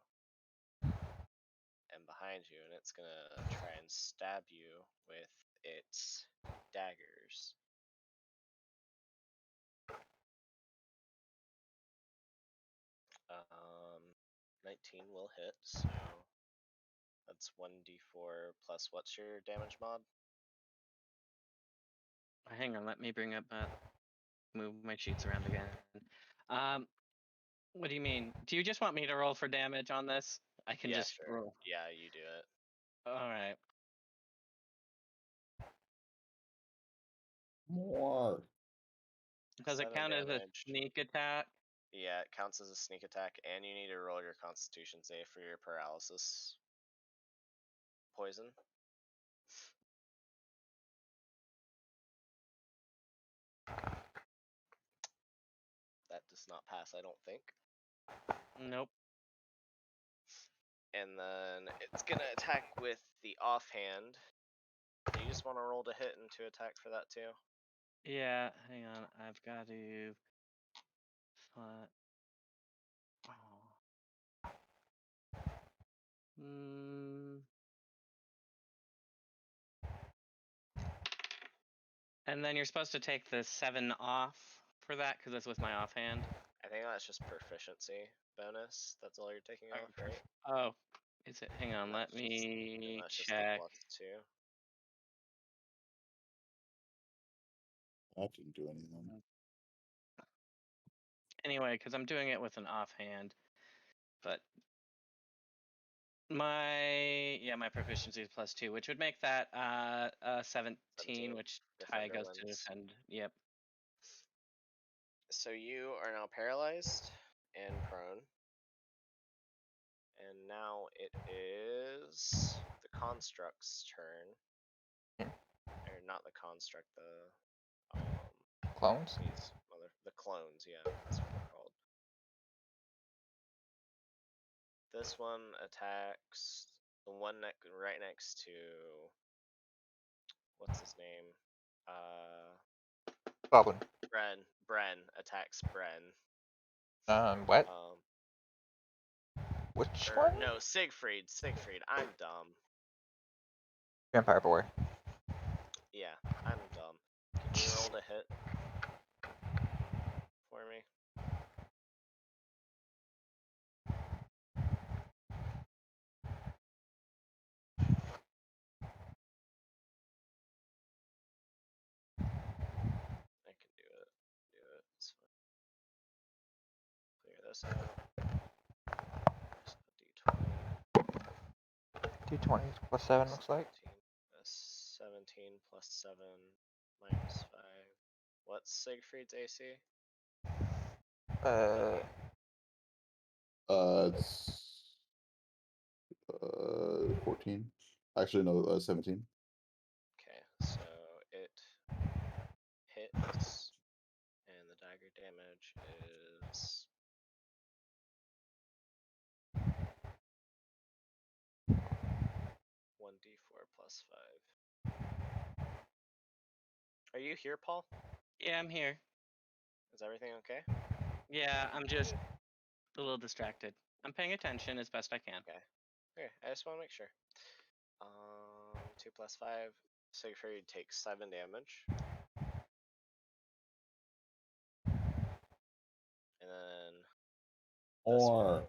and behind you, and it's gonna try and stab you with its daggers. 19 will hit, so that's 1d4 plus what's your damage mod? Hang on, let me bring up move my sheets around again. What do you mean? Do you just want me to roll for damage on this? I can Yeah, just sure. roll. Yeah, you do it. All right. More. Does it 7 count as a damage. sneak attack? Yeah, it counts as a sneak attack, and you need to roll your Constitution save for your paralysis poison. That does not pass, I don't think. Nope. And then it's gonna attack with the offhand. Do you just want to roll to hit and to attack for that too? Yeah, hang on. I've got to. And then you're supposed to take the 7 off for that because it's with my offhand. I think that's just proficiency bonus. That's all you're taking off, right? Oh, is it? Hang on, let And me that's just the check. +2. That didn't do anything. Anyway, because I'm doing it with an offhand, but my proficiency is +2, which would make that 17, 17, which Ty Defender goes to wins. defend. Yep. So you are now paralyzed and prone. And now it is the construct's turn. Or not the construct, the Clones? the clones, yeah, that's what they're called. This one attacks the one right next to what's his name? Goblin. Bren attacks Bren. What? Which one? No, Siegfried. I'm dumb. Vampire boy. Yeah, I'm dumb. Can you roll to hit for me? I can do it. It's fine. Clear this out. D20 plus 7 looks like. 17 plus 7 minus 5. What's Siegfried's AC? It's 14. Actually, no, 17. Okay, so it hits, and the dagger damage is 1d4 plus 5. Are you here, Paul? Yeah, I'm here. Is everything okay? Yeah, I'm just a little distracted. I'm paying attention as best I can. Okay, I just want to make sure. 2 plus 5. Siegfried takes 7 damage. And then Or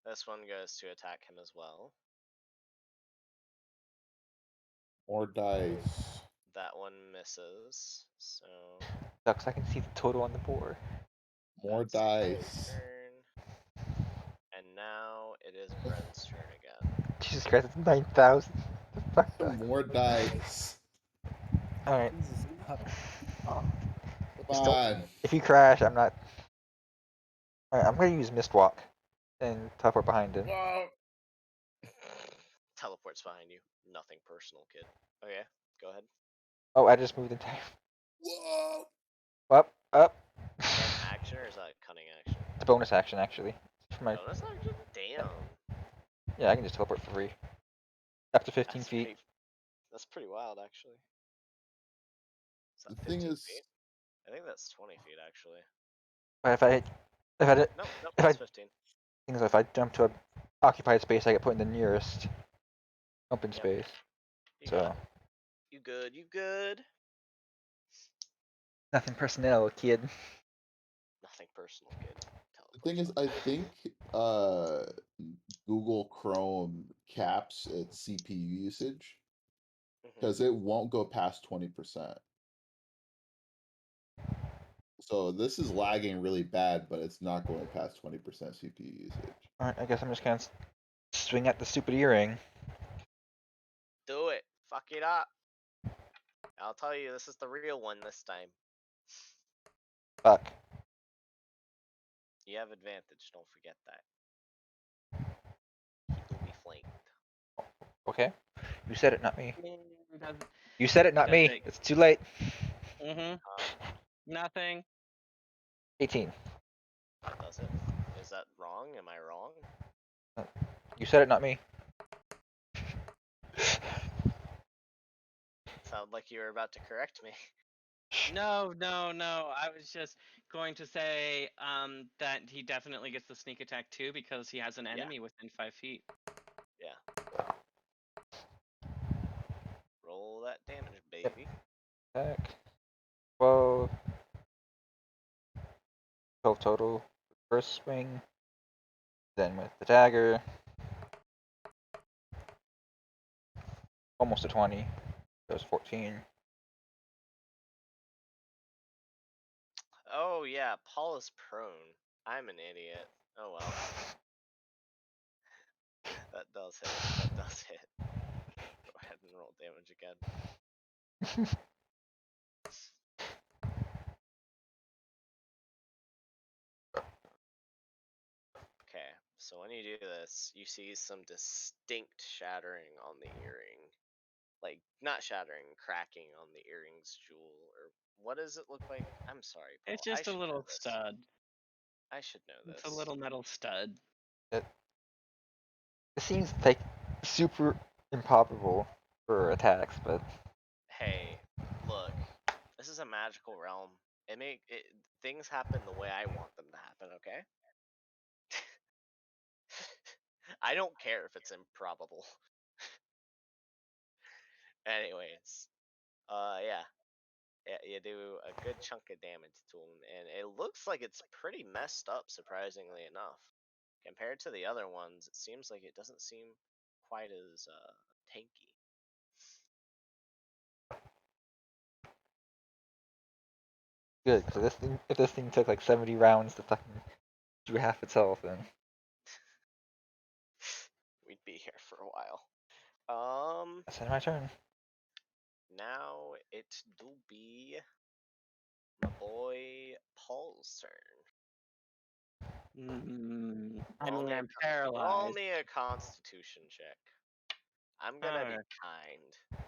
this one goes to attack him as well. more dice. That one misses. So Sucks. I can see the total on the board. More that's my dice. turn. And now it is Bren's turn again. Jesus Christ, it's 9,000. The fuck, Doc? More dice. All right. Jesus fuck. Come Still, on. if you crash, I'm not. All right, I'm gonna use Mistwalk and teleport behind him. Whoa. Teleports behind you. Nothing personal, kid. Okay, go ahead. Oh, I just moved in time. Whoa. Up, up. Is that an action or is that a cunning action? It's a bonus action actually. For my, Bonus action? Damn. yeah, I can just teleport for free. Up to 15 That's feet. that's pretty wild, actually. Is The that thing 15 is, feet? I think that's 20 feet, actually. But if I did, Nope, if I, that's 15. things like if I jump to a occupied space, I get put in the nearest open Yep. space. You So got it. You good, you good. nothing personnel, kid. Nothing personal, kid. the thing is, Teleports I think Google Chrome caps its CPU usage because it won't go past 20%. So this is lagging really bad, but it's not going past 20% CPU usage. All right, I guess I'm just gonna swing at the stupid earring. Do it. Fuck it up. I'll tell you, this is the real one this time. Fuck. You have advantage, don't forget that. He will be flanked. Okay. You said it, not me. Does, You said it, not does me. it? It's too late. Mm-hmm. Nothing. 18. Does it? Is that wrong? Am I wrong? You said it, not me. Sound like you were about to correct me. No, no, no. I was just going to say that he definitely gets the sneak attack too because he has an enemy within 5 feet. Yeah. Roll that damage, baby. Attack. 12. 12 total. First swing. Then with the dagger. Almost a 20. That was 14. Oh yeah, Paul is prone. I'm an idiot. Oh well. That does hit. That does hit. Go ahead and roll damage again. Okay, so when you do this, you see some distinct shattering on the earring. Like, not shattering, cracking on the earring's jewel. Or what does it look like? I'm sorry, Paul. It's I just a should know little this. stud. I should know It's this. a little metal stud. It seems like super improbable for attacks, but Hey, look, this is a magical realm. Things happen the way I want them to happen. Okay. I don't care if it's improbable. Anyways, yeah. Yeah, you do a good chunk of damage to him, and it looks like it's pretty messed up, surprisingly enough. Compared to the other ones, it seems like it doesn't seem quite as tanky. good. So if this thing took like 70 rounds to fucking do half its health, then We'd be here for a while. that's my turn. Now it do be my boy Paul's turn. I Roll mean, me I'm roll paralyzed. me a Constitution check. I'm gonna be Alright. kind.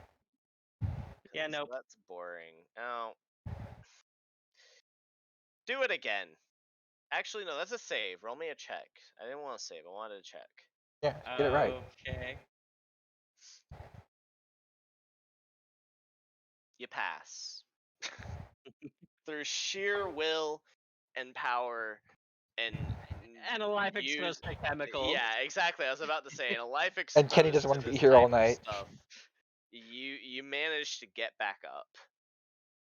Yeah, 'cause nope. That's boring. Oh. Do it again. Actually, no, that's a save. Roll me a check. I didn't want to save. I wanted to check. Yeah, get it right. Okay. You pass. Through sheer will and power and And a life use. exposed to chemicals. Yeah, exactly. I was about to say, in a life And Kenny exposed doesn't to want to be this here all type of night. stuff, you managed to get back up,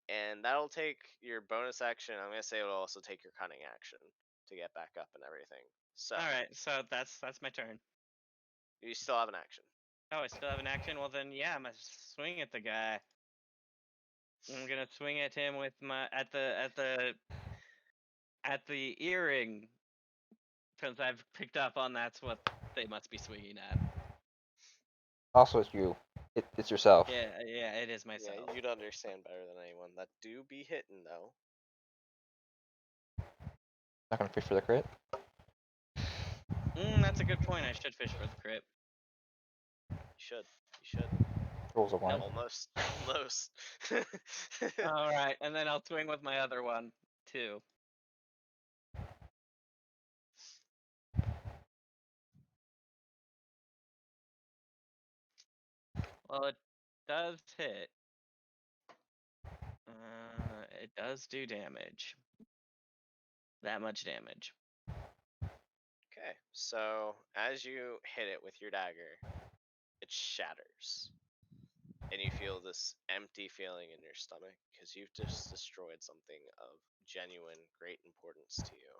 and that'll take your bonus action. I'm gonna say it'll also take your cunning action to get back up and everything. So Alright, so that's my turn. you still have an action. Oh, I still have an action? Well then yeah, I'm gonna swing at the guy. I'm gonna swing at him with my at the earring. Because I've picked up on that's what they must be swinging at. Also, it's you. It's yourself. Yeah, it is Yeah, myself. you'd understand better than anyone. That do be hitting though. Not gonna fish for the crit. That's a good point. I should fish for the crit. You should. You should. Rolls a one. Almost. Almost. Alright, and then I'll swing with my other one, too. Well, it does hit. It does do damage. That much damage. Okay, so as you hit it with your dagger, it shatters. And you feel this empty feeling in your stomach because you've just destroyed something of genuine great importance to you,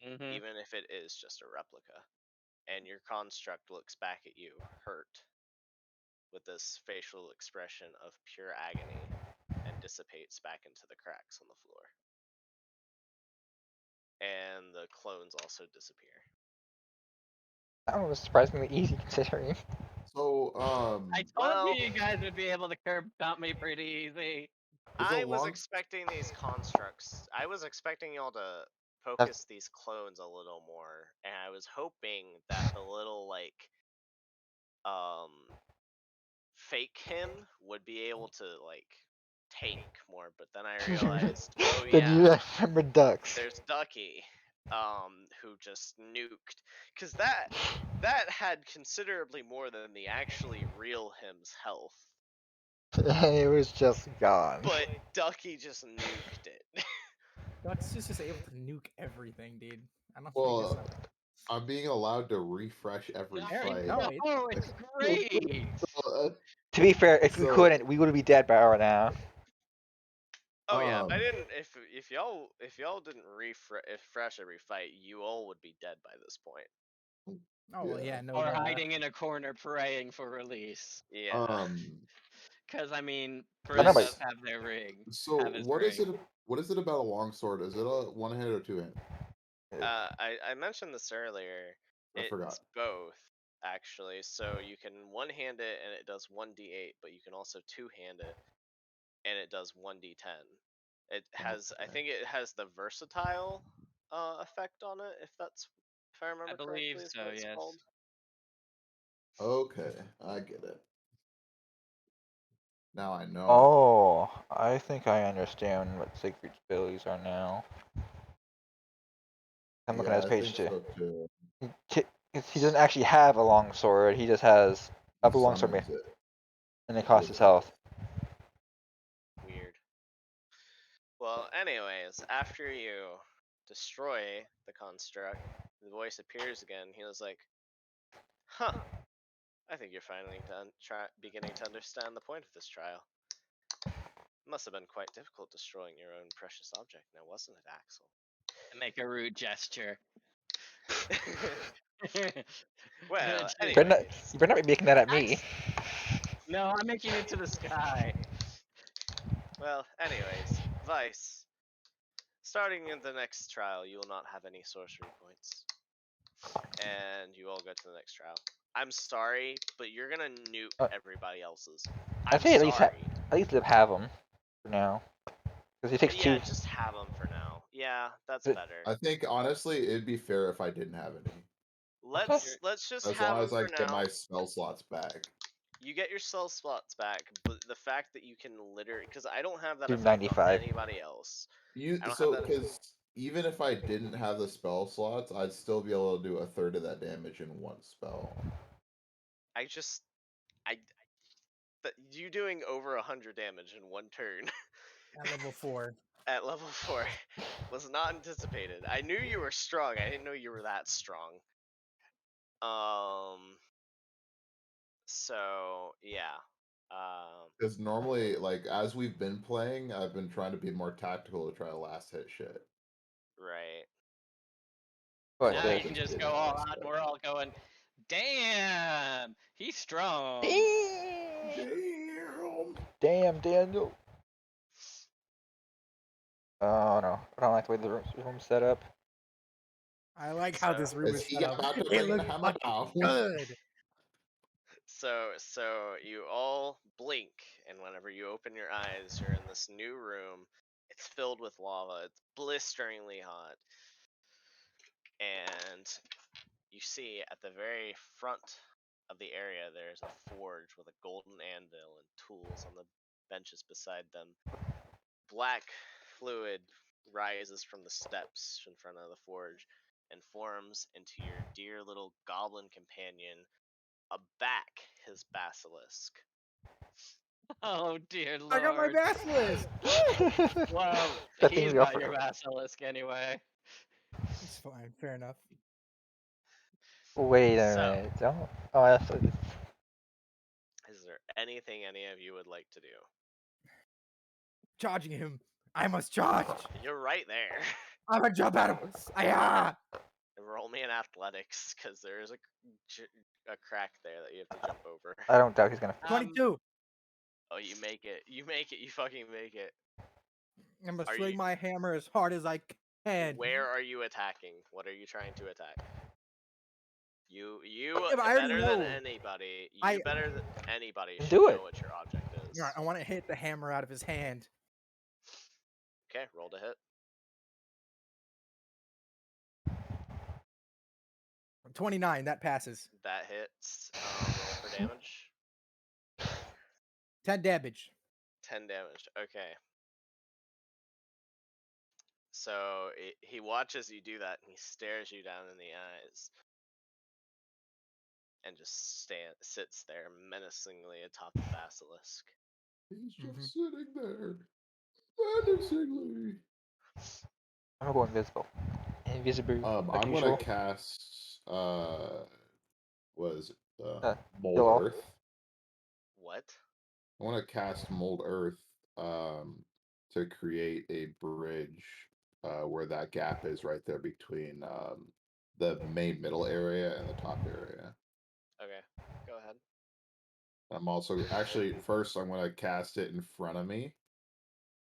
Mm-hmm. even if it is just a replica. And your construct looks back at you, hurt, with this facial expression of pure agony, and dissipates back into the cracks on the floor. And the clones also disappear. That one was surprisingly easy considering. So, I told well- you guys would be able to curb stomp me pretty easy. Is it I was long- expecting these constructs. I was expecting y'all to focus these clones a little more, and I was hoping that the little fake him would be able to take more. But then I realized, oh Then you yeah, remember ducks. there's Ducky, who just nuked, because that had considerably more than the actually real him's health. And it was just gone. But Ducky just nuked it. Duck's just able to nuke everything, dude. I don't Well, think it's I'm being allowed to refresh every There you fight. No, go, it's great! To be fair, if we So- couldn't, we would be dead by our now. Oh yeah, if I Um, didn't. If y'all didn't refresh every fight, you all would be dead by this point. Oh well, Yeah. yeah, no. Or doubt. hiding in a corner praying for release. Yeah. Because, I mean, know, Bruce but- does have their ring. So Have his what is ring. it? What is it about a long sword? Is it a one-handed or two-handed? I mentioned this earlier. I It's forgot. both actually. So you can one-hand it and it does 1d8, but you can also two-hand it and it does 1d10. It has, I Okay. think it has the versatile effect on it. If I remember believe correctly, is so, what it's yes. called. Okay, I get it. Now I know. Oh, I think I understand what Siegfried's abilities are now. I'm looking at his I page think too. so too. He doesn't actually have a long sword. He just has a He long sword, summons it. and it costs his health. Weird. Well, anyways, after you destroy the construct, the voice appears again. He was like, "Huh, I think you're finally beginning to understand the point of this trial. It must have been quite difficult destroying your own precious object, now wasn't it, Axel?" Make a rude gesture. Well, Just- You better not, anyways, you better not be making that at me. No, I'm making it to the sky. Vice. Starting in the next trial, you will not have any sorcery points. And you all go to the next trial. I'm sorry, but you're gonna nuke everybody else's. I I'm think at least sorry. at least have him for now, because he takes Yeah, two. just have them for now. Yeah, that's But- better. I think honestly, it'd be fair if I didn't have any, Let's just as have long them as I for get now. my spell slots back. You get your spell slots back, but the fact that you can literally, because I don't have that Do effect on 95. anybody else. You I don't have so that. because even if I didn't have the spell slots, I'd still be able to do a third of that damage in one spell. I just, I, you doing over 100 damage in one turn At level 4. at level 4 was not anticipated. I knew you were strong. I didn't know you were that strong. So yeah. Because normally, like as we've been playing, I've been trying to be more tactical to try to last hit shit. Right. But Now Yeah, you the can just didn't go all last out, and bit. we're all going, damn, he's strong. Damn. Damn, Daniel. Oh no, I don't like the way the room's set up. I like how this So, room Is is he set up. about to It bring the looks hammer fucking down? good. so you all blink, and whenever you open your eyes, you're in this new room. It's filled with lava. It's blisteringly hot. And you see at the very front of the area there's a forge with a golden anvil and tools on the benches beside them. Black fluid rises from the steps in front of the forge and forms into your dear little goblin companion, aback his basilisk. Oh dear I got my lord. basilisk. Well, That thing he's we got your offered. basilisk anyway. It's fine. Fair enough. Wait a So, minute. Don't. Oh, that's. is there anything any of you would like to do? Charging him. I must charge. You're right there. I'm a jump out of us. Ah! Roll me in athletics, because there is a crack there that you have to jump over. I don't doubt he's gonna. 22. Oh, you make it. You make it. You fucking make it. I'm gonna Are swing you? my hammer as hard as I can. Where are you attacking? What are you trying to attack? You Yeah, but I already better than know. anybody. I- You better than anybody Then should do know it. what your object is. Alright, I want to hit the hammer out of his hand. Okay, roll to hit. 29. That passes. That hits. Roll for damage. 10 damage. 10 damage. Okay. So he watches you do that, and he stares you down in the eyes, and just sits there menacingly atop the basilisk. He's just Mhm. sitting there, menacingly. I'm gonna go invisible. Invisible. Like I'm usual. gonna cast was Uh, Mold Kill all. Earth. What? I want to cast Mold Earth to create a bridge where that gap is right there between the main middle area and the top area. Okay, go ahead. I'm also actually first I'm going to cast it in front of me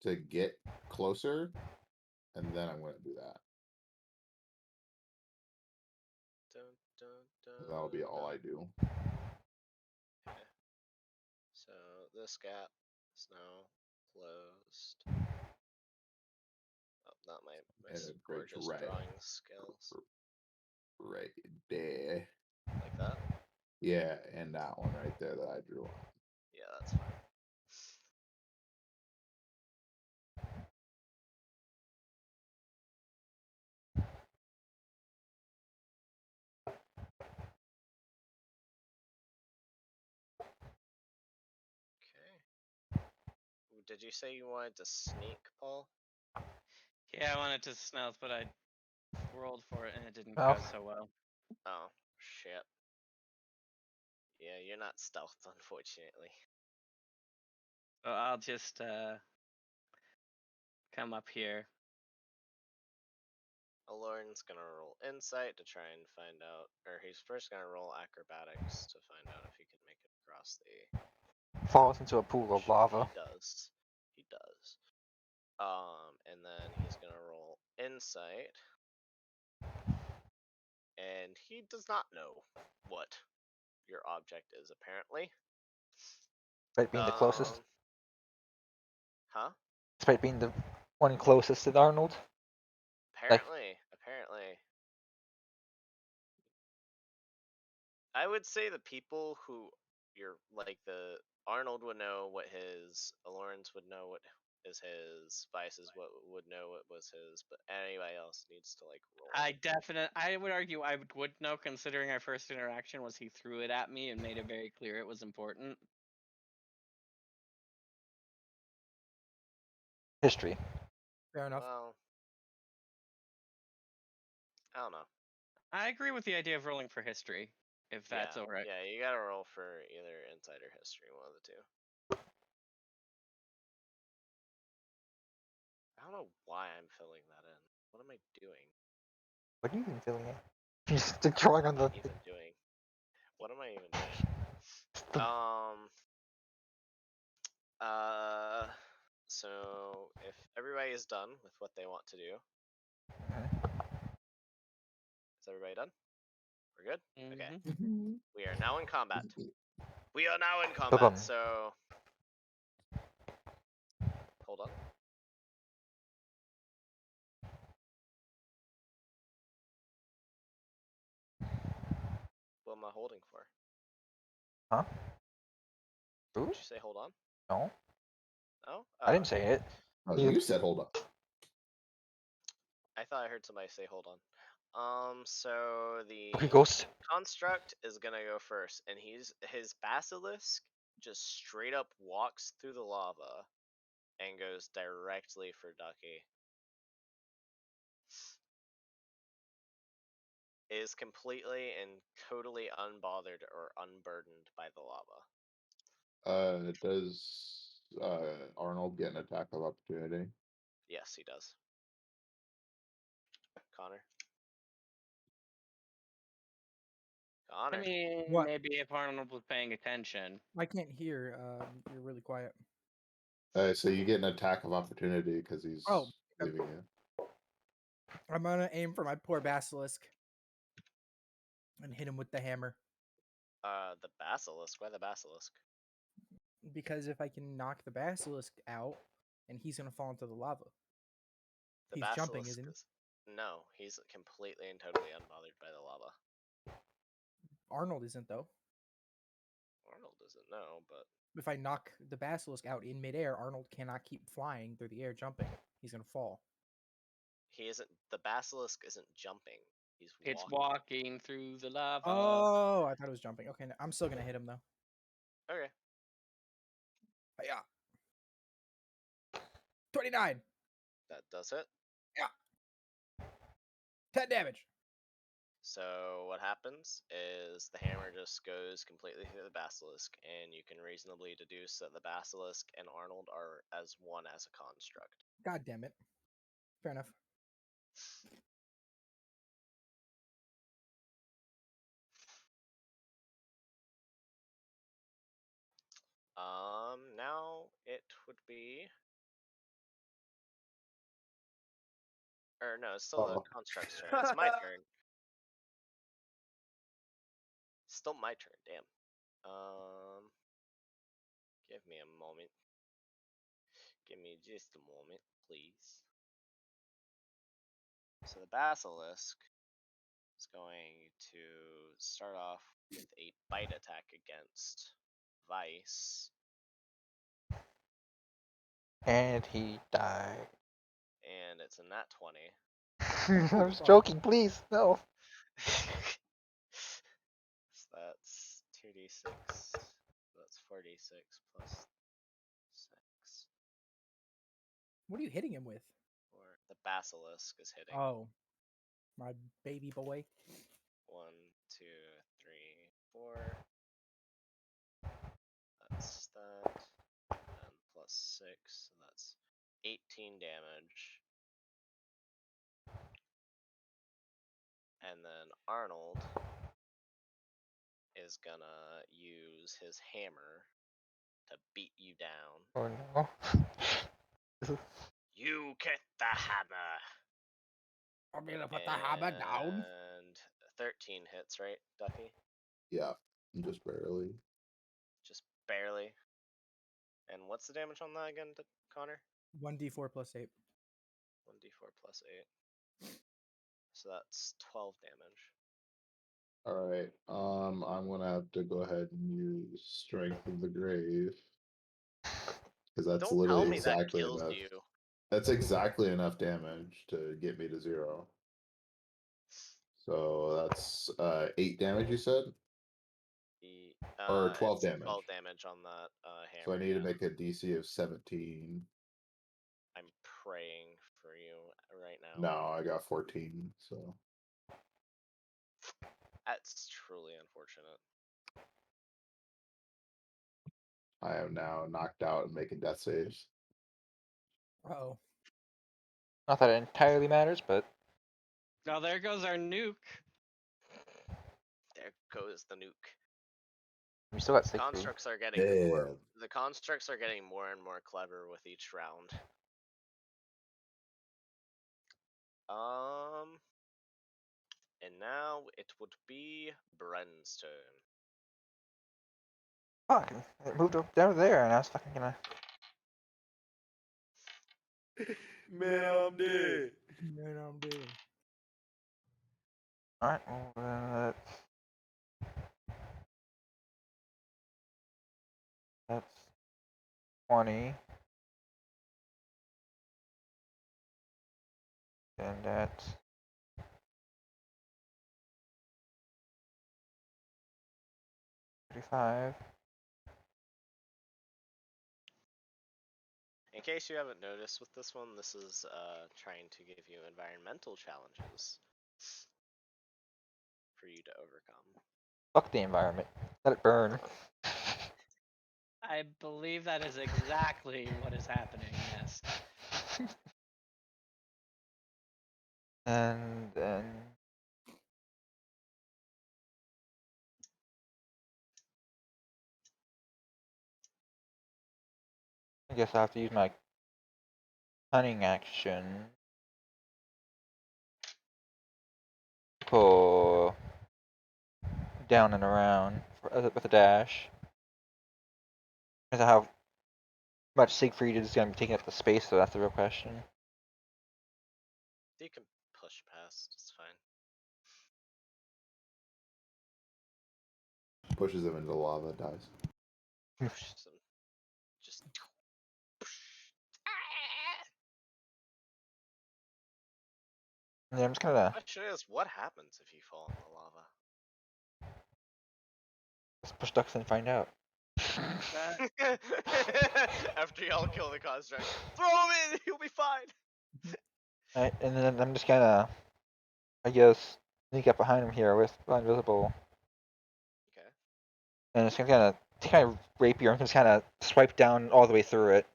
to get closer, and then I'm going to do that. Dun, dun, dun, That'll be all dun. I do. Okay. So this gap is now closed. Oh, not my And a bridge gorgeous right, drawing skills. right there. Like that? Yeah, and that one right there that I drew on. Yeah, that's fine. Okay. Did you say you wanted to sneak, Paul? Yeah, I wanted to stealth, but I rolled for it and it didn't Oh. go so well. Oh, shit. Yeah, you're not stealthed, unfortunately. So I'll just come up here. Lauren's gonna roll insight to try and find out, or he's first gonna roll acrobatics to find out if he can make it across the Falls into a pool of bridge. lava. He does. He does. And then he's gonna roll insight, and he does not know what your object is, apparently. Despite being the closest. Huh? Despite being the one closest to Arnold. Apparently. I would say the people who your like the Arnold would know what his, Lawrence would know what is his, Vices what would know what was his, but anybody else needs to like roll. I would argue I would know, considering our first interaction was he threw it at me and made it very clear it was important. History. Fair enough. Well, I don't know. I agree with the idea of rolling for history, if that's yeah, alright. yeah, you gotta roll for either insight or history, one of the two. I don't know why I'm filling that in. What am I doing? What are you even feeling it? You're just drawing on the. Even doing? What am I even doing? So if everybody is done with what they want to do, is everybody done? We're good? Okay. Mhm. We are now in combat. We are now in Hold on. combat, so hold on. What am I holding for? Huh? Did Who? you say hold on? No, Oh? I didn't Okay. say it. Oh, You- you said hold up. I thought I heard somebody say hold on. So the Okay, Ghost. construct is gonna go first, and his basilisk just straight up walks through the lava and goes directly for Ducky. Is completely and totally unbothered or unburdened by the lava. Does Arnold get an attack of opportunity? Yes, he does. Connor. I Connor. mean, What? maybe if Arnold was paying attention. I can't hear. You're really quiet. So you get an attack of opportunity because he's Oh, okay. leaving you. I'm gonna aim for my poor basilisk and hit him with the hammer. The basilisk. Why the basilisk? Because if I can knock the basilisk out, and he's gonna fall into the lava. The He's jumping, basilisk isn't he? is no. He's completely and totally unbothered by the lava. Arnold isn't though. Arnold doesn't know, but If I knock the basilisk out in midair, Arnold cannot keep flying through the air jumping. He's gonna fall. he isn't. The basilisk isn't jumping. He's It's walking. walking through the lava. Oh, I thought it was jumping. Okay, I'm still gonna hit him though. Okay. Yeah. 29. That does it. Yeah. 10 damage. So what happens is the hammer just goes completely through the basilisk, and you can reasonably deduce that the basilisk and Arnold are as one as a construct. God damn it. Fair enough. Now it would be, or no, it's still the Oh. construct's turn. It's my turn. Still my turn. Damn. Give me a moment. Give me just a moment, please. So the basilisk is going to start off with a bite attack against Vice, And he died. and it's a nat 20. I was joking, please. No. So that's 2d6. That's 4d6 plus 6. What are you hitting him with? Or the basilisk is hitting. Oh, my baby boy. 1, 2, 3, 4. That's that. And plus 6, so that's 18 damage. And then Arnold is gonna use his hammer to beat you down. Oh no. You get the hammer! I'm gonna put the hammer down. And 13 hits, right, Ducky? Yeah, just barely. Just barely. And what's the damage on that again, Connor? 1d4 plus 8. 1d4 plus 8. So that's 12 damage. All right. I'm gonna have to go ahead and use Strength of the Grave because that's Don't tell literally me that exactly kills enough. you. That's exactly enough damage to get me to 0. So that's 8 damage. You said, or 12 It's damage. 12 damage on that hammer. So I need to yeah. make a DC of 17. I'm praying for you right now. No, I got 14. So That's truly unfortunate. I am now knocked out and making death saves. Oh. Not that it entirely matters, but Oh, there goes our nuke. There goes the nuke. we still got Siegfried. Constructs are getting Damn. the constructs are getting more and more clever with each round. And now it would be Bren's turn. Fuck, it moved down there, and I was fucking gonna. Man, I'm dead. Man, I'm dead. Alright, well, that's 20. And that's 35. In case you haven't noticed with this one, this is trying to give you environmental challenges for you to overcome. Fuck the environment. Let it burn. I believe that is exactly what is happening, yes. And then. I guess I have to use my cunning action. Pull down and around with a dash. Because how much Siegfried is going to be taking up the space, so that's the real question. You can push past, it's fine. Pushes him into the lava, dies. Push some. Just. Yeah, I'm just gonna Question is, what happens if you fall in the lava? push ducks and find out. After y'all kill the construct, throw him in, he'll be fine. Alright, and then I'm just gonna, I guess, sneak up behind him here with invisible. Okay. And it's gonna take my rapier and just kind of swipe down all the way through it,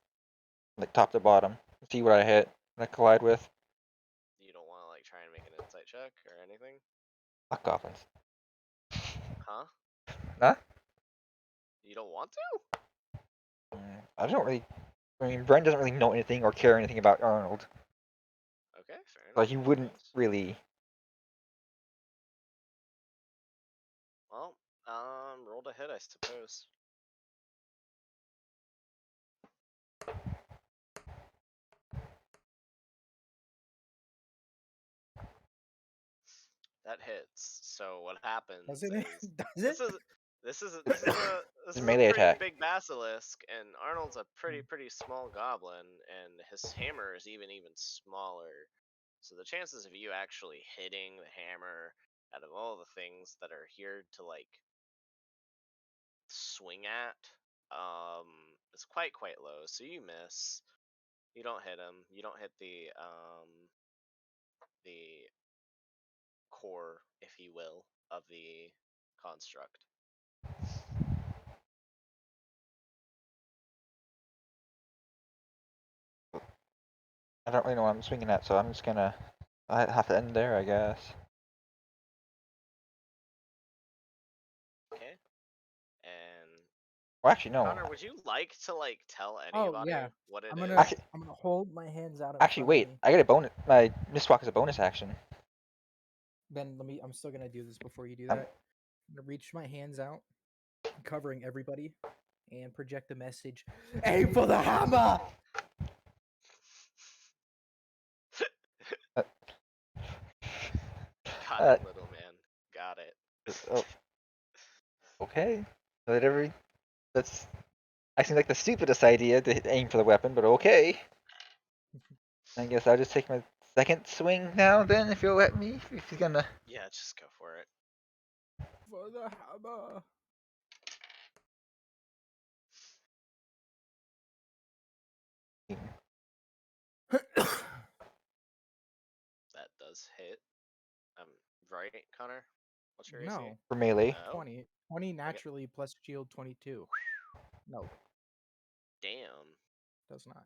like top to bottom. See what I hit, what I collide with. You don't want to like try and make an insight check or anything, Fuck goblins. huh? Huh? You don't want to? I don't really. I mean, Brent doesn't really know anything or care anything about Arnold. Okay, fair enough. Like, he wouldn't Nice. really. Well, roll to hit, I suppose. That hits. So what happens Does it? is Does this it? is this is this is a this It's is a a melee pretty attack. big basilisk, and Arnold's a pretty small goblin, and his hammer is even smaller. So the chances of you actually hitting the hammer out of all the things that are here to like swing at is quite low. So you miss. You don't hit him. You don't hit the core, if you will, of the construct. I don't really know what I'm swinging at, so I'm just gonna. I have to end there, I guess. Okay. And Well, actually, no. Connor, would you like to like tell Oh anybody yeah. what it I'm is? gonna Actually- I'm gonna hold my hands out in Actually, front of wait. me. I get a bonus. My miswalk is a bonus action. Then I'm still gonna do this before you do Um, that. I'm gonna reach my hands out, covering everybody, and project the message. Aim for the hammer! Got Uh, it, little man. Got it. Oh, okay. Whatever. That's. I seem like the stupidest idea to aim for the weapon, but okay. I guess I'll just take my second swing now. Then, if you'll let me, if he's gonna. Yeah, just go for it. For the hammer. That does hit. Right, Connor? What's your AC? No, For melee. No. 20. 20 naturally plus shield 22. No, Damn. does not.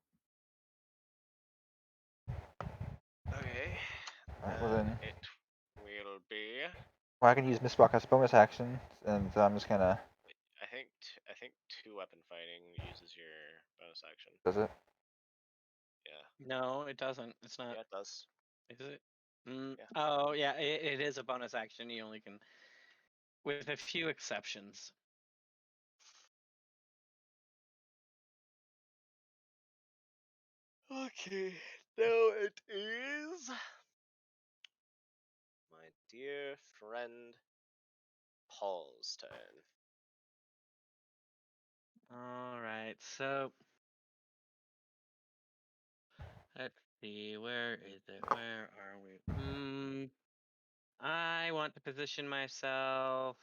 Okay. Alright, well then. It will be. Well, I can use Mistwalk as bonus action, and I'm just gonna. I think two weapon fighting uses your bonus action. Does it? Yeah. No, it doesn't. It's not. Yeah, it does. Is it? Yeah. Oh, yeah, it is a bonus action. You only can, with a few exceptions. Okay. Now it is my dear friend Paul's turn. All right, so let's see. Where is it? Where are we? I want to position myself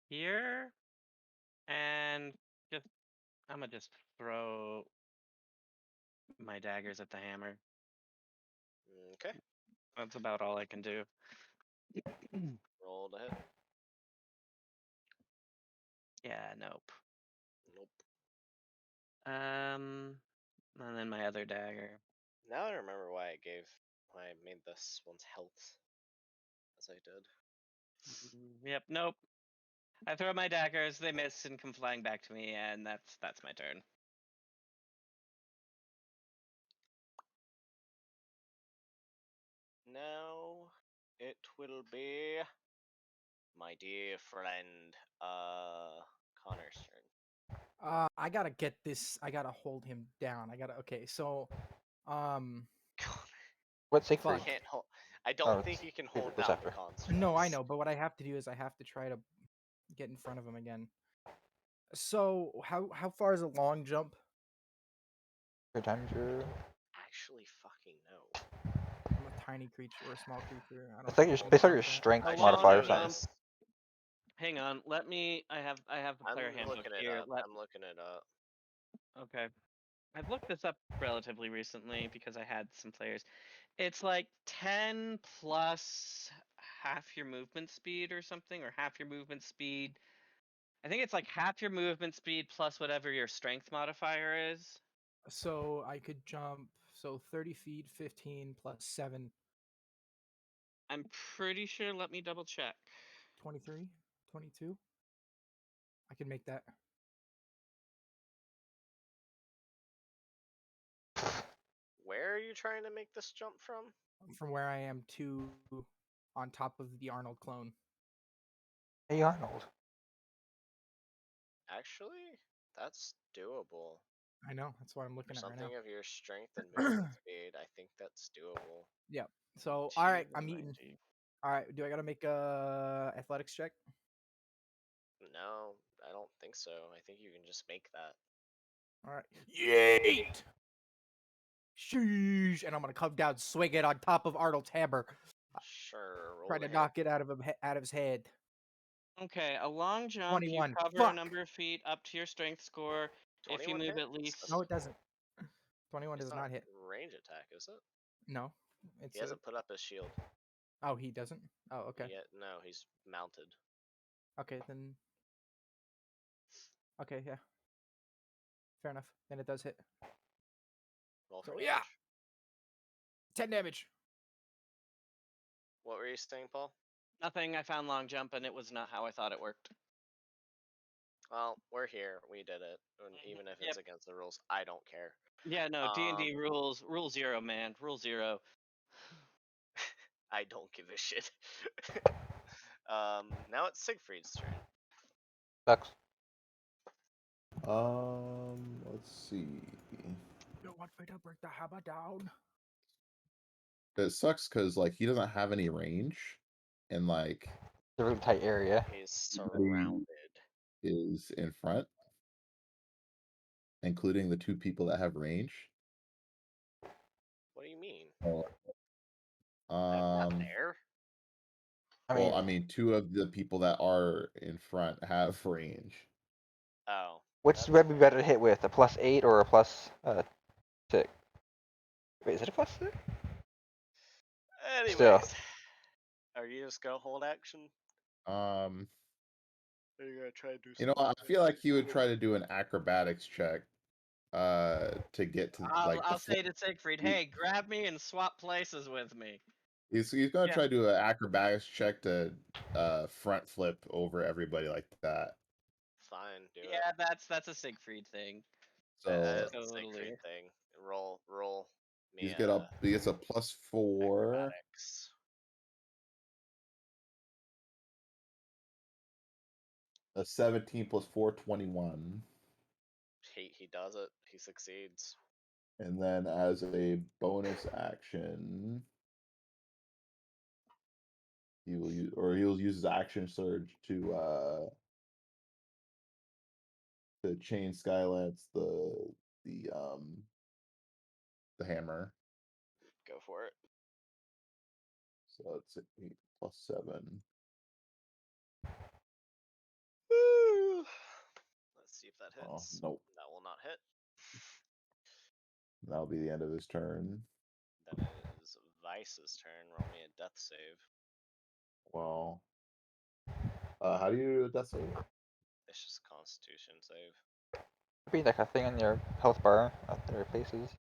here, and I'm gonna just throw my daggers at the hammer. Okay. That's about all I can do. Roll to hit. Yeah, nope. Nope. And then my other dagger. Now I remember why I made this one's health as I did. Yep, nope. I throw my daggers, they miss and come flying back to me, and that's my turn. Now it will be my dear friend Connor's turn. I gotta get this. I gotta hold him down. Okay, so, What You Siegfried? fuck. can't hold. I Oh, don't it's think you can Siegfried hold goes down the after. constructs. No, I know, but what I have to do is I have to try to get in front of him again. So, how far is a long jump? Your time's your. Actually, fucking no. I'm a tiny creature or a small creature. I don't It's like think your I can based on jump your that. strength A I should long modifier or know something. jump. this. Hang on, let me. I have the I'm player handbook looking it here. up. I'm looking it up. Okay. I've looked this up relatively recently because I had some players. It's like 10 plus half your movement speed or something, or half your movement speed. I think it's like half your movement speed plus whatever your strength modifier is. So I could jump 30 feet, 15 plus 7, I'm pretty sure. Let me double check. 23, 22. I can make that. Where are you trying to make this jump from? From where I am to on top of the Arnold clone. Hey Arnold. Actually, that's doable. I know. That's what I'm For looking at right something now. of your strength and movement speed, I think that's doable. Yep. So, all right, I'm eating. 290. All right, do I gotta make a athletics check? No, I don't think so. I think you can just make that. All right. Yeet! Sheesh! And I'm gonna come down, swing it on top of Arnold's hammer, Sure, roll try to to hit. knock it out of him, out of his head. Okay, a long jump. You 21. cover a Fuck. number of feet up to your strength score. If you 21 move hit? at least. No, it doesn't. 21 It's does not not hit. range attack, is it? No, He it's a. hasn't put up his shield. Oh, he doesn't. Oh, okay. Yet. No, he's mounted. Okay, then. Okay, yeah. Fair enough. Then it does hit. Roll for So damage. yeah, 10 damage. What were you saying, Paul? Nothing. I found long jump, and it was not how I thought it worked. Well, we're here. We did it. And even if it's Yep. against the rules, I don't care. Yeah, no. D&D rules. Rule 0, man. Rule 0. I don't give a shit. Now it's Siegfried's turn. Sucks. Let's see. You want me to break the hammer down? It sucks because like he doesn't have any range, and like It's a really tight area. He's everybody surrounded. is in front, including the 2 people that have range. What do you mean? Oh, I'm not there. I mean, well, I mean, 2 of the people that are in front have range. Oh. which that's would be fair. better to hit with, a +8 or a +6? Wait, is it a +6? Anyways, are you just gonna hold action? Um, Or are you gonna try to do you know, something? I feel like he would try to do an acrobatics check, to get to like the I'll floor. say to Siegfried, hey, grab me and swap places with me. He's gonna Yeah. try to do an acrobatics check to front flip over everybody like that. Fine, do it. Yeah, that's a Siegfried thing. So That is a Totally. Siegfried thing. Roll me he gets a +4, acrobatics. a 17 plus 4, 21. He does it. He succeeds. And then as a bonus action, he'll use his action surge to chain skylance the hammer. Go for it. So it's 8 plus 7. Let's see if that Oh, hits. nope. That will not hit. That'll be the end of his turn. Then it is Vice's turn. Roll me a death save. Well, how do you do a death save? It's just a Constitution save. Could be like a thing on your health bar at their faces.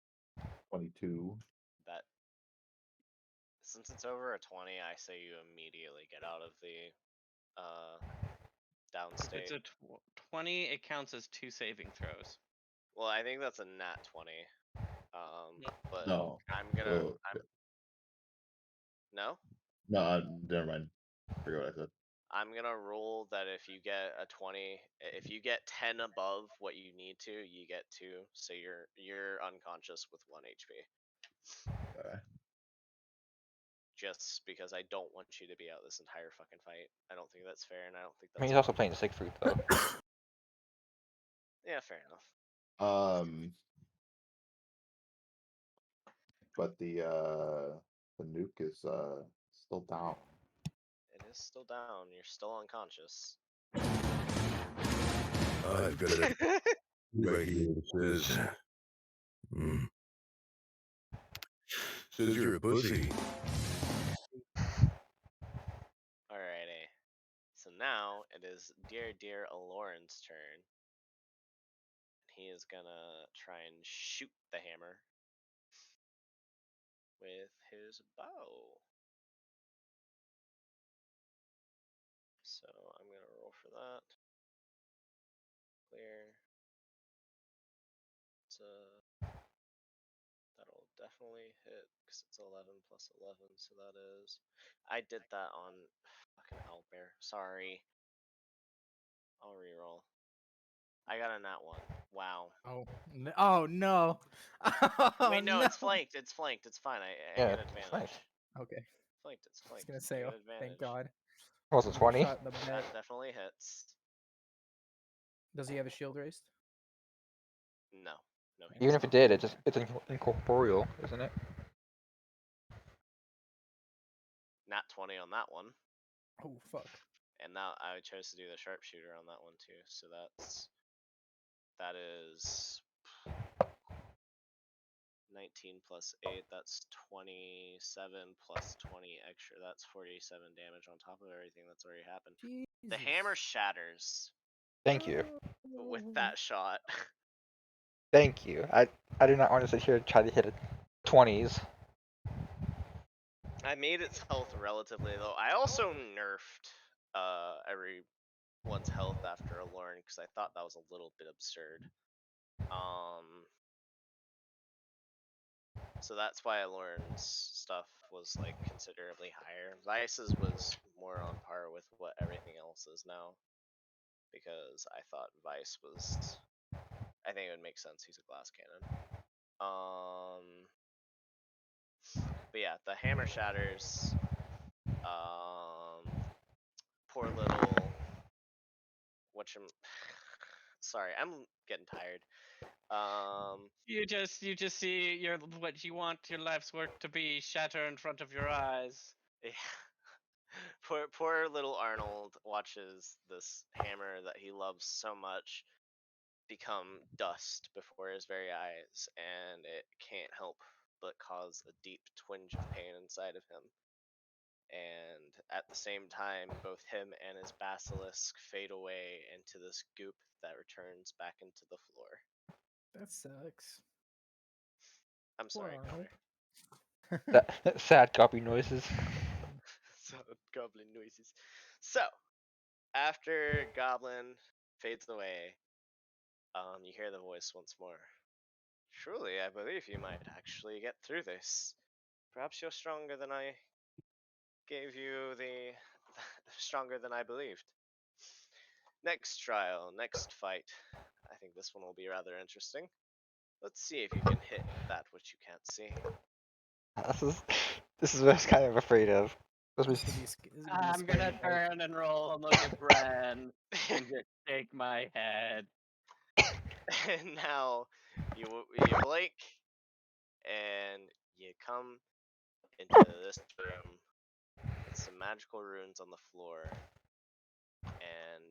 22. That since it's over a 20, I say you immediately get out of the If downstate. it's a 20, it counts as 2 saving throws. Well, I think that's a nat 20. But No. I'm gonna. No. No, never mind. Forget what I said. I'm gonna rule that if you get a 20, if you get 10 above what you need to, you get 2. So you're unconscious with 1 HP. Okay. Just because I don't want you to be out this entire fucking fight. I don't think that's fair, and I don't think I mean, that's he's also fun. playing Siegfried though. Yeah, fair enough. But the nuke is still down. It is still down. You're still unconscious. I've got it right here. It says, says you're a pussy. Alrighty. So now it is dear Aloran's turn. He is gonna try and shoot the hammer with his bow. So I'm gonna roll for that. Clear. That'll definitely hit because it's 11 plus 11. So that is. I did that on fucking Owlbear. Sorry. I'll reroll. I got a nat 1. Wow. Oh no! Oh Wait, no, no! it's flanked. It's flanked. It's fine. I Yeah, get it's advantage. flanked. Okay, Flanked. It's I was flanked. gonna I say, get oh, advantage. thank God. What was it, You 20? shot in the That bet. definitely hits. Does he have a shield raised? No. No, he Even does if it not. did, it's incorporeal, isn't it? Nat 20 on that one. Oh fuck! And now I chose to do the sharpshooter on that one too. So that is 19 plus 8. That's 27 plus 20 extra. That's 47 damage on top of everything that's already happened. The hammer shatters Thank you. with that shot. Thank you. I do not want to sit here and try to hit it 20s. I made its health relatively low. I also nerfed everyone's health after a Lauren because I thought that was a little bit absurd. So that's why Lauren's stuff was like considerably higher. Vice's was more on par with what everything else is now. Because I thought Vice was I think it would make sense, he's a glass cannon. But yeah, the hammer shatters. poor little sorry, I'm getting tired. You just see your what you want your life's work to be shatter in front of your eyes. Yeah. Poor little Arnold watches this hammer that he loves so much become dust before his very eyes, and it can't help but cause a deep twinge of pain inside of him. And at the same time, both him and his basilisk fade away into this goop that returns back into the floor. That sucks. I'm Poor sorry, Arnold. Connor. That sad copy noises. So goblin noises. So after Goblin fades away, you hear the voice once more. Truly, I believe you might actually get through this. Perhaps you're stronger than I gave you the stronger than I believed. Next trial, next fight. I think this one will be rather interesting. Let's see if you can hit that which you can't see. This is what I was kind of afraid of. This is gonna be a I'm scary gonna fight. turn and roll and look at Bran and just shake my head. And now you blink and you come into this room with some magical runes on the floor, and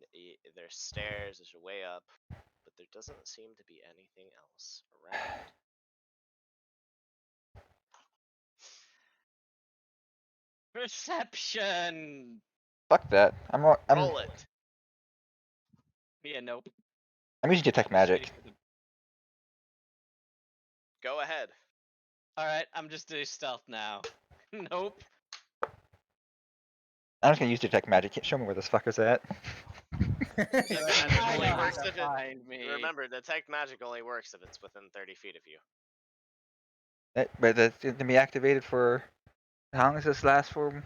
there's stairs as your way up, but there doesn't seem to be anything else around. Perception. Fuck that. Roll it. Yeah, nope. I'm using detect magic. Go ahead. All right, I'm just doing stealth now. Nope. I'm just gonna use detect magic. Show me where this fucker's at. And it I only know how works to if it. find me. Remember, detect magic only works if it's within 30 feet of you. But that's gonna be activated for how long does this last for?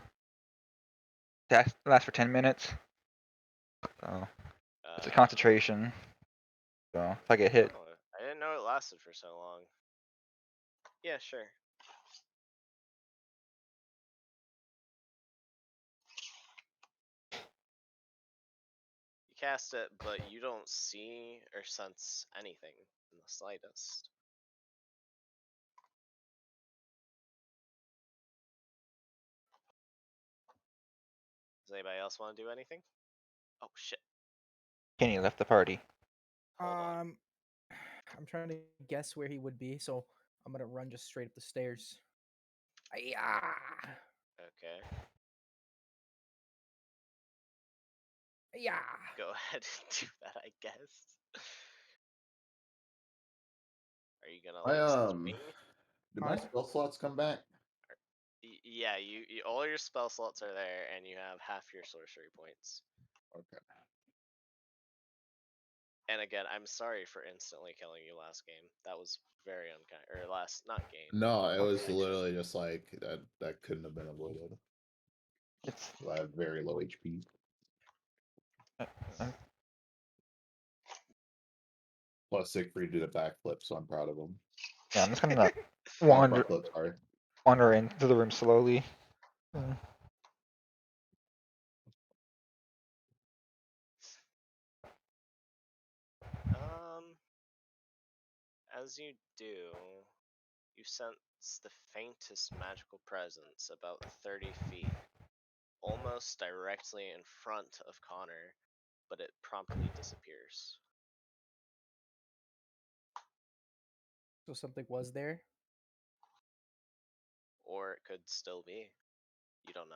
That lasts for 10 minutes. So it's a concentration. So if I get hit, Oh, I didn't know it lasted for so long. Yeah, sure. You cast it, but you don't see or sense anything in the slightest. Does anybody else want to do anything? Oh shit! Kenny left the party. Hold on. I'm trying to guess where he would be, so I'm gonna run just straight up the stairs. Yeah. Okay. Yeah. Go ahead and do that, I guess. Are you gonna like swing? Did my Huh? spell slots come back? Yeah, you all your spell slots are there, and you have half your sorcery points. Okay. And again, I'm sorry for instantly killing you last game. That was very unkind. Or last, not game. No, it was literally just like that couldn't have been avoided. It's I have very low HP. I'm- Plus Siegfried did a backflip, so I'm proud of him. yeah. I'm just gonna Oh, wander front flip, sorry. wander into the room slowly. As you do, you sense the faintest magical presence about 30 feet, almost directly in front of Connor, but it promptly disappears. So something was there. Or it could still be. You don't know.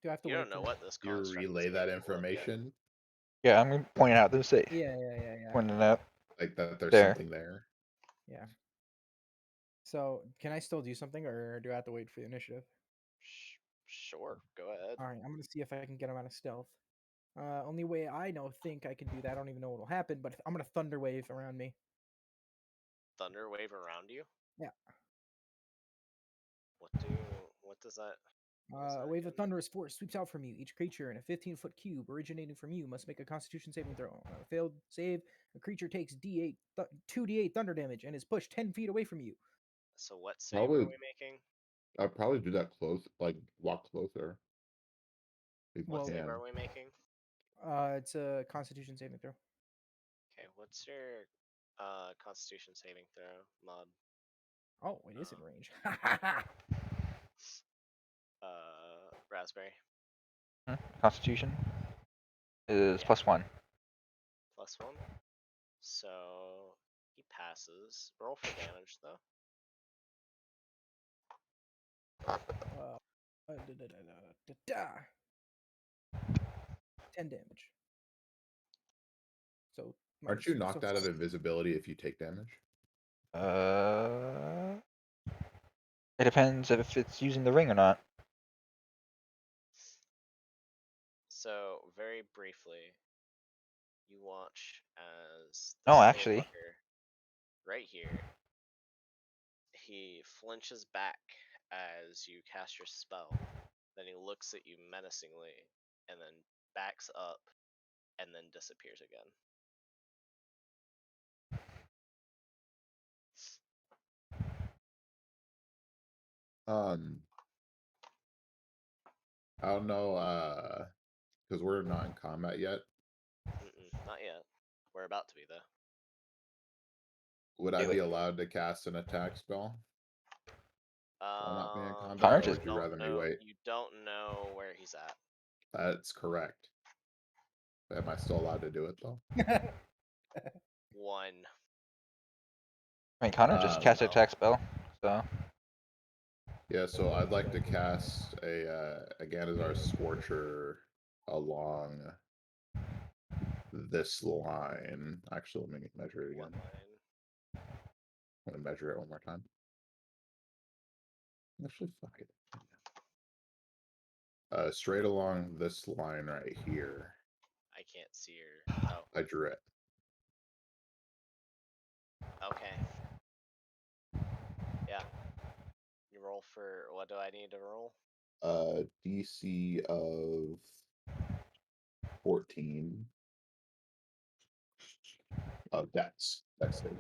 Do I have to You wait don't know for? what this You construct is relay that capable of yet. information, Yeah, I'm gonna point it out to say Yeah. pointing it out. like that there's There. something there. Yeah. So can I still do something, or do I have to wait for the initiative? Sure, go ahead. All right, I'm gonna see if I can get him out of stealth. Only way I think I can do that. I don't even know what'll happen, but I'm gonna thunder wave around me. Thunder wave around you? Yeah. What does that A wave of again? thunderous force sweeps out from you. Each creature in a 15-foot cube originating from you must make a Constitution saving throw. On a failed save, a creature takes 2d8 thunder damage and is pushed 10 feet away from you. So what save are Probably, we making? I'd probably do that close, like walk closer. We What Well- save can. are we making? It's a Constitution saving throw. Okay, what's your Constitution saving throw mod? Oh, it is in range. Raspberry Constitution is Yeah. +1. +1. So he passes. Roll for damage though. Da. 10 damage. So Aren't you minus- knocked so out of invisibility if you take damage? It depends if it's using the ring or not. So very briefly, you watch as No, this little actually. fucker right here. He flinches back as you cast your spell. Then he looks at you menacingly, and then backs up, and then disappears again. I don't know, because we're not in combat yet. Not yet. We're about to be though. Would I Do be it. allowed to cast an attack spell? While not being in combat, Connor or just- would you rather me wait? You don't know where he's at. That's correct. Am I still allowed to do it though? 1. I mean, Connor just cast an well. attack spell, so Yeah, so I'd like to cast a Ganazar Scorcher along this line. Actually, let me measure it What again. line? I'm gonna measure it one more time. Actually, fuck it. Straight along this line right here. I can't see your. Oh, I drew it. okay. Yeah. You roll for. What do I need to roll? DC of 14 of Dex. Dex save.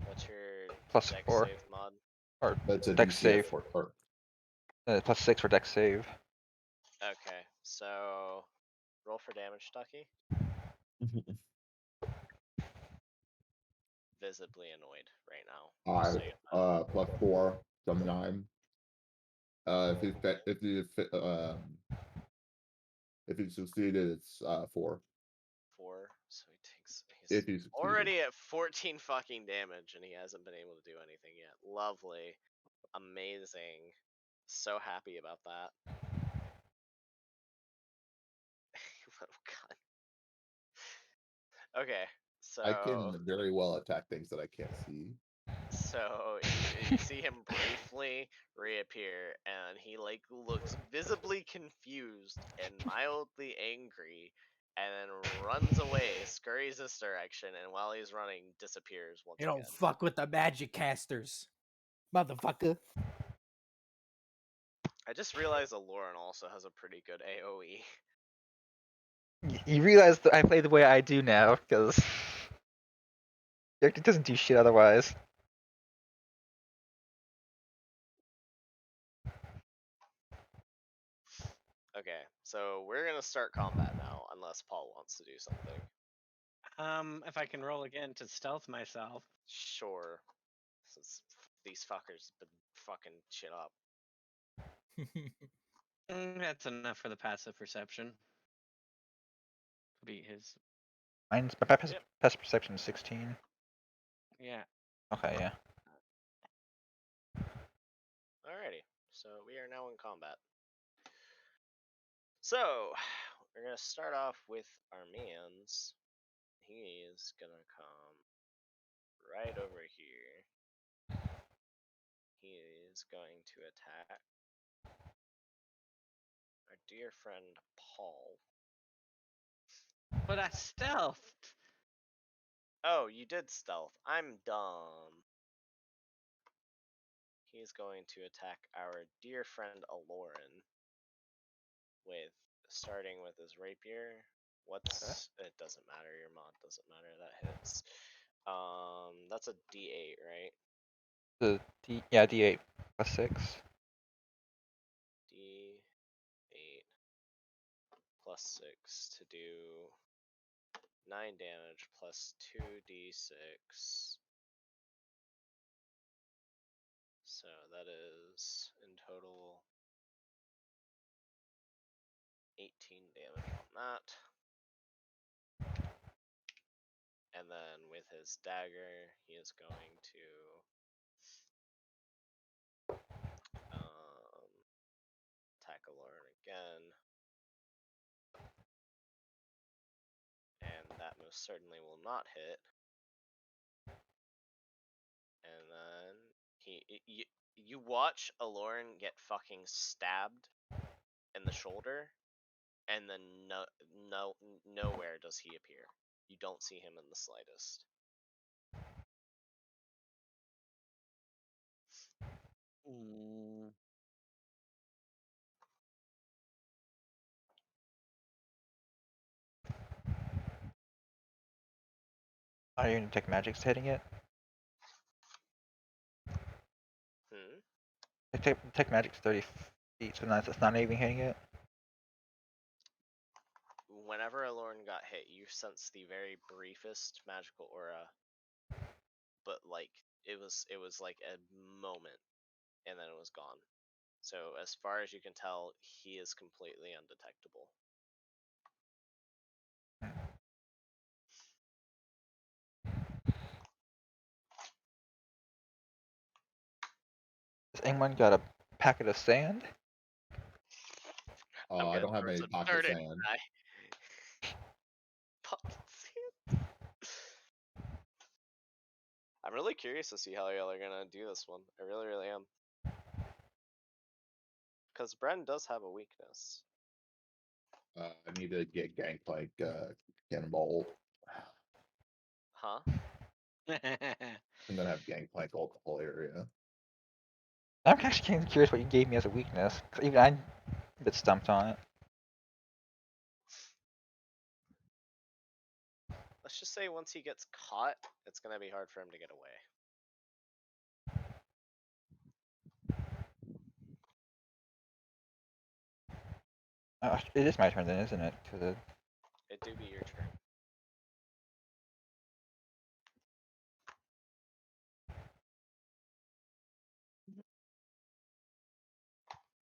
What's your +4. dex save mod? Or That's a Dex DC save. of 4. Or, +6 for Dex save. Okay, so roll for damage, Ducky. Visibly annoyed right now. just so you know. +4, some 9. If you succeeded, it's 4. 4. So he takes. If He's you succeeded. already at 14 fucking damage, and he hasn't been able to do anything yet. Lovely, amazing. So happy about that. Oh god. Okay, so I can very well attack things that I can't see. So you see him briefly reappear, and he like looks visibly confused and mildly angry, and then runs away, scurries this direction, and while he's running, disappears once You again. don't fuck with the magic casters, motherfucker. I just realized Aloran also has a pretty good AOE. You realize that I play the way I do now, because it doesn't do shit otherwise. Okay, so we're gonna start combat now, unless Paul wants to do something. If I can roll again to stealth myself. Sure. Since these fuckers been fucking shit up. That's enough for the passive perception. Beat his. Mine's my passive Yep. passive perception is 16. Yeah. Okay, yeah. Alrighty, so we are now in combat. So, we're gonna start off with our man's. He's gonna come right over here. He is going to attack our dear friend Paul. But I stealthed. Oh, you did stealth. I'm dumb. He's going to attack our dear friend Aloran with starting with his rapier. It doesn't matter, your mod doesn't matter, that hits. That's a D8, right? D8 +6. D8. plus 6 to do 9 damage plus 2d6. So that is in total 18 damage on that. And then with his dagger, he is going to tackle Lauren again. And that most certainly will not hit. And then you watch Aloran get fucking stabbed in the shoulder, and then nowhere does he appear. You don't see him in the slightest. Are you detect magic's hitting it? Detect magic's 30 feet, so it's not even hitting it. Whenever Aloran got hit, you sense the very briefest magical aura, but like it was like a moment, and then it was gone. So as far as you can tell, he is completely undetectable. Has anyone got a packet of sand? I don't have any pocket sand. Pocket sand. I'm really curious to see how y'all are gonna do this one. I really, really am. Because Bren does have a weakness. I need to get Gangplank Cannonball. Huh? And then have Gangplank ult the whole area. I'm actually kind of curious what you gave me as a weakness. 'Cause even I'm a bit stumped on it. Let's just say once he gets caught, it's gonna be hard for him to get away. It is my turn then, isn't it? Cause It do be your turn.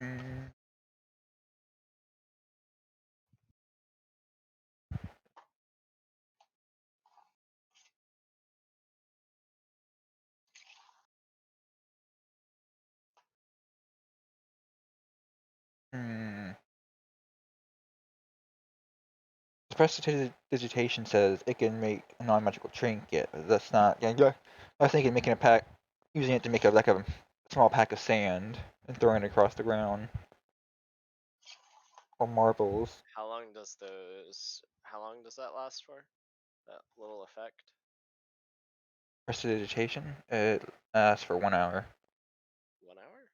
mm, mm. Prestidigitation says it can make a non-magical trinket. That's not. Yeah, I was thinking making a pack, using it to make like a small pack of sand and throwing it across the ground, or marbles. How long does that last for? That little effect? Prestidigitation. It lasts for 1 hour. 1 hour?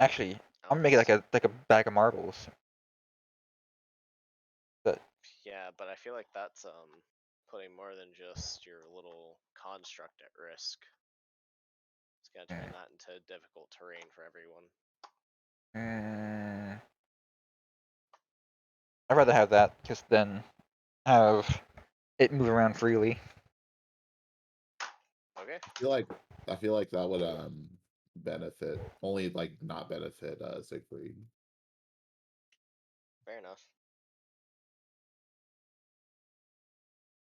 Actually, I'm gonna make it like a bag of marbles. But Yeah, but I feel like that's putting more than just your little construct at risk. It's gonna turn that into difficult terrain for everyone. I'd rather have that because then have it move around freely. Okay. I feel like that would benefit, only like not benefit Siegfried. Fair enough.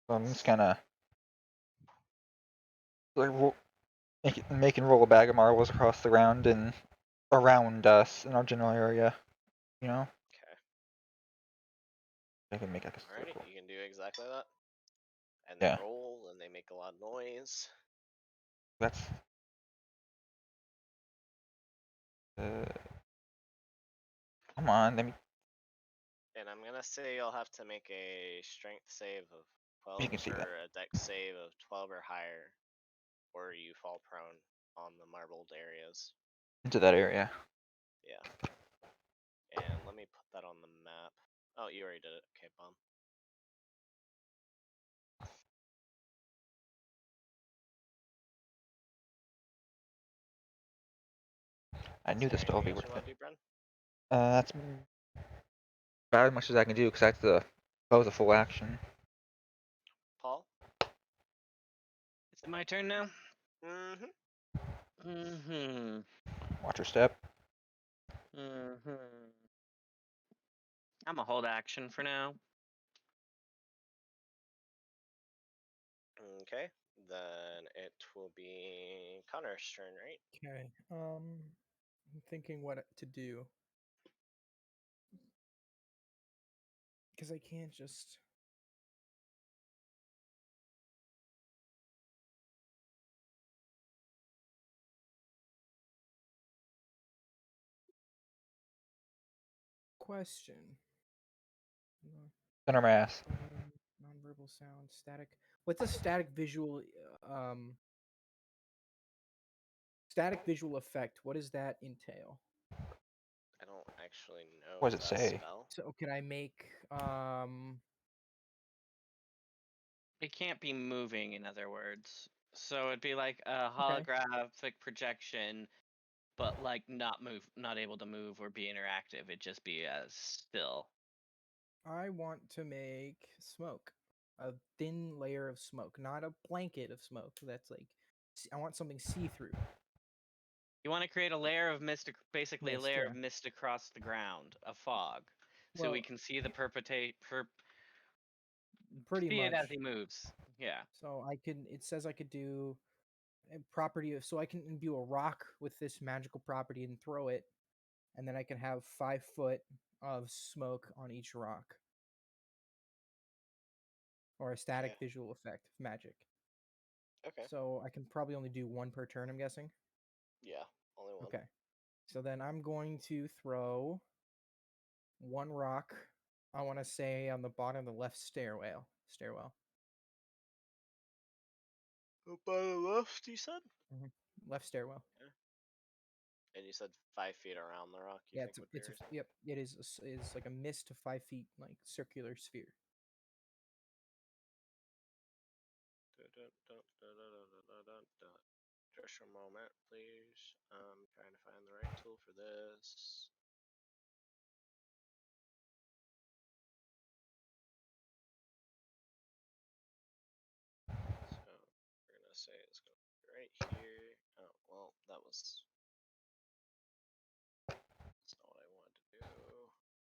So I'm just kind of like making roll a bag of marbles across the ground and around us in our general area. You know, Okay. I can make like a Alrighty, circle. you can do exactly that. And Yeah. they roll and they make a lot of noise. That's come on, let me. And I'm gonna say you'll have to make a strength save of 12 You can see or that. a dex save of 12 or higher, or you fall prone on the marbled areas. Into that area. Yeah. And let me put that on the map. Oh, you already did it. Okay, bomb. I knew Is the there spell would anything be else worth you it. want to do, Bren? That's about as much as I can do because that's the a full action. Paul? Is it my turn now? Mm-hmm. Mm-hmm. Watch your step. Mm-hmm. I'm a hold action for now. Okay. Then it will be Connor's turn, right? Okay. I'm thinking what to do because I can't just. Question. No. Center mass. Nonverbal sound, static. What's a static visual? Static visual effect. What does that entail? I don't actually know What does it that say? spell. So can I make It can't be moving, in other words. So it'd be like a Okay. holographic projection, but like not able to move or be interactive. It'd just be as still. I want to make smoke, a thin layer of smoke, not a blanket of smoke. That's like, I want something see through. You want to create a layer of mist, basically a Mist, layer yeah. of mist across the ground, a fog, so we Well, can see the pretty see it as much. he moves. Yeah. So I can. It says I could do a property of. So I can imbue a rock with this magical property and throw it, and then I can have 5 foot of smoke on each rock, or a static Okay. visual effect of magic. Okay. So I can probably only do one per turn. I'm guessing. Yeah. Only one. Okay. So then I'm going to throw one rock. I want to say on the bottom of the left stairwell. Up on the left, you said? Left stairwell. Yeah. And you said 5 feet around the rock, you Yeah, think would be reasonable? yep. It is like a mist to 5 feet, like circular sphere. Just a moment, please. I'm trying to find the right tool for this. So we're gonna say it's gonna be right here. Oh well, that's not what I wanted to do.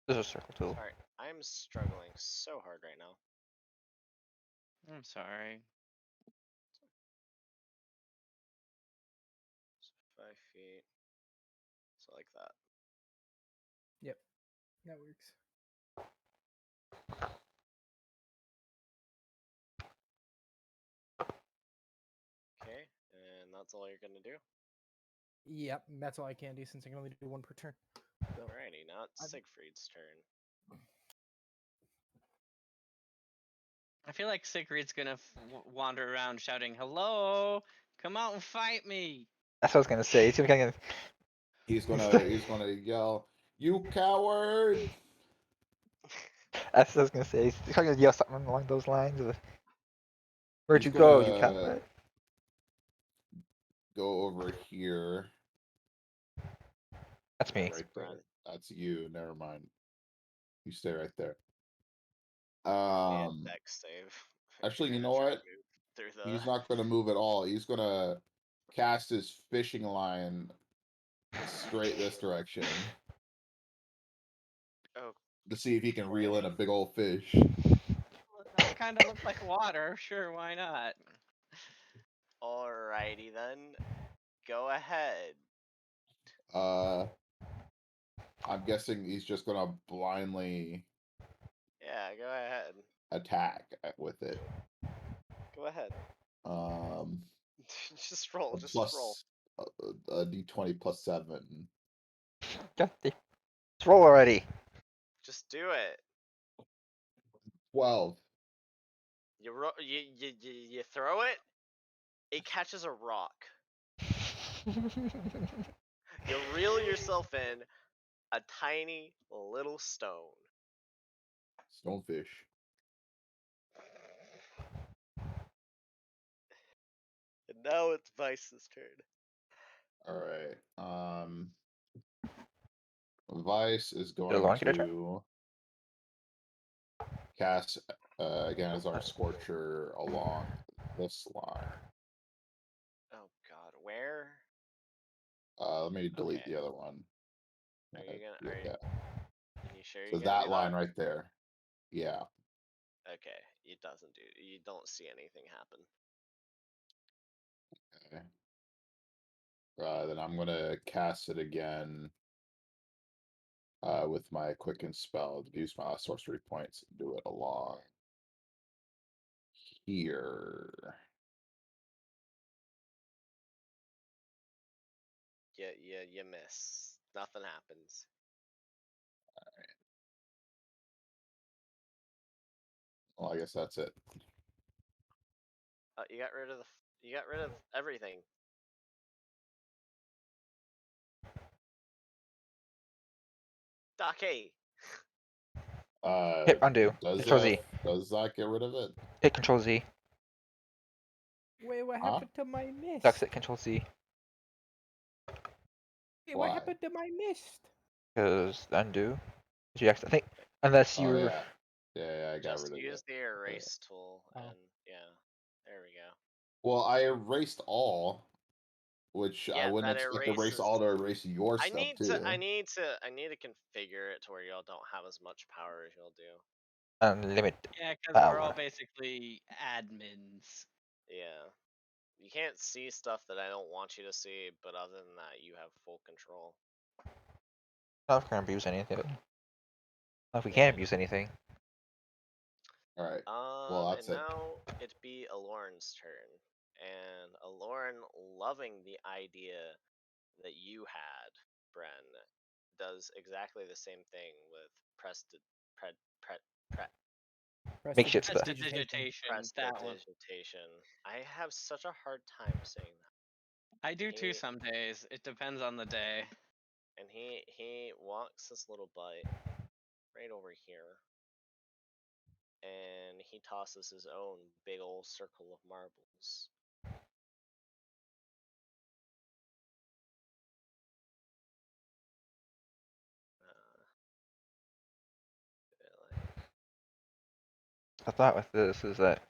There's a circle tool. Sorry, I'm struggling so hard right now. I'm sorry. So 5 feet. So like that. Yep, that works. Okay, and that's all you're gonna do. Yep, that's all I can do since I can only do one per turn. So Alrighty, now it's I'm- Siegfried's turn. I feel like Sigrid's gonna wander around shouting, "Hello! Come out and fight me!" That's what I was gonna say. He's gonna kind of. He's gonna yell, "You coward!" That's what I was gonna say. He's kind of yell something along those lines. Where'd He's you go, you gonna coward? go over here. That's me. Right there. Run. That's you. Never mind. You stay right there. Give me a dex save. if Actually, you're you gonna know try what? and move through the. He's not gonna move at all. He's gonna cast his fishing line straight this direction Oh, to see if he can reel in a big old fish. Well, it does kind of look like water. Sure, why not? alrighty then. Go ahead. I'm guessing he's just gonna blindly Yeah, go ahead. attack with it. Go ahead. Um, Just roll. a Just roll. plus a d20 plus 7. God, let's roll already. Just do it. 12. You throw it. It catches a rock. You reel yourself in a tiny little stone. Stonefish. And now it's Vice's turn. Alright. Vice is Did going Lauren get her turn? to cast again as our Scorcher along this line. Oh God, where? Let me delete Okay. the other one. Are you gonna? Yeah. Are you sure So you're gonna that do line that? right there. Yeah. Okay, it doesn't do. You don't see anything happen. Okay. Then I'm gonna cast it again with my quicken spell. Use my sorcery points and do it along here. You miss. Nothing happens. Well, I guess that's it. You got rid of the. You got rid of everything. Dake. Hit undo. Does Control Z. that get rid of it? Hit Control Z. Wait, what Huh? happened to my mist? Ducks it. Control Z. Wait, Why? what happened to my mist? Because undo. I think unless Oh you're. yeah. Yeah, I got Just rid of use it. the erase tool, Oh. and yeah, there we go. Well, I erased all, which I Yeah, wouldn't that expect erase erases. all to erase your I stuff need too. to. I need to configure it to where y'all don't have as much power as y'all do. Unlimited Yeah, because we're all power. basically admins. Yeah. You can't see stuff that I don't want you to see, but other than that, you have full control. Not if we're gonna abuse anything. Not if we Yeah, can't I abuse know. anything. All right. Well, that's And it. now it'd be Aloran's turn, and Aloran, loving the idea that you had, Bren, does exactly the same thing with Make shit stuff. Prestidigitation, that one. prestidigitation. I have such a hard time saying that. I do too He- some days. It depends on the day. And he walks his little butt right over here, and he tosses his own big old circle of marbles. The thought with this is that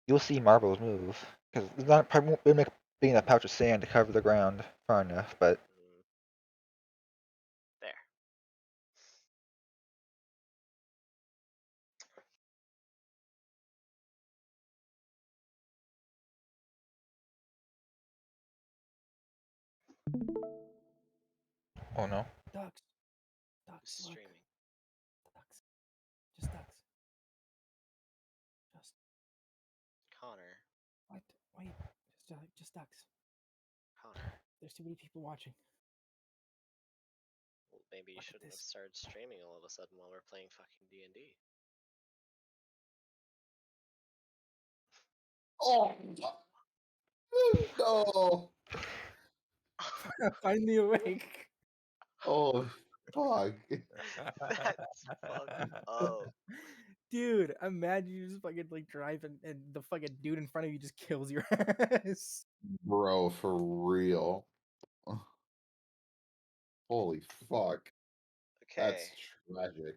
you'll see marbles move because it's not probably won't make being a pouch of sand to cover the ground far enough, but There. oh no. Ducks. Ducks, look. Streaming. Ducks. Just ducks. Just Connor. what? Wait. Just ducks. Connor. There's too many people watching. Well, maybe you Look at shouldn't have this. started streaming all of a sudden while we're playing fucking D&D. Oh no! Finally awake. Oh fuck! That's fucked up. Dude, imagine you just fucking like drive and the fucking dude in front of you just kills your ass. Bro, for real. Holy fuck. Okay. That's tragic.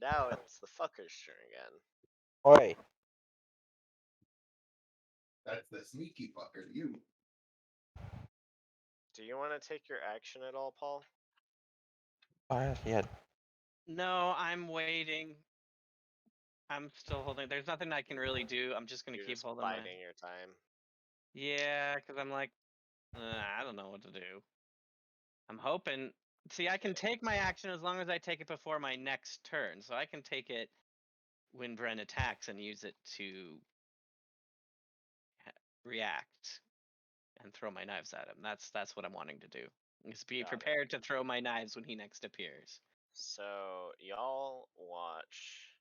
Now it's the fucker's turn again. Oi. That's the sneaky fucker, you. Do you want to take your action at all, Paul? Oh, yeah. No, I'm waiting. I'm still holding. There's nothing I can really do. I'm just gonna You're keep just holding my. biding your time. Yeah, because I'm like, I don't know what to do. I'm hoping. See, I can take my action as long as I take it before my next turn. So I can take it when Bren attacks and use it to react and throw my knives at him. That's what I'm wanting to do. Is be Got it. prepared to throw my knives when he next appears. So y'all watch.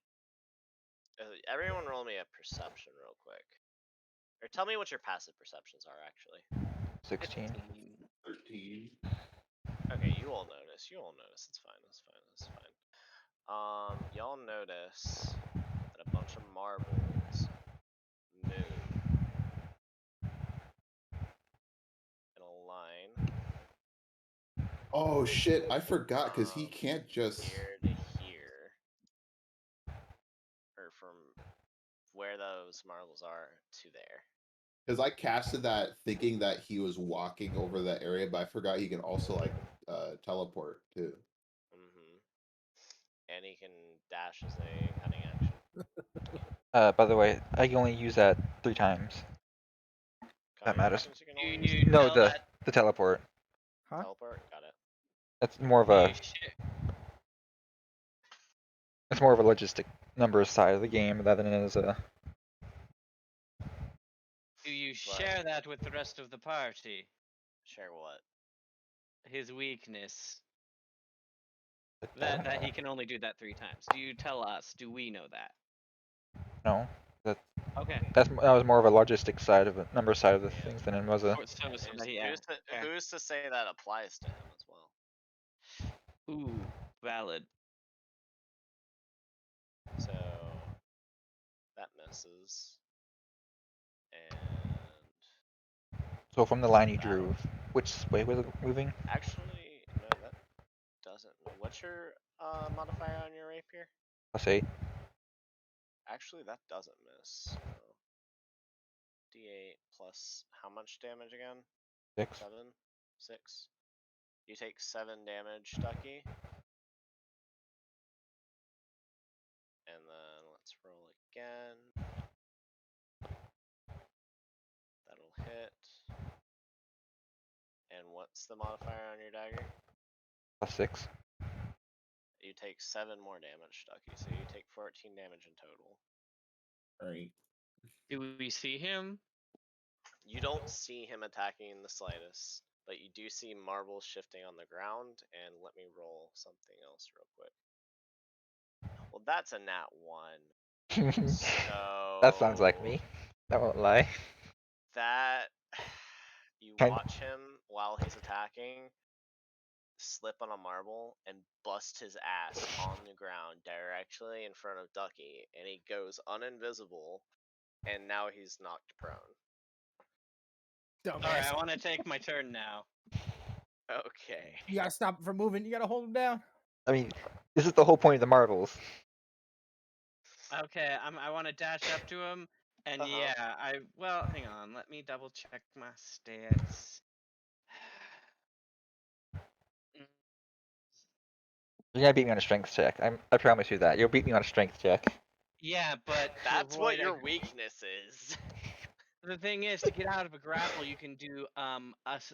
Everyone, roll me a perception real quick, or tell me what your passive perceptions are actually. 16. 13. Okay, you all notice. You all notice. It's fine. It's fine. It's fine. Y'all notice that a bunch of marbles move in a line. Oh shit, I forgot because he can't just. Here to here, or from those marbles are to there. Because I casted that thinking that he was walking over that area, but I forgot he can also like teleport too. And he can dash as a cunning action. By the way, I can only use that 3 times. That Cunning matters. actions you can Do only use you three No, tell times. the teleport. Huh? Teleport, got it. That's more of Do a you, sh- it's more of a logistic numbers side of the game rather than as a. do you What? share that with the rest of the party? Share what? His weakness. I That don't that know. he can only do that 3 times. Do you tell us? Do we know that? No, that Okay. that was more of a logistic side of it, number side of the Yeah. things than it was a. So And that he, okay. who's to say that applies to him as well? Ooh, valid. So that misses. And So from the line you that'll- drew, which way was it moving? actually, no, that doesn't. What's your modifier on your rapier? +8. Actually, that doesn't miss. So D8 plus how much damage again? 6. 7? 6? You take 7 damage, Ducky. And then let's roll again. That'll hit. And what's the modifier on your dagger? +6. You take 7 more damage, Ducky, so you take 14 damage in total. Alright. Do we see him? You don't see him attacking in the slightest, but you do see marbles shifting on the ground, and let me roll something else real quick. Well, that's a nat 1. So That sounds like me. I won't lie. that you Kind- watch him while he's attacking slip on a marble and bust his ass on the ground directly in front of Ducky, and he goes uninvisible, and now he's knocked prone. Alright, I Dumbass. want to take my turn now. Okay. You gotta stop him from moving. You gotta hold him down. I mean, this is the whole point of the marbles. Okay, I want to dash up to him, and Uh-huh. yeah, well, hang on, let me double check my stats. You're gonna beat me on a strength check. I promise you that. You'll beat me on a strength check. Yeah, but to That's what avoid your weakness is. the thing is, to get out of a grapple, you can do it's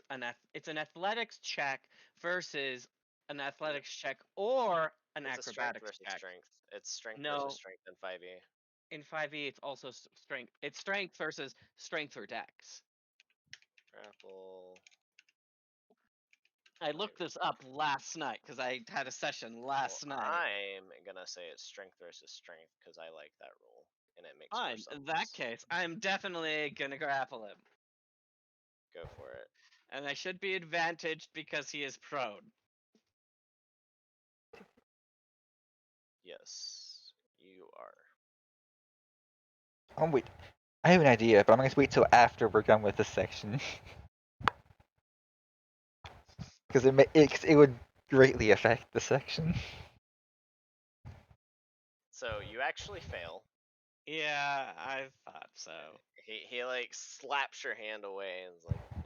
an athletics check versus an athletics check or an It's a strength acrobatics versus check. strength. It's strength No. versus strength in 5e. In 5e, it's also strength. It's strength versus strength or dex. Grapple. I looked this up last night because I had a session last Well, night. I'm gonna say it's strength versus strength because I like that rule, and it makes more Fine. sense. In that case, I'm definitely gonna grapple him, Go for it. and I should be advantaged because he is prone. Yes, you are. Oh wait, I have an idea, but I'm gonna wait till after we're done with this section. Because it would greatly affect the section. So you actually fail. Yeah, I thought so. He like slaps your hand away and is like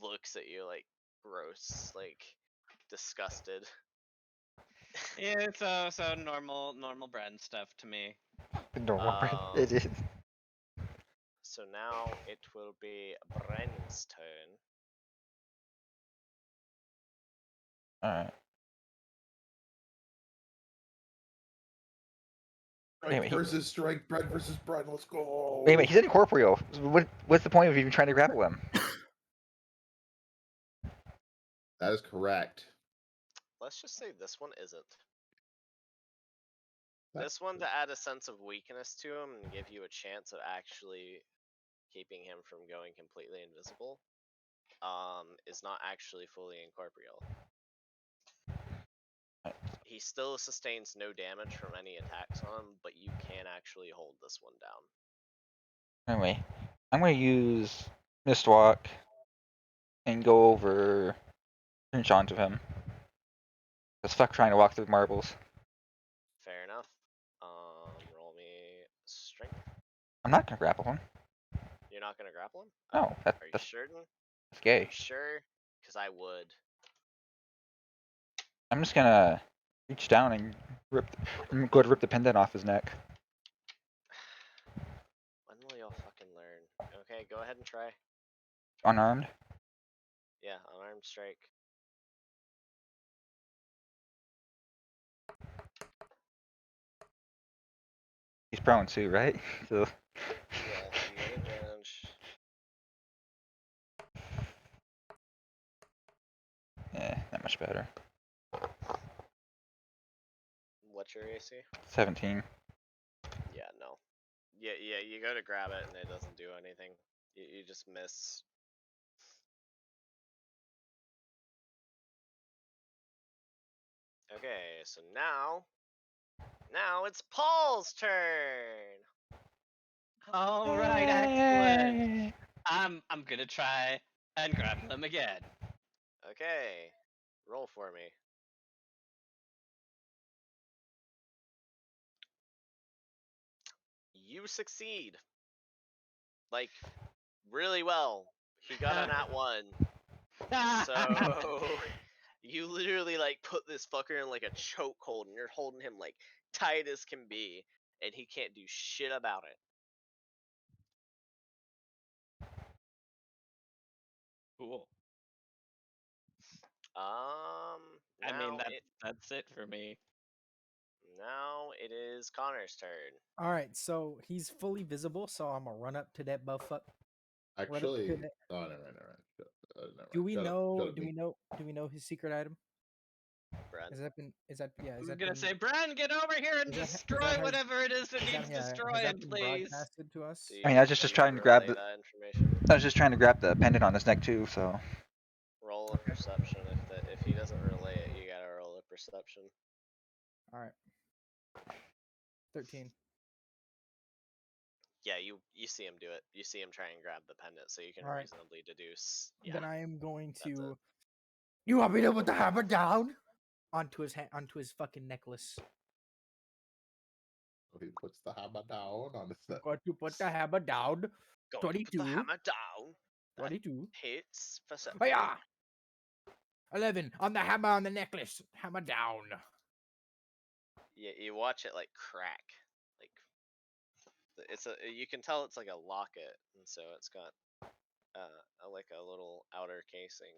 looks at you like gross, like disgusted. Yeah, so normal Bren stuff to me. Normal, it is. So now it will be Bren's turn. Alright. Strength Anyway, versus strength, bread versus bread. Let's go. Wait a minute, he's incorporeal. What's the point of even trying to grapple him? That is Let's just say this one isn't. That- This one to add a sense of weakness to him and give you a chance of actually keeping him from going completely invisible, is not actually fully incorporeal. He still sustains no damage from any attacks on him, but you can actually hold this one down. Anyway, I'm gonna use Mistwalk and go over enchant of him. Cause fuck trying to walk through marbles. Fair enough. Roll me strength. I'm not gonna grapple him. You're not gonna grapple him? No, Are you that's certain? that's Are gay. you sure? Because I would. I'm just gonna reach down and go to rip the pendant off his neck. When will y'all fucking learn? Okay, go ahead and try. Unarmed. Yeah, unarmed strike. He's prone too, right? So Yeah, you get advantage. not much better. What's your AC? 17. Yeah, no. Yeah, you go to grab it and it doesn't do anything. You just miss. Okay, so now it's Paul's turn. All right, excellent. I'm gonna try and grapple him again. Okay, roll for me. You succeed. Like, really well. He got a nat 1. So you literally like put this fucker in like a chokehold and you're holding him like tight as can be and he can't do shit about it. Cool. Now I mean, that's it for me. now it is Connor's turn. All right, so he's fully visible, so I'm gonna run up to that buff up. Run up to Actually, that. oh, never mind, never mind. Never Do mind. we Shut up, know? shut up, me. Do we know his secret item? Brent. I'm That gonna been, say, Bran, get over here and is that destroy has whatever it is that is that needs yeah has that destroying, been please. broadcasted to us? Do I mean, I was you just want me to trying to grab relay the. that information? I was just trying to grab the pendant on his neck too. So Roll a perception. If he doesn't relay it, you gotta roll a perception. All right, 13. Yeah, you see him do it. You see him try and grab the pendant, so you can All right. reasonably deduce. Yeah, Then I am going that's to. it. You want me to put the hammer down onto his fucking necklace? So he puts the hammer down on his I'm neck. going to put the hammer down. Going to put the 22. hammer down. That 22. hits perception. Oh yeah. 11 on the hammer on the necklace. Hammer down. You watch it like crack, like it's a. You can tell it's like a locket, and so it's got like a little outer casing,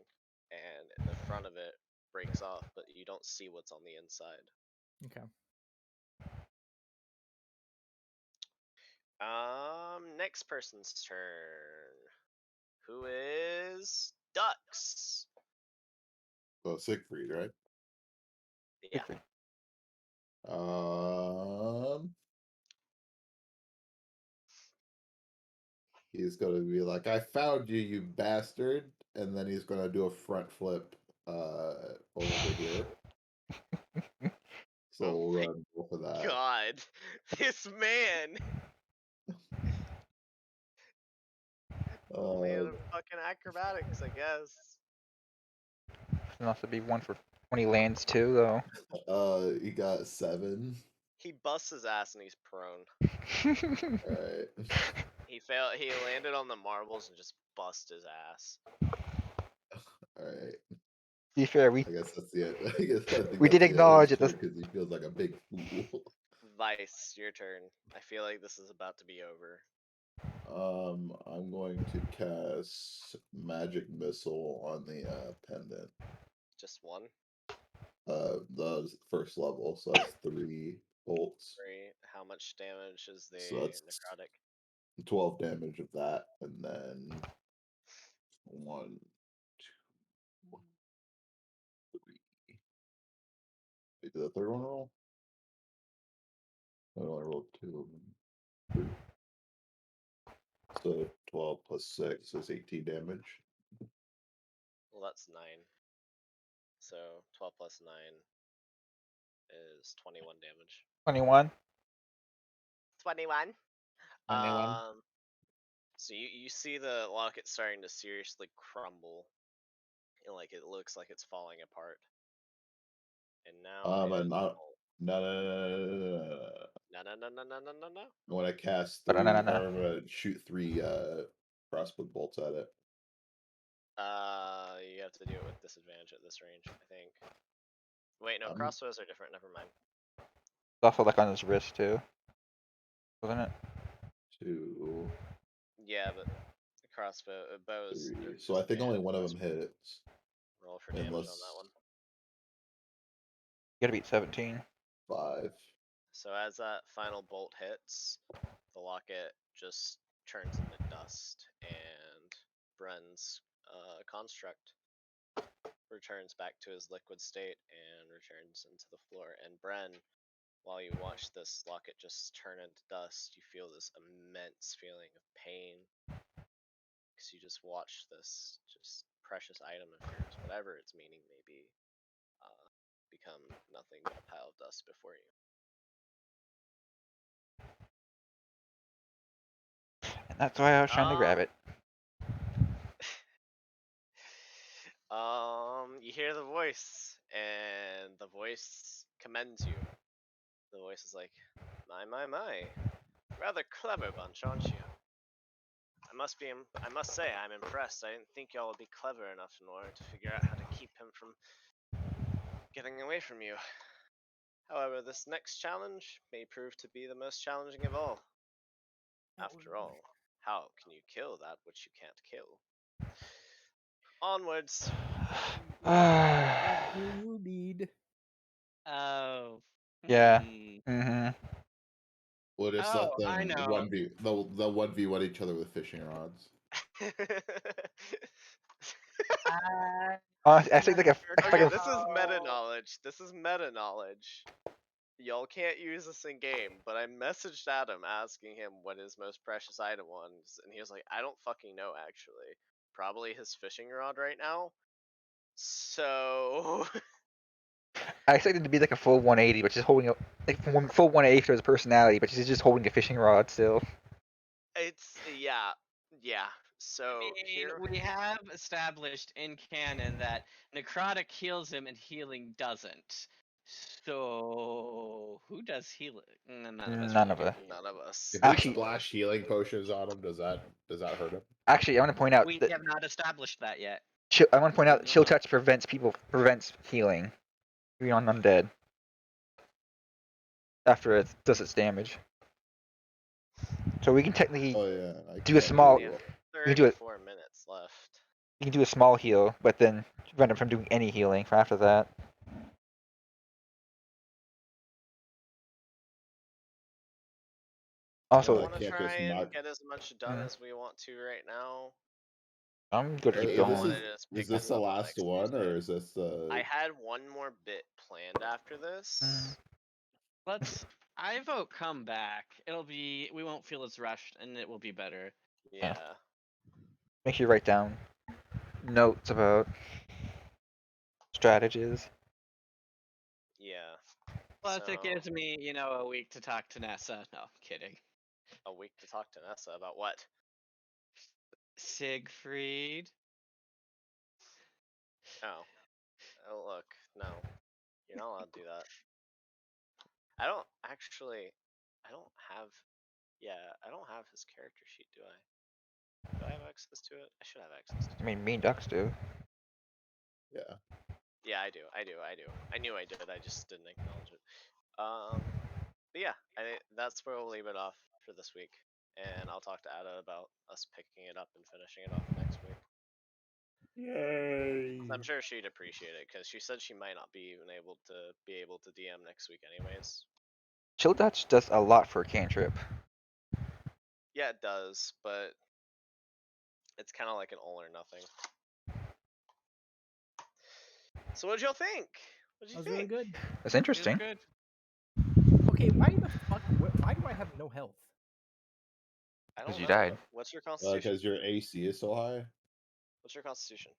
and the front of it breaks off, but you don't see what's on the inside. Okay. Next person's turn. Who is Ducks? So Siegfried, right? Yeah. Um, he's gonna be like, "I found you, you bastard," and then he's gonna do a front flip, over here. So Oh we'll my run both of that. God, this man. Only in fucking acrobatics, I guess. there must be one for 20 lands too, though. He got 7. He busts his ass and he's prone. All right. He landed on the marbles and just bust his ass. All right. To be fair, I guess that's the end. I guess I think we that's did the end of acknowledge his it. turn because he feels like a big fool. Vice, your turn. I feel like this is about to be over. I'm going to cast magic missile on the pendant. Just one, The first level, so that's 3 bolts. 3. How much damage is the So that's necrotic? 12 damage of that, and then 1, 2, 3. Wait, did the third one roll? I only rolled 2 of them. 3. So 12 plus 6 is 18 damage. Well, that's 9. So 12 plus 9 is 21 damage. 21. 21. 21. So you see the locket starting to seriously crumble, and like it looks like it's falling apart. And now it is And No, no, no, no, no, no, no, no. No, no, no, no, no, no, no. I want to cast Ba-da-na-na-na. three, or I'm gonna shoot three crossbow bolts at it. You have to do it with disadvantage at this range, I think. Wait, no, Um, crossbows are different. Never mind. It's also like on his wrist too, wasn't it? 2, Yeah, but the crossbow bows. 3. So I think only one of them hits. Roll for damage Unless on that one. You gotta beat 17. 5. So as that final bolt hits, the locket just turns into dust, and Bren's construct returns back to his liquid state and returns into the floor. And Bren, while you watch this locket just turn into dust, you feel this immense feeling of pain because you just watched this just precious item of yours, whatever its meaning may be, become nothing but a pile of dust before you. And that's why I was trying to grab it. You hear the voice, and the voice commends you. The voice is like, my, rather clever bunch, aren't you? I must say, I'm impressed. I didn't think y'all would be clever enough in order to figure out how to keep him from getting away from you. However, this next challenge may prove to be the most challenging of all. After all, how can you kill that which you can't kill? Onwards. What do you need? Oh. Yeah. hmm. Mm-hmm. We'll just Oh, let them I know. 1v. They'll 1v1 each other with fishing rods. I I think like a Okay, like this is meta know. knowledge. This is meta knowledge. Y'all can't use this in game, but I messaged Adam asking him what his most precious item was, and he was like, I don't fucking know actually. Probably his fishing rod right now. So I expected it to be like a full 180, but just holding a full 180 for his personality, but he's just holding a fishing rod still. it's yeah. So I mean, here we have established in canon that necrotic heals him and healing doesn't. So who does healing? None of us None really of do. us. none of us. If we Actually, splash healing potions on him, does that hurt him? I want to point out We that have not established that yet. I want to point out that chill Mhm. touch prevents healing, even on undead after it does its damage. So we can technically Oh yeah, I do a can't small. do We have that. We can do it. 34 minutes left. You can do a small heal, but then prevent him from doing any healing for after that. You Also, I want to can't try just and not. get as much done as we want to right now, I'm good to or keep do you This want going. to just is pick this this the up last next one, Tuesday? or is this I had one more bit planned after this. I vote come back. We won't feel as rushed and it will be better. Yeah. Make sure you write down notes about strategies. Yeah. Plus, So it gives me, a week to talk to Nessa. No, kidding. a week to talk to Nessa about what? Siegfried. Oh. Oh look, no. You're not allowed to do that. I don't actually I don't have I don't have his character sheet, do I? Do I have access to it? I should have access to I it. mean, me and Ducks do. yeah. Yeah, I do. I knew I did. I just didn't acknowledge it. But yeah, that's where we'll leave it off for this week, and I'll talk to Ada about us picking it up and finishing it off next week. Yay! I'm sure she'd appreciate it because she said she might not be even able to DM next week, anyways. Chill touch does a lot for a cantrip. Yeah, it does, but it's kind of like an all or nothing. So what'd y'all think? What'd That you was think? really good. That's It's interesting. good. Okay, why the fuck? Why do I have no health? I 'Cause don't you know. died. What's your constitution? Because your AC is so high. What's your constitution?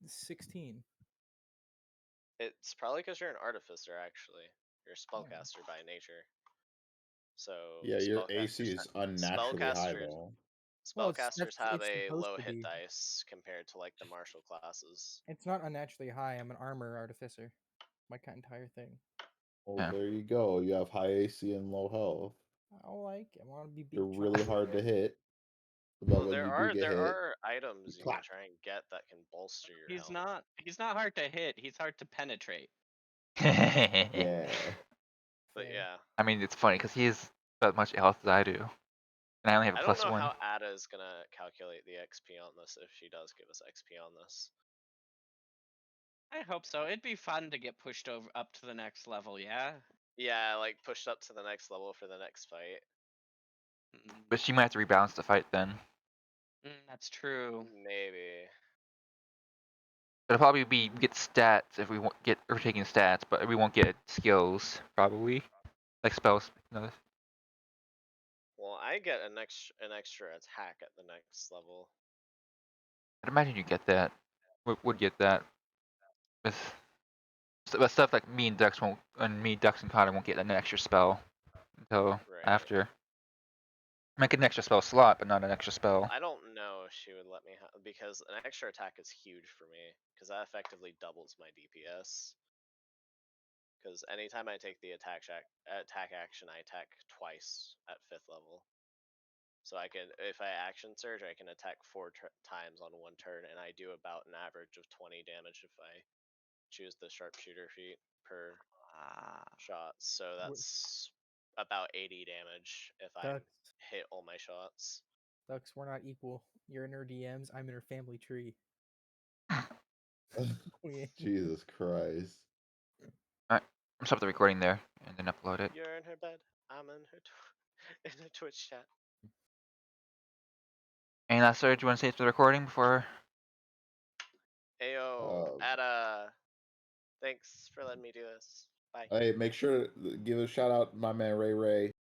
16. It's probably because you're an artificer, actually. You're a Yeah. spellcaster by nature. So Yeah, your AC is unnaturally high spellcasters though. Well, spellcasters have it's a supposed low to hit be. dice compared to like the martial classes. It's not unnaturally high. I'm an armor artificer. My entire thing. Well, Yeah. there you go. You have high AC and low health. I want to be They're beat. really hard to hit. But Well, when there you do are get there hit, are items you can clap. try and get that can bolster your He's health. not hard to hit. He's hard to penetrate. Yeah. But Fair. yeah, I mean, it's funny because he has about much health as I do, and I only have a I don't plus know one. how Ada is gonna calculate the XP on this if she does give us XP on this. I hope so. It'd be fun to get pushed over up to the next level. Yeah. Yeah, like pushed up to the next level for the next fight. Mm, But she might have to rebalance the fight then. that's true. Maybe. It'll probably be get stats if we get or taking stats, but we won't get skills probably, like spells. Well, I get an extra attack at the next level. I'd imagine you get that. Would get that. But stuff like me and Dux won't, and me, Dux, and Connor won't get an extra spell until Right. after. Make an extra spell slot, but not an extra spell. I don't know if she would let me because an extra attack is huge for me because that effectively doubles my DPS. Because anytime I take the attack action, I attack twice at 5th level. So I can, if I action surge, I can attack 4 times on one turn, and I do about an average of 20 damage if I choose the sharpshooter feat per shot. So that's about 80 damage if I Ducks, hit all my shots. Ducks, we're not equal. You're in her DMs. I'm in her family tree. Jesus Christ. Alright, I'm stop the recording there and then upload it. You're in her bed. I'm in her in the Twitch chat. Any last words you want to say to the recording before? Ayo, Ada. Thanks for letting me do this. Bye. Hey, make sure to give a shout out to my man Ray Ray.